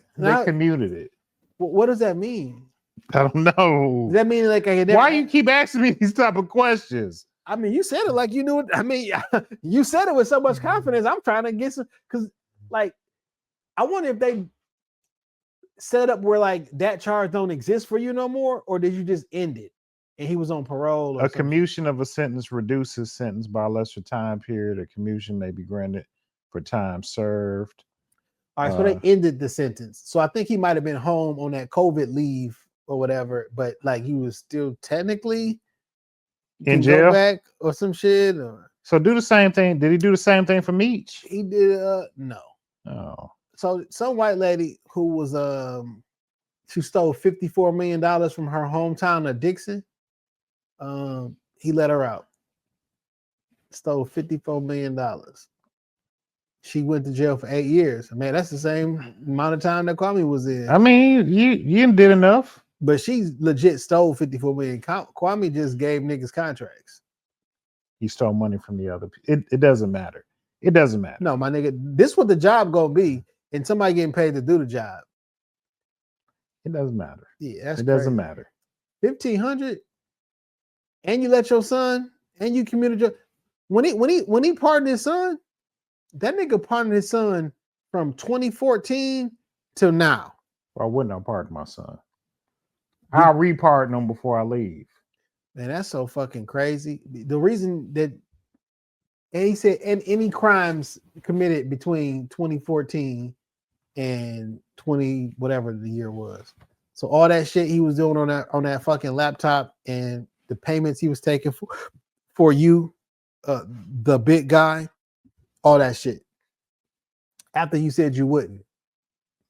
commuted it. What does that mean? I don't know. Does that mean like why you keep asking me these type of questions? I mean, you said it like you knew it. I mean, you said it with so much confidence. I'm trying to get some, because like, I wonder if they set up where like that charge don't exist for you no more, or did you just end it and he was on parole? Or a commutation of a sentence reduces sentence by a lesser time period. A commutation may be granted for time served. All right, so they ended the sentence. So I think he might have been home on that COVID leave or whatever, but like he was still technically in jail back or some shit. Or so do the same thing. Did he do the same thing for Meech? He did. No. Oh. So some white lady who was she stole $54 million from her hometown of Dixon. He let her out. Stole $54 million. She went to jail for 8 years. Man, that's the same amount of time that Kwame was in. I mean, you did enough. But she legit stole $54 million. Kwame just gave niggas contracts. He stole money from the other people. It doesn't matter. It doesn't matter. No, my nigga, this what the job gonna be, and somebody getting paid to do the job. It doesn't matter. Yeah, that's it doesn't matter. $1,500, and you let your son and you committed when he pardoned his son, that nigga pardoned his son from 2014 till now. Well, I wouldn't have pardoned my son. I'll repardon him before I leave. Man, that's so fucking crazy. The reason that, and he said, and any crimes committed between 2014 and 20 whatever the year was. So all that shit he was doing on that fucking laptop and the payments he was taking for you, the big guy, all that shit. After you said you wouldn't.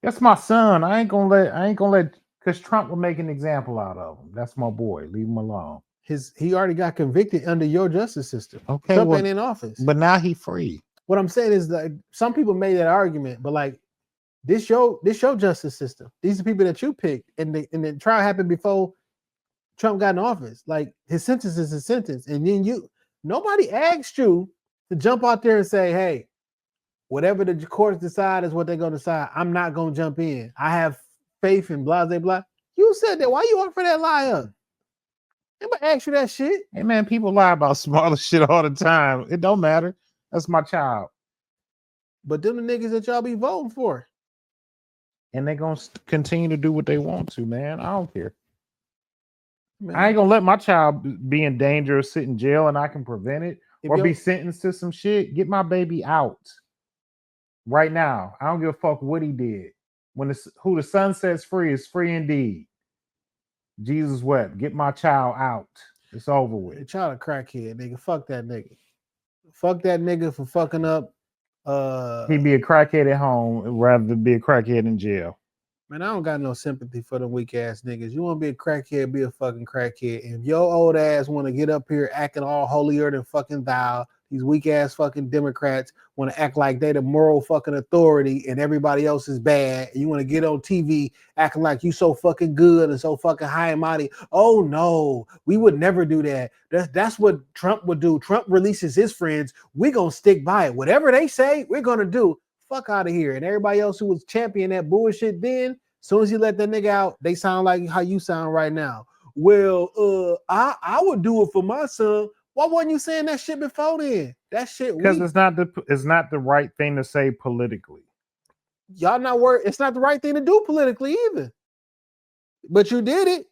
That's my son. I ain't gonna let because Trump will make an example out of him. That's my boy. Leave him alone. He already got convicted under your justice system. Okay, Trump ain't in office. But now he free. What I'm saying is that some people made that argument, but like this your justice system. These are people that you picked, and the trial happened before Trump got in office. Like his sentence is his sentence, and then nobody asked you to jump out there and say, "Hey, whatever the courts decide is what they're gonna decide. I'm not gonna jump in. I have faith in blah blah blah." You said that. Why you offer that lie up? Anybody ask you that shit? Hey man, people lie about smaller shit all the time. It don't matter. That's my child. But them the niggas that y'all be voting for. And they're gonna continue to do what they want to, man. I don't care. Man. I ain't gonna let my child be in danger or sit in jail and I can prevent it or be sentenced to some shit. Get my baby out right now. I don't give a fuck what he did. Who the son sets free is free indeed. Jesus wept. Get my child out. It's over with. The child a crackhead, nigga. Fuck that nigga. Fuck that nigga for fucking up. He'd be a crackhead at home rather than be a crackhead in jail. Man, I don't got no sympathy for them weak ass niggas. You want to be a crackhead, be a fucking crackhead. And if your old ass want to get up here acting all holier than fucking thou, these weak ass fucking Democrats want to act like they the moral fucking authority and everybody else is bad. And you want to get on TV acting like you so fucking good and so fucking high and mighty. Oh no, we would never do that. That's what Trump would do. Trump releases his friends. We're going to stick by it. Whatever they say, we're going to do. Fuck out of here. And everybody else who was championing that bullshit then, as soon as you let that nigga out, they sound like how you sound right now. Well, I would do it for my son. Why wasn't you saying that shit before then? That shit because it's not the right thing to say politically. Y'all not worried. It's not the right thing to do politically either. But you did it.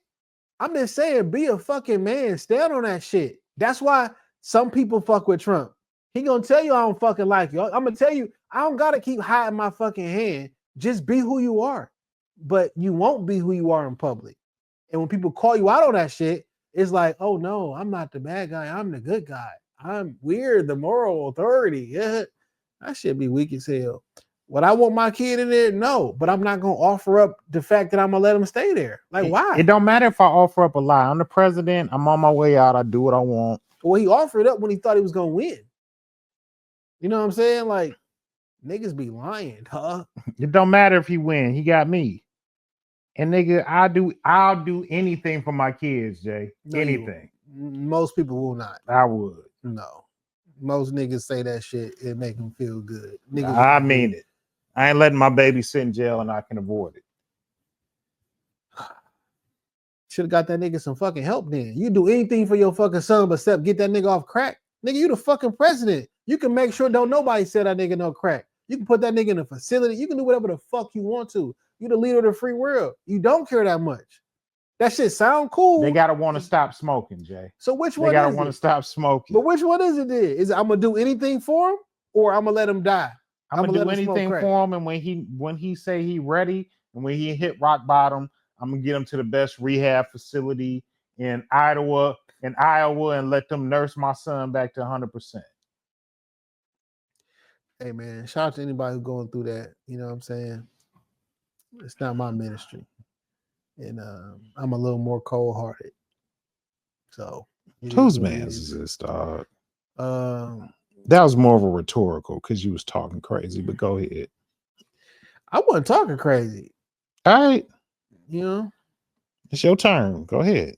I'm just saying, be a fucking man. Stand on that shit. That's why some people fuck with Trump. He gonna tell you I don't fucking like you. I'm gonna tell you I don't gotta keep hiding my fucking hand. Just be who you are. But you won't be who you are in public. And when people call you out on that shit, it's like, oh no, I'm not the bad guy. I'm the good guy. We're the moral authority. Yeah, that shit be weak as hell. Would I want my kid in there? No, but I'm not gonna offer up the fact that I'm gonna let him stay there. Like, why? It don't matter if I offer up a lie. I'm the president. I'm on my way out. I do what I want. Well, he offered up when he thought he was gonna win. You know what I'm saying? Like, niggas be lying, huh? It don't matter if he win. He got me. And nigga, I'll do anything for my kids, Jay. No, anything. Most people will not. I would. No. Most niggas say that shit. It make them feel good. Niggas I mean it. I ain't letting my baby sit in jail and I can avoid it. Should have got that nigga some fucking help then. You do anything for your fucking son except get that nigga off crack. Nigga, you the fucking president. You can make sure don't nobody say that nigga no crack. You can put that nigga in a facility. You can do whatever the fuck you want to. You the leader of the free world. You don't care that much. That shit sound cool. They gotta want to stop smoking, Jay. So which one? They gotta want to stop smoking. But which one is it? Then? Is it I'm gonna do anything for him, or I'm gonna let him die? I'm gonna do anything for him, and when he say he ready, and when he hit rock bottom, I'm gonna get him to the best rehab facility in Iowa, and let them nurse my son back to 100%. Hey man, shout out to anybody who's going through that. You know what I'm saying? It's not my ministry. And I'm a little more cold-hearted. So whose man's is this, dog? That was more of a rhetorical because you was talking crazy, but go ahead. I wasn't talking crazy. All right. You know, it's your turn. Go ahead.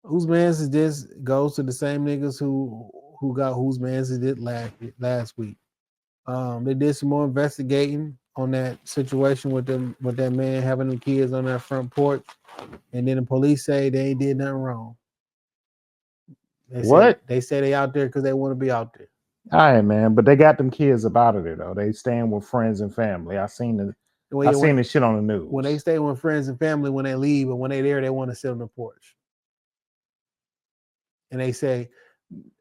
Whose man's is this goes to the same niggas who got whose man's is it last week. They did some more investigating on that situation with that man having them kids on that front porch, and then the police say they ain't did nothing wrong. They say they out there because they want to be out there. All right, man, but they got them kids up out of there though. They staying with friends and family. I seen the shit on the news. When they stay with friends and family, when they leave, and when they there, they want to sit on the porch. And they say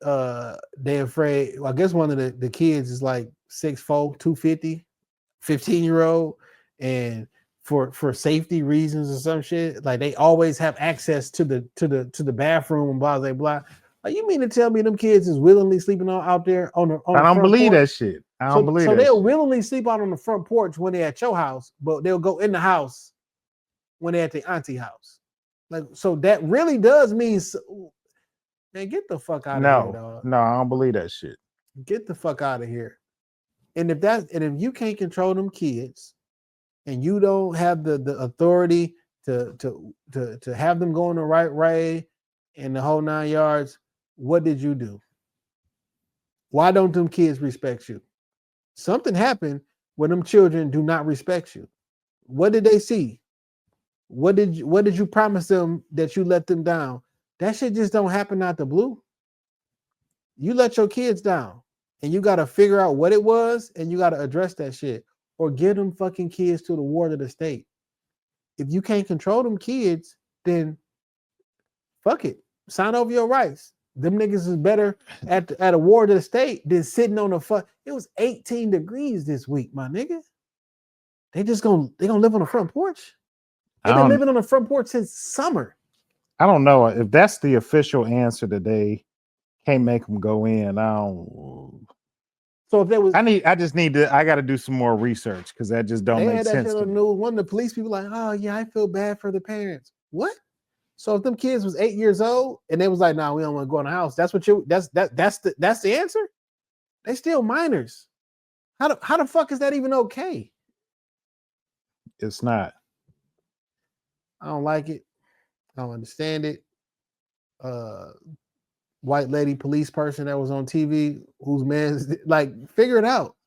they're afraid. Well, I guess one of the kids is like 6'4", 250, 15-year-old, and for safety reasons or some shit, like they always have access to the bathroom and blah blah blah. Like, you mean to tell me them kids is willingly sleeping out there on the I don't believe that shit. I don't believe that. So they'll shit. willingly sleep out on the front porch when they're at your house, but they'll go in the house when they're at the auntie house. Like, so that really does mean, man, get the fuck out of here, dog. No, I don't believe that shit. Get the fuck out of here. And if you can't control them kids, and you don't have the authority to have them going the right way and the whole 9 yards, what did you do? Why don't them kids respect you? Something happened when them children do not respect you. What did they see? What did you promise them that you let them down? That shit just don't happen out the blue. You let your kids down, and you got to figure out what it was, and you got to address that shit, or give them fucking kids to the ward of the state. If you can't control them kids, then fuck it. Sign over your rights. Them niggas is better at a ward of the state than sitting on the fuck. It was 18 degrees this week, my nigga. They gonna live on the front porch. They've been living on the front porch since summer. I don't know if that's the official answer that they can't make them go in. I don't. So if there was, I got to do some more research because that just don't make sense. On the news. One of the police people like, oh yeah, I feel bad for the parents. What? So if them kids was 8 years old and they was like, nah, we don't want to go in the house. That's the answer. They still minors. How the fuck is that even okay? It's not. I don't like it. I don't understand it. White lady police person that was on TV whose man's like, figure it out.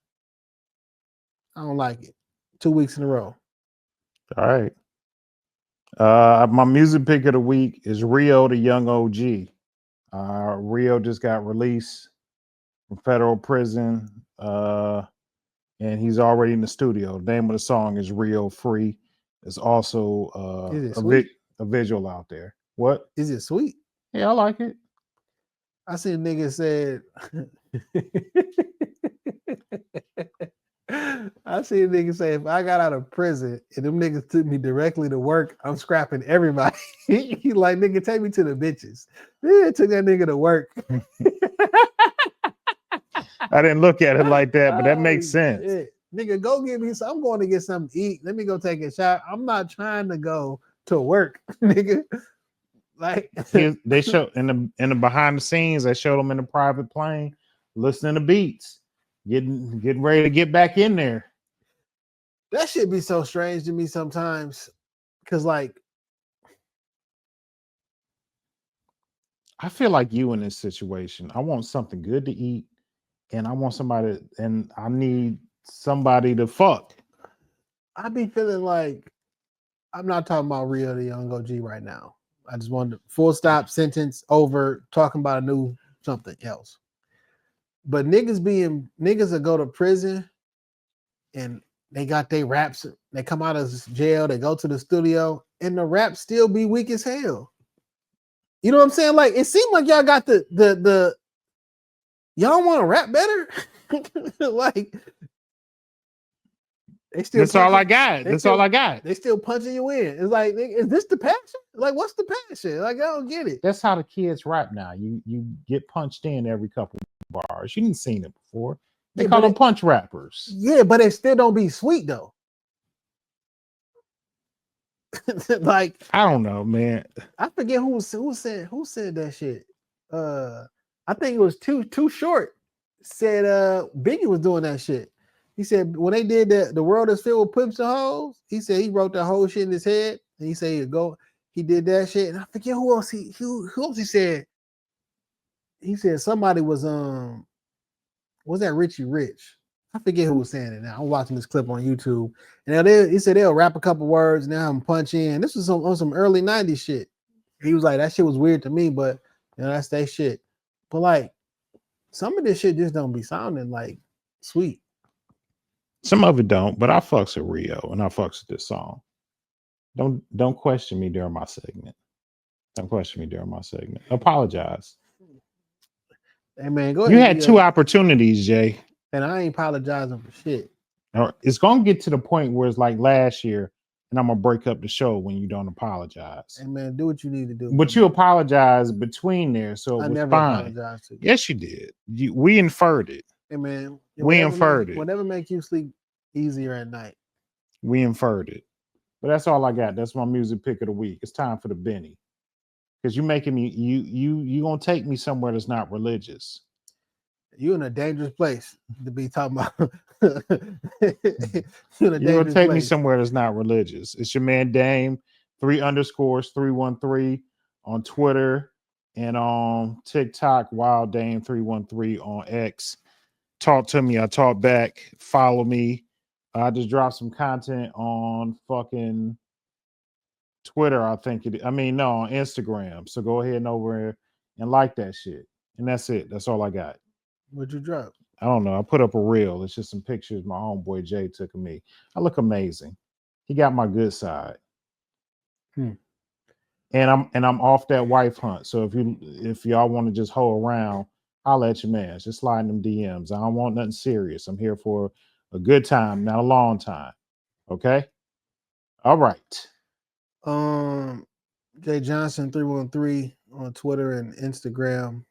I don't like it. 2 weeks in a row. All right. My music pick of the week is Rio the Young OG. Rio just got released from federal prison, and he's already in the studio. The name of the song is Rio Free. There's also a visual out there. What? Is it sweet? Yeah, I like it. I seen a nigga said, if I got out of prison and them niggas took me directly to work, I'm scrapping everybody. He like, nigga, take me to the bitches. Yeah, took that nigga to work. I didn't look at it like that, but that makes sense. Shit. Nigga, go get me some. I'm going to get something to eat. Let me go take a shot. I'm not trying to go to work, nigga. Like, they show in the behind the scenes, they showed them in a private plane, listening to beats, getting ready to get back in there. That shit be so strange to me sometimes, because like, I feel like you in this situation. I want something good to eat, and I need somebody to fuck. I be feeling like, I'm not talking about Rio the Young OG right now. I just wanted to full stop, sentence over, talking about a new something else. But niggas that go to prison and they got their raps, they come out of jail, they go to the studio, and the raps still be weak as hell. You know what I'm saying? Like, it seemed like y'all got the y'all want to rap better? Like, they still. That's all I got. That's all I got. They still punching you in. It's like, is this the passion? Like, what's the passion? Like, I don't get it. That's how the kids rap now. You get punched in every couple of bars. You didn't seen it before. They call them punch rappers. Yeah, but it still don't be sweet though. Like, I don't know, man. I forget who said that shit. I think it was Too Short said Biggie was doing that shit. He said when they did the world is filled with pimps and hoes, he said he wrote that whole shit in his head, and he said he did that shit. And I forget who else he said. He said somebody was that Richie Rich. I forget who was saying it now. I'm watching this clip on YouTube, and he said they'll rap a couple words and now punch in. This was on some early 90s shit. He was like, that shit was weird to me, but that's their shit. But like some of this shit just don't be sounding like sweet. Some of it don't, but I fucks with Rio and I fucks with this song. Don't question me during my segment. Don't question me during my segment. Apologize. Hey man, go ahead. You had two opportunities, Jay. And I ain't apologizing for shit. It's gonna get to the point where it's like last year, and I'm gonna break up the show when you don't apologize. Hey man, do what you need to do. But you apologized between there, so it was never fine. Apologized to you. Yes, you did. We inferred it. Hey man, we inferred it. Whatever makes you sleep easier at night. We inferred it. But that's all I got. That's my music pick of the week. It's time for the Benny. Because you're making me you gonna take me somewhere that's not religious. You're in a dangerous place to be talking about. You're gonna take me somewhere that's not religious. It's your man Dame 3_313 on Twitter and on TikTok. Wild Dame 313 on X. Talk to me. I talk back. Follow me. I just dropped some content on fucking Twitter. I think it. I mean, no, on Instagram. So go ahead and over and like that shit. And that's it. That's all I got. What'd you drop? I don't know. I put up a reel. It's just some pictures my homeboy Jay took of me. I look amazing. He got my good side. And I'm off that wife hunt. So if y'all want to just hoe around, I'll let your man. Just slide them DMs. I don't want nothing serious. I'm here for a good time, not a long time. Okay? All right. Jay Johnson 313 on Twitter and Instagram.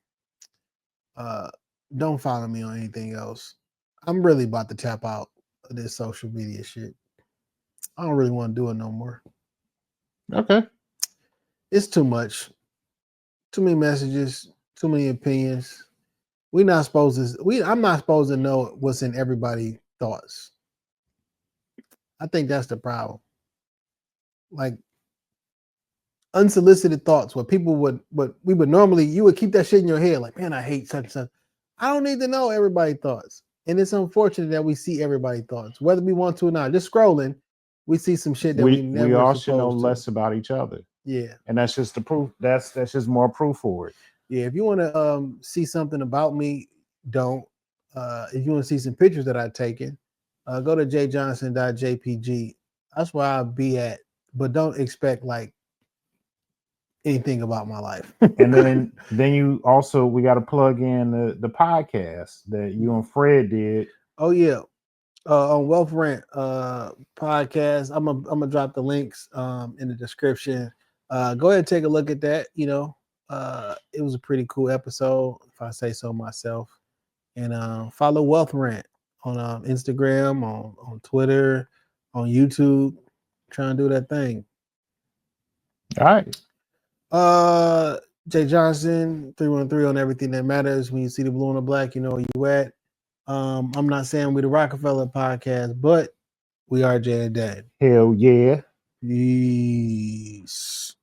Don't follow me on anything else. I'm really about to tap out of this social media shit. I don't really want to do it no more. Okay. It's too much. Too many messages, too many opinions. I'm not supposed to know what's in everybody's thoughts. I think that's the problem. Like unsolicited thoughts, what people would normally, you would keep that shit in your head, like, man, I hate such and such. I don't need to know everybody's thoughts. And it's unfortunate that we see everybody's thoughts, whether we want to or not. Just scrolling, we see some shit that we never. We all should know less about each other. Yeah. And that's just the proof. That's just more proof for it. Yeah. If you want to see something about me, don't. If you want to see some pictures that I've taken, go to jjohnson.jpg. That's where I'll be at. But don't expect like anything about my life. And then you also, we got to plug in the podcast that you and Fred did. Oh yeah. On Wealth Rant podcast. I'm gonna drop the links in the description. Go ahead and take a look at that. It was a pretty cool episode, if I say so myself. And follow Wealth Rant on Instagram, on Twitter, on YouTube. Trying to do that thing. All right. Jay Johnson 313 on everything that matters. When you see the blue and the black, you know where you at. I'm not saying we're the Rockefeller podcast, but we are Jay and Dad. Hell yeah. Peace.